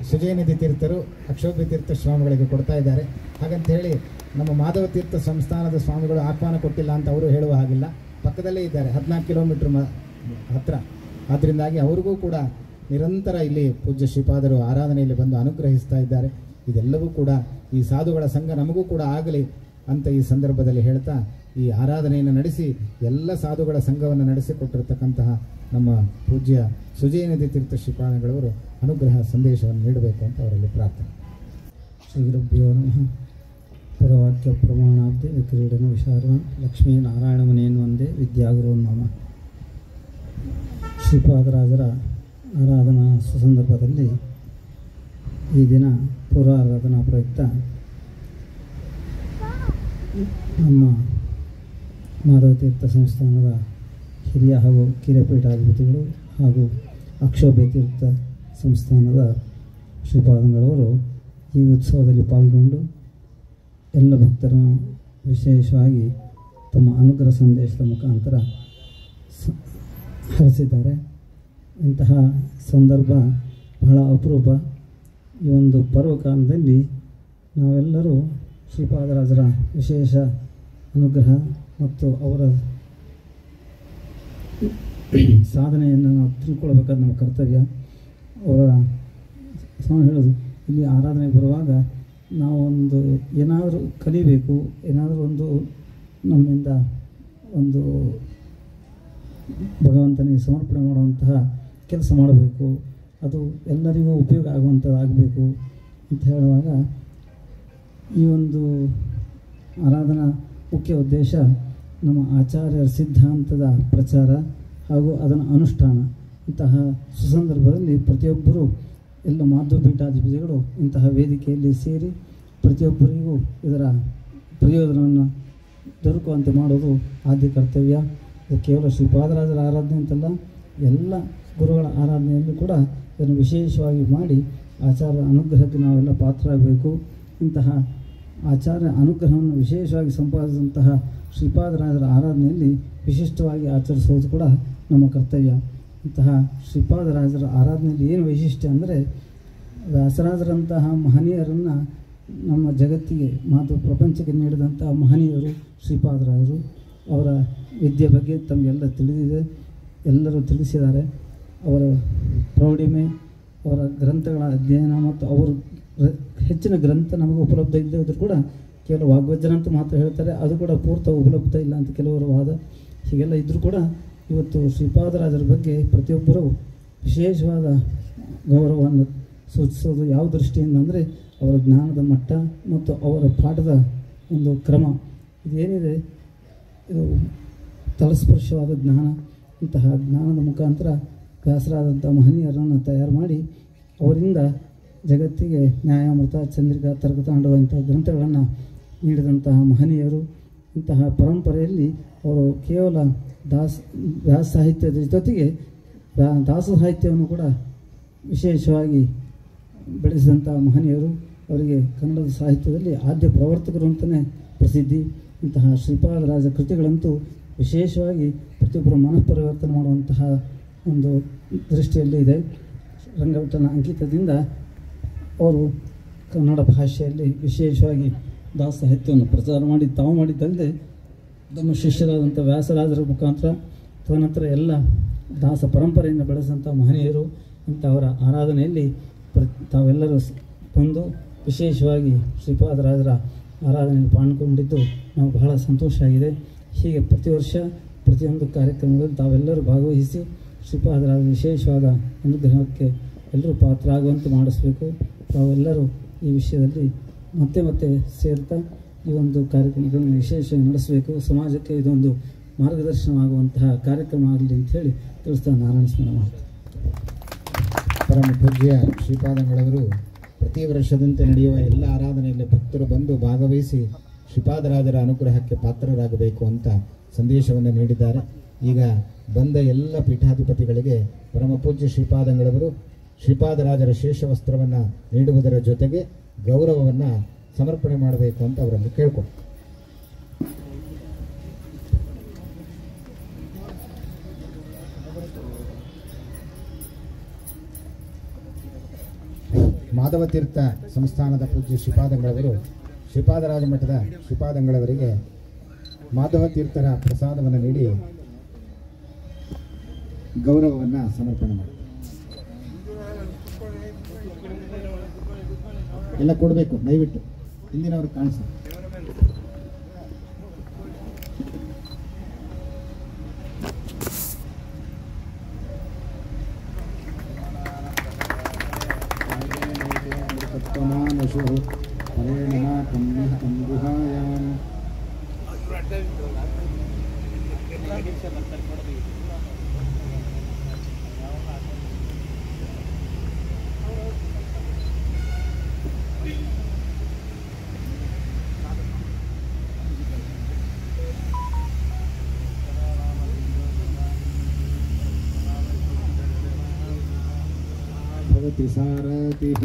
ಸುಜಯನಿಧಿ ತೀರ್ಥರು ಅಕ್ಷೋಭ್ಯ ತೀರ್ಥ ಸ್ವಾಮಿಗಳಿಗೆ ಕೊಡ್ತಾ ಇದ್ದಾರೆ. ಹಾಗಂತ ಹೇಳಿ ನಮ್ಮ ಮಾಧವ ತೀರ್ಥ ಸಂಸ್ಥಾನದ ಸ್ವಾಮಿಗಳು ಆಹ್ವಾನ ಕೊಟ್ಟಿಲ್ಲ ಅಂತ ಅವರು ಹೇಳುವ ಹಾಗಿಲ್ಲ. ಪಕ್ಕದಲ್ಲೇ ಇದ್ದಾರೆ, 14 ಕಿಲೋಮೀಟ್ರ್ ಹತ್ತಿರ. ಆದ್ದರಿಂದಾಗಿ ಅವ್ರಿಗೂ ಕೂಡ ನಿರಂತರ ಇಲ್ಲಿ ಪೂಜ್ಯ ಶ್ರೀಪಾದರು ಆರಾಧನೆಯಲ್ಲಿ ಬಂದು ಅನುಗ್ರಹಿಸ್ತಾ ಇದ್ದಾರೆ. ಇದೆಲ್ಲವೂ ಕೂಡ ಈ ಸಾಧುಗಳ ಸಂಘ ನಮಗೂ ಕೂಡ ಆಗಲಿ ಅಂತ ಈ ಸಂದರ್ಭದಲ್ಲಿ ಹೇಳ್ತಾ, ಈ ಆರಾಧನೆಯನ್ನು ನಡೆಸಿ ಎಲ್ಲ ಸಾಧುಗಳ ಸಂಘವನ್ನು ನಡೆಸಿಕೊಟ್ಟಿರ್ತಕ್ಕಂತಹ ನಮ್ಮ ಪೂಜ್ಯ ಸುಜಯನಿಧಿ ತೀರ್ಥ ಶ್ರೀಪಾದಗಳವರು ಅನುಗ್ರಹ ಸಂದೇಶವನ್ನು ನೀಡಬೇಕು ಅಂತ ಅವರಲ್ಲಿ ಪ್ರಾರ್ಥನೆ. ಶ್ರೀ ಗುರುಭ್ಯೋ ನಮಃ. ಪರವಾಕ್ಯ ಪ್ರಮಾಣಾಬ್ಧೆ ವಿಕ್ರೀಡನ ವಿಶಾರಣ ಲಕ್ಷ್ಮೀ ನಾರಾಯಣ ಮುನಿಯನ್ನು ಒಂದೇ ವಿದ್ಯಾಗುರು ನಾಮ. ಶ್ರೀಪಾದರಾಜರ ಆರಾಧನಾ ಸುಸಂದರ್ಭದಲ್ಲಿ ಈ ದಿನ ಪೂರ್ವಾರಾಧನಾ ಪ್ರಯುಕ್ತ ನಮ್ಮ ಮಾಧವ ತೀರ್ಥ ಸಂಸ್ಥಾನದ ಹಿರಿಯ ಹಾಗೂ ಕಿರಿಯಪೀಠಾಧಿಪತಿಗಳು ಹಾಗೂ ಅಕ್ಷೋಭ್ಯ ತೀರ್ಥ ಸಂಸ್ಥಾನದ ಶ್ರೀಪಾದಂಗಳವರು ಈ ಉತ್ಸವದಲ್ಲಿ ಪಾಲ್ಗೊಂಡು ಎಲ್ಲ ಭಕ್ತರನ್ನು ವಿಶೇಷವಾಗಿ ತಮ್ಮ ಅನುಗ್ರಹ ಸಂದೇಶದ ಮುಖಾಂತರ ಹರಿಸಿದ್ದಾರೆ. ಇಂತಹ ಸಂದರ್ಭ ಬಹಳ ಅಪರೂಪ. ಈ ಒಂದು ಪರ್ವಕಾಲದಲ್ಲಿ ನಾವೆಲ್ಲರೂ ಶ್ರೀಪಾದರಾಜರ ವಿಶೇಷ ಅನುಗ್ರಹ ಮತ್ತು ಅವರ ಸಾಧನೆಯನ್ನು ನಾವು ತಿಳ್ಕೊಳ್ಬೇಕಾದ ನಮ್ಮ ಕರ್ತವ್ಯ. ಅವರ ಸ್ವಾಮಿ ಹೇಳೋದು, ಇಲ್ಲಿ ಆರಾಧನೆಗೆ ಬರುವಾಗ ನಾವು ಒಂದು ಏನಾದರೂ ಕಲಿಬೇಕು, ಏನಾದರೂ ಒಂದು ನಮ್ಮಿಂದ ಒಂದು ಭಗವಂತನಿಗೆ ಸಮರ್ಪಣೆ ಮಾಡುವಂತಹ ಕೆಲಸ ಮಾಡಬೇಕು, ಅದು ಎಲ್ಲರಿಗೂ ಉಪಯೋಗ ಆಗುವಂಥದ್ದಾಗಬೇಕು ಅಂತ ಹೇಳುವಾಗ ಈ ಒಂದು ಆರಾಧನಾ ಮುಖ್ಯ ಉದ್ದೇಶ ನಮ್ಮ ಆಚಾರ್ಯರ ಸಿದ್ಧಾಂತದ ಪ್ರಚಾರ ಹಾಗೂ ಅದನ್ನು ಅನುಷ್ಠಾನ. ಇಂತಹ ಸುಸಂದರ್ಭದಲ್ಲಿ ಪ್ರತಿಯೊಬ್ಬರೂ ಎಲ್ಲ ಮಾಧವ ಪೀಠಾಧಿಪತಿಗಳು ಇಂತಹ ವೇದಿಕೆಯಲ್ಲಿ ಸೇರಿ ಪ್ರತಿಯೊಬ್ಬರಿಗೂ ಇದರ ಪ್ರಯೋಜನವನ್ನು ದೊರಕುವಂತೆ ಮಾಡೋದು ಆದ್ಯ ಕರ್ತವ್ಯ. ಇದು ಕೇವಲ ಶ್ರೀಪಾದರಾಜರ ಆರಾಧನೆ ಅಂತಲ್ಲ, ಎಲ್ಲ ಗುರುಗಳ ಆರಾಧನೆಯಲ್ಲೂ ಕೂಡ ಇದನ್ನು ವಿಶೇಷವಾಗಿ ಮಾಡಿ ಆಚಾರ್ಯ ಅನುಗ್ರಹಕ್ಕೆ ನಾವೆಲ್ಲ ಪಾತ್ರರಾಗಬೇಕು. ಇಂತಹ ಆಚಾರ್ಯ ಅನುಗ್ರಹವನ್ನು ವಿಶೇಷವಾಗಿ ಸಂಪಾದಿಸಿದಂತಹ ಶ್ರೀಪಾದರಾಜರ ಆರಾಧನೆಯಲ್ಲಿ ವಿಶಿಷ್ಟವಾಗಿ ಆಚರಿಸುವುದು ಕೂಡ ನಮ್ಮ ಕರ್ತವ್ಯ. ಇಂತಹ ಶ್ರೀಪಾದರಾಜರ ಆರಾಧನೆಯಲ್ಲಿ ಏನು ವೈಶಿಷ್ಟ್ಯ ಅಂದರೆ, ವ್ಯಾಸರಾಜರಂತಹ ಮಹನೀಯರನ್ನು ನಮ್ಮ ಜಗತ್ತಿಗೆ ಮತ್ತು ಪ್ರಪಂಚಕ್ಕೆ ನೀಡಿದಂತಹ ಮಹನೀಯರು ಶ್ರೀಪಾದರಾಜರು. ಅವರ ವಿದ್ಯೆ ಬಗ್ಗೆ ತಮಗೆಲ್ಲ ತಿಳಿದಿದೆ, ಎಲ್ಲರೂ ತಿಳಿಸಿದ್ದಾರೆ. ಅವರ ಪ್ರೌಢಿಮೆ, ಅವರ ಗ್ರಂಥಗಳ ಅಧ್ಯಯನ ಮತ್ತು ಅವರು ಹೆಚ್ಚಿನ ಗ್ರಂಥ ನಮಗೆ ಉಪಲಬ್ಧ ಇಲ್ಲದಿದ್ದರೂ ಕೂಡ ಕೇವಲ ವಾಗ್ವಜ್ರ ಅಂತ ಮಾತ್ರ ಹೇಳ್ತಾರೆ, ಅದು ಕೂಡ ಪೂರ್ತ ಉಪಲಬ್ಧ ಇಲ್ಲ ಅಂತ ಕೆಲವರ ವಾದ. ಹೀಗೆಲ್ಲ ಇದ್ದರೂ ಕೂಡ ಇವತ್ತು ಶ್ರೀಪಾದರಾಜರ ಬಗ್ಗೆ ಪ್ರತಿಯೊಬ್ಬರೂ ವಿಶೇಷವಾದ ಗೌರವವನ್ನು ಸೂಚಿಸೋದು ಯಾವ ದೃಷ್ಟಿಯಿಂದ ಅಂದರೆ, ಅವರ ಜ್ಞಾನದ ಮಟ್ಟ ಮತ್ತು ಅವರ ಪಾಠದ ಒಂದು ಕ್ರಮ ಇದೇನಿದೆ, ಇದು ತಲಸ್ಪರ್ಶವಾದ ಜ್ಞಾನ. ಇಂತಹ ಜ್ಞಾನದ ಮುಖಾಂತರ ವ್ಯಾಸರಾದಂಥ ಮಹನೀಯರನ್ನು ತಯಾರು ಮಾಡಿ ಅವರಿಂದ ಜಗತ್ತಿಗೆ ನ್ಯಾಯಾಮೃತ, ಚಂದ್ರಿಕಾ, ತರ್ಕತಾಂಡವ ಇಂತಹ ಗ್ರಂಥಗಳನ್ನು ನೀಡಿದಂತಹ ಮಹನೀಯರು. ಇಂತಹ ಪರಂಪರೆಯಲ್ಲಿ ಅವರು ಕೇವಲ ವ್ಯಾಸ ಸಾಹಿತ್ಯದ ಜೊತೆಗೆ ದಾಸ ಸಾಹಿತ್ಯವನ್ನು ಕೂಡ ವಿಶೇಷವಾಗಿ ಬೆಳೆಸಿದಂತಹ ಮಹನೀಯರು. ಅವರಿಗೆ ಕನ್ನಡದ ಸಾಹಿತ್ಯದಲ್ಲಿ ಆದ್ಯ ಪ್ರವರ್ತಕರು ಅಂತಲೇ ಪ್ರಸಿದ್ಧಿ. ಇಂತಹ ಶ್ರೀಪಾದರಾಜ ಕೃತಿಗಳಂತೂ ವಿಶೇಷವಾಗಿ ಪ್ರತಿಯೊಬ್ಬರು ಮನಃಪರಿವರ್ತನೆ ಮಾಡುವಂತಹ ಒಂದು ದೃಷ್ಟಿಯಲ್ಲಿ ಇದೆ. ರಂಗವಿಠಲನ ಅಂಕಿತದಿಂದ ಅವರು ಕನ್ನಡ ಭಾಷೆಯಲ್ಲಿ ವಿಶೇಷವಾಗಿ ದಾಸ ಸಾಹಿತ್ಯವನ್ನು ಪ್ರಚಾರ ಮಾಡಿ ತಾವು ಮಾಡಿದ್ದಲ್ಲದೆ ತಮ್ಮ ಶಿಷ್ಯರಾದಂಥ ವ್ಯಾಸರಾಜರ ಮುಖಾಂತರ ತದನಂತರ ಎಲ್ಲ ದಾಸ ಪರಂಪರೆಯನ್ನು ಬೆಳೆಸಿದಂಥ ಮಹನೀಯರು. ಇಂಥವರ ಆರಾಧನೆಯಲ್ಲಿ ತಾವೆಲ್ಲರೂ ಬಂದು ವಿಶೇಷವಾಗಿ ಶ್ರೀಪಾದರಾಜರ ಆರಾಧನೆಯಲ್ಲಿ ಪಾಲ್ಗೊಂಡಿದ್ದು ನಾವು ಬಹಳ ಸಂತೋಷ ಆಗಿದೆ. ಹೀಗೆ ಪ್ರತಿ ವರ್ಷ ಪ್ರತಿಯೊಂದು ಕಾರ್ಯಕ್ರಮದಲ್ಲಿ ತಾವೆಲ್ಲರೂ ಭಾಗವಹಿಸಿ ಶ್ರೀಪಾದರಾಜರ ವಿಶೇಷವಾದ ಅನುಗ್ರಹಕ್ಕೆ ಎಲ್ಲರೂ ಪಾತ್ರರಾಗುವಂತೆ ಮಾಡಿಸಬೇಕು. ತಾವೆಲ್ಲರೂ ಈ ವಿಷಯದಲ್ಲಿ ಮತ್ತೆ ಮತ್ತೆ ಸೇರ್ತಾ ಈ ಒಂದು ಕಾರ್ಯಕ್ರಮಗಳನ್ನು ವಿಶೇಷವಾಗಿ ನಡೆಸಬೇಕು. ಸಮಾಜಕ್ಕೆ ಇದೊಂದು ಮಾರ್ಗದರ್ಶನವಾಗುವಂತಹ ಕಾರ್ಯಕ್ರಮ ಆಗಲಿ ಅಂತ ಹೇಳಿ ತಿಳಿಸ್ತಾ ನಾರಾಯಣ ಸ್ಮರಣೆ ಮಾಡ್ತಾರೆ. ಪರಮ ಪೂಜ್ಯ ಶ್ರೀಪಾದಂಗಳವರು ಪ್ರತಿ ವರ್ಷದಂತೆ ನಡೆಯುವ ಎಲ್ಲ ಆರಾಧನೆಯಲ್ಲಿ ಭಕ್ತರು ಬಂದು ಭಾಗವಹಿಸಿ ಶ್ರೀಪಾದರಾಜರ ಅನುಗ್ರಹಕ್ಕೆ ಪಾತ್ರರಾಗಬೇಕು ಅಂತ ಸಂದೇಶವನ್ನು ನೀಡಿದ್ದಾರೆ. ಈಗ ಬಂದ ಎಲ್ಲ ಪೀಠಾಧಿಪತಿಗಳಿಗೆ ಪರಮ ಪೂಜ್ಯ ಶ್ರೀಪಾದಂಗಳವರು ಶ್ರೀಪಾದರಾಜರ ಶೇಷವಸ್ತ್ರವನ್ನು ನೀಡುವುದರ ಜೊತೆಗೆ ಗೌರವವನ್ನು ಸಮರ್ಪಣೆ ಮಾಡಬೇಕು ಅಂತ ಅವರಲ್ಲಿ ಕೇಳ್ಕೊಂಡು ಮಾಧವತೀರ್ಥ ಸಂಸ್ಥಾನದ ಪೂಜ್ಯ ಶ್ರೀಪಾದಂಗಳವರು ಶ್ರೀಪಾದರಾಜ ಮಠದ ಶ್ರೀಪಾದಂಗಳವರಿಗೆ ಮಾಧವತೀರ್ಥರ ಪ್ರಸಾದವನ್ನು ನೀಡಿ ಗೌರವವನ್ನು ಸಮರ್ಪಣೆ ಮಾಡಿ ಎಲ್ಲ ಕೊಡಬೇಕು. ದಯವಿಟ್ಟು ಹಿಂದಿನವರು ಕಾಣಿಸಿ. ಭವತಿ ಸಾರಥಿಃ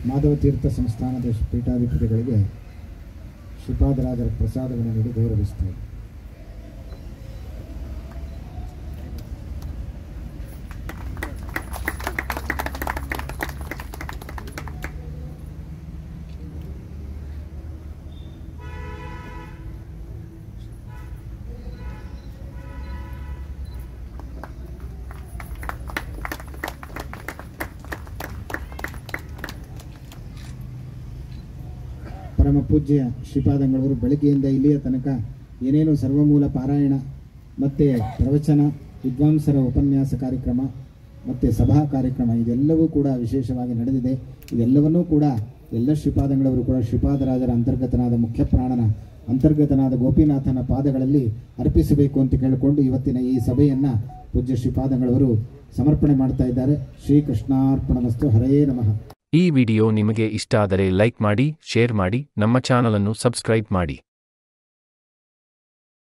ಮಾಧವತೀರ್ಥ ಸಂಸ್ಥಾನದ ಪೀಠಾಧಿಪತಿಗಳಿಗೆ ಶ್ರೀಪಾದರಾಜರ ಪ್ರಸಾದವನ್ನು ನೀಡಿ ಗೌರವಿಸುತ್ತಾರೆ. ಪರಮ ಪೂಜ್ಯ ಶ್ರೀಪಾದಂಗಳವರು ಬೆಳಗ್ಗೆಯಿಂದ ಇಲ್ಲಿಯ ತನಕ ಏನೇನು ಸರ್ವಮೂಲ ಪಾರಾಯಣ ಮತ್ತು ಪ್ರವಚನ, ವಿದ್ವಾಂಸರ ಉಪನ್ಯಾಸ ಕಾರ್ಯಕ್ರಮ ಮತ್ತು ಸಭಾ ಕಾರ್ಯಕ್ರಮ ಇದೆಲ್ಲವೂ ಕೂಡ ವಿಶೇಷವಾಗಿ ನಡೆದಿದೆ. ಇದೆಲ್ಲವನ್ನೂ ಕೂಡ ಎಲ್ಲ ಶ್ರೀಪಾದಂಗಳವರು ಕೂಡ ಶ್ರೀಪಾದರಾಜರ ಅಂತರ್ಗತನಾದ ಮುಖ್ಯ ಪ್ರಾಣನ ಅಂತರ್ಗತನಾದ ಗೋಪಿನಾಥನ ಪಾದಗಳಲ್ಲಿ ಅರ್ಪಿಸಬೇಕು ಅಂತ ಕೇಳಿಕೊಂಡು ಇವತ್ತಿನ ಈ ಸಭೆಯನ್ನು ಪೂಜ್ಯ ಶ್ರೀಪಾದಂಗಳವರು ಸಮರ್ಪಣೆ ಮಾಡ್ತಾ ಇದ್ದಾರೆ. ಶ್ರೀಕೃಷ್ಣಾರ್ಪಣಮಸ್ತು. ಹರೇ ನಮಃ. ಈ ವಿಡಿಯೋ ನಿಮಗೆ ಇಷ್ಟ ಆದರೆ ಲೈಕ್ ಮಾಡಿ, ಶೇರ್ ಮಾಡಿ, ನಮ್ಮ ಚಾನಲ್ ಅನ್ನು ಸಬ್ಸ್ಕ್ರೈಬ್ ಮಾಡಿ.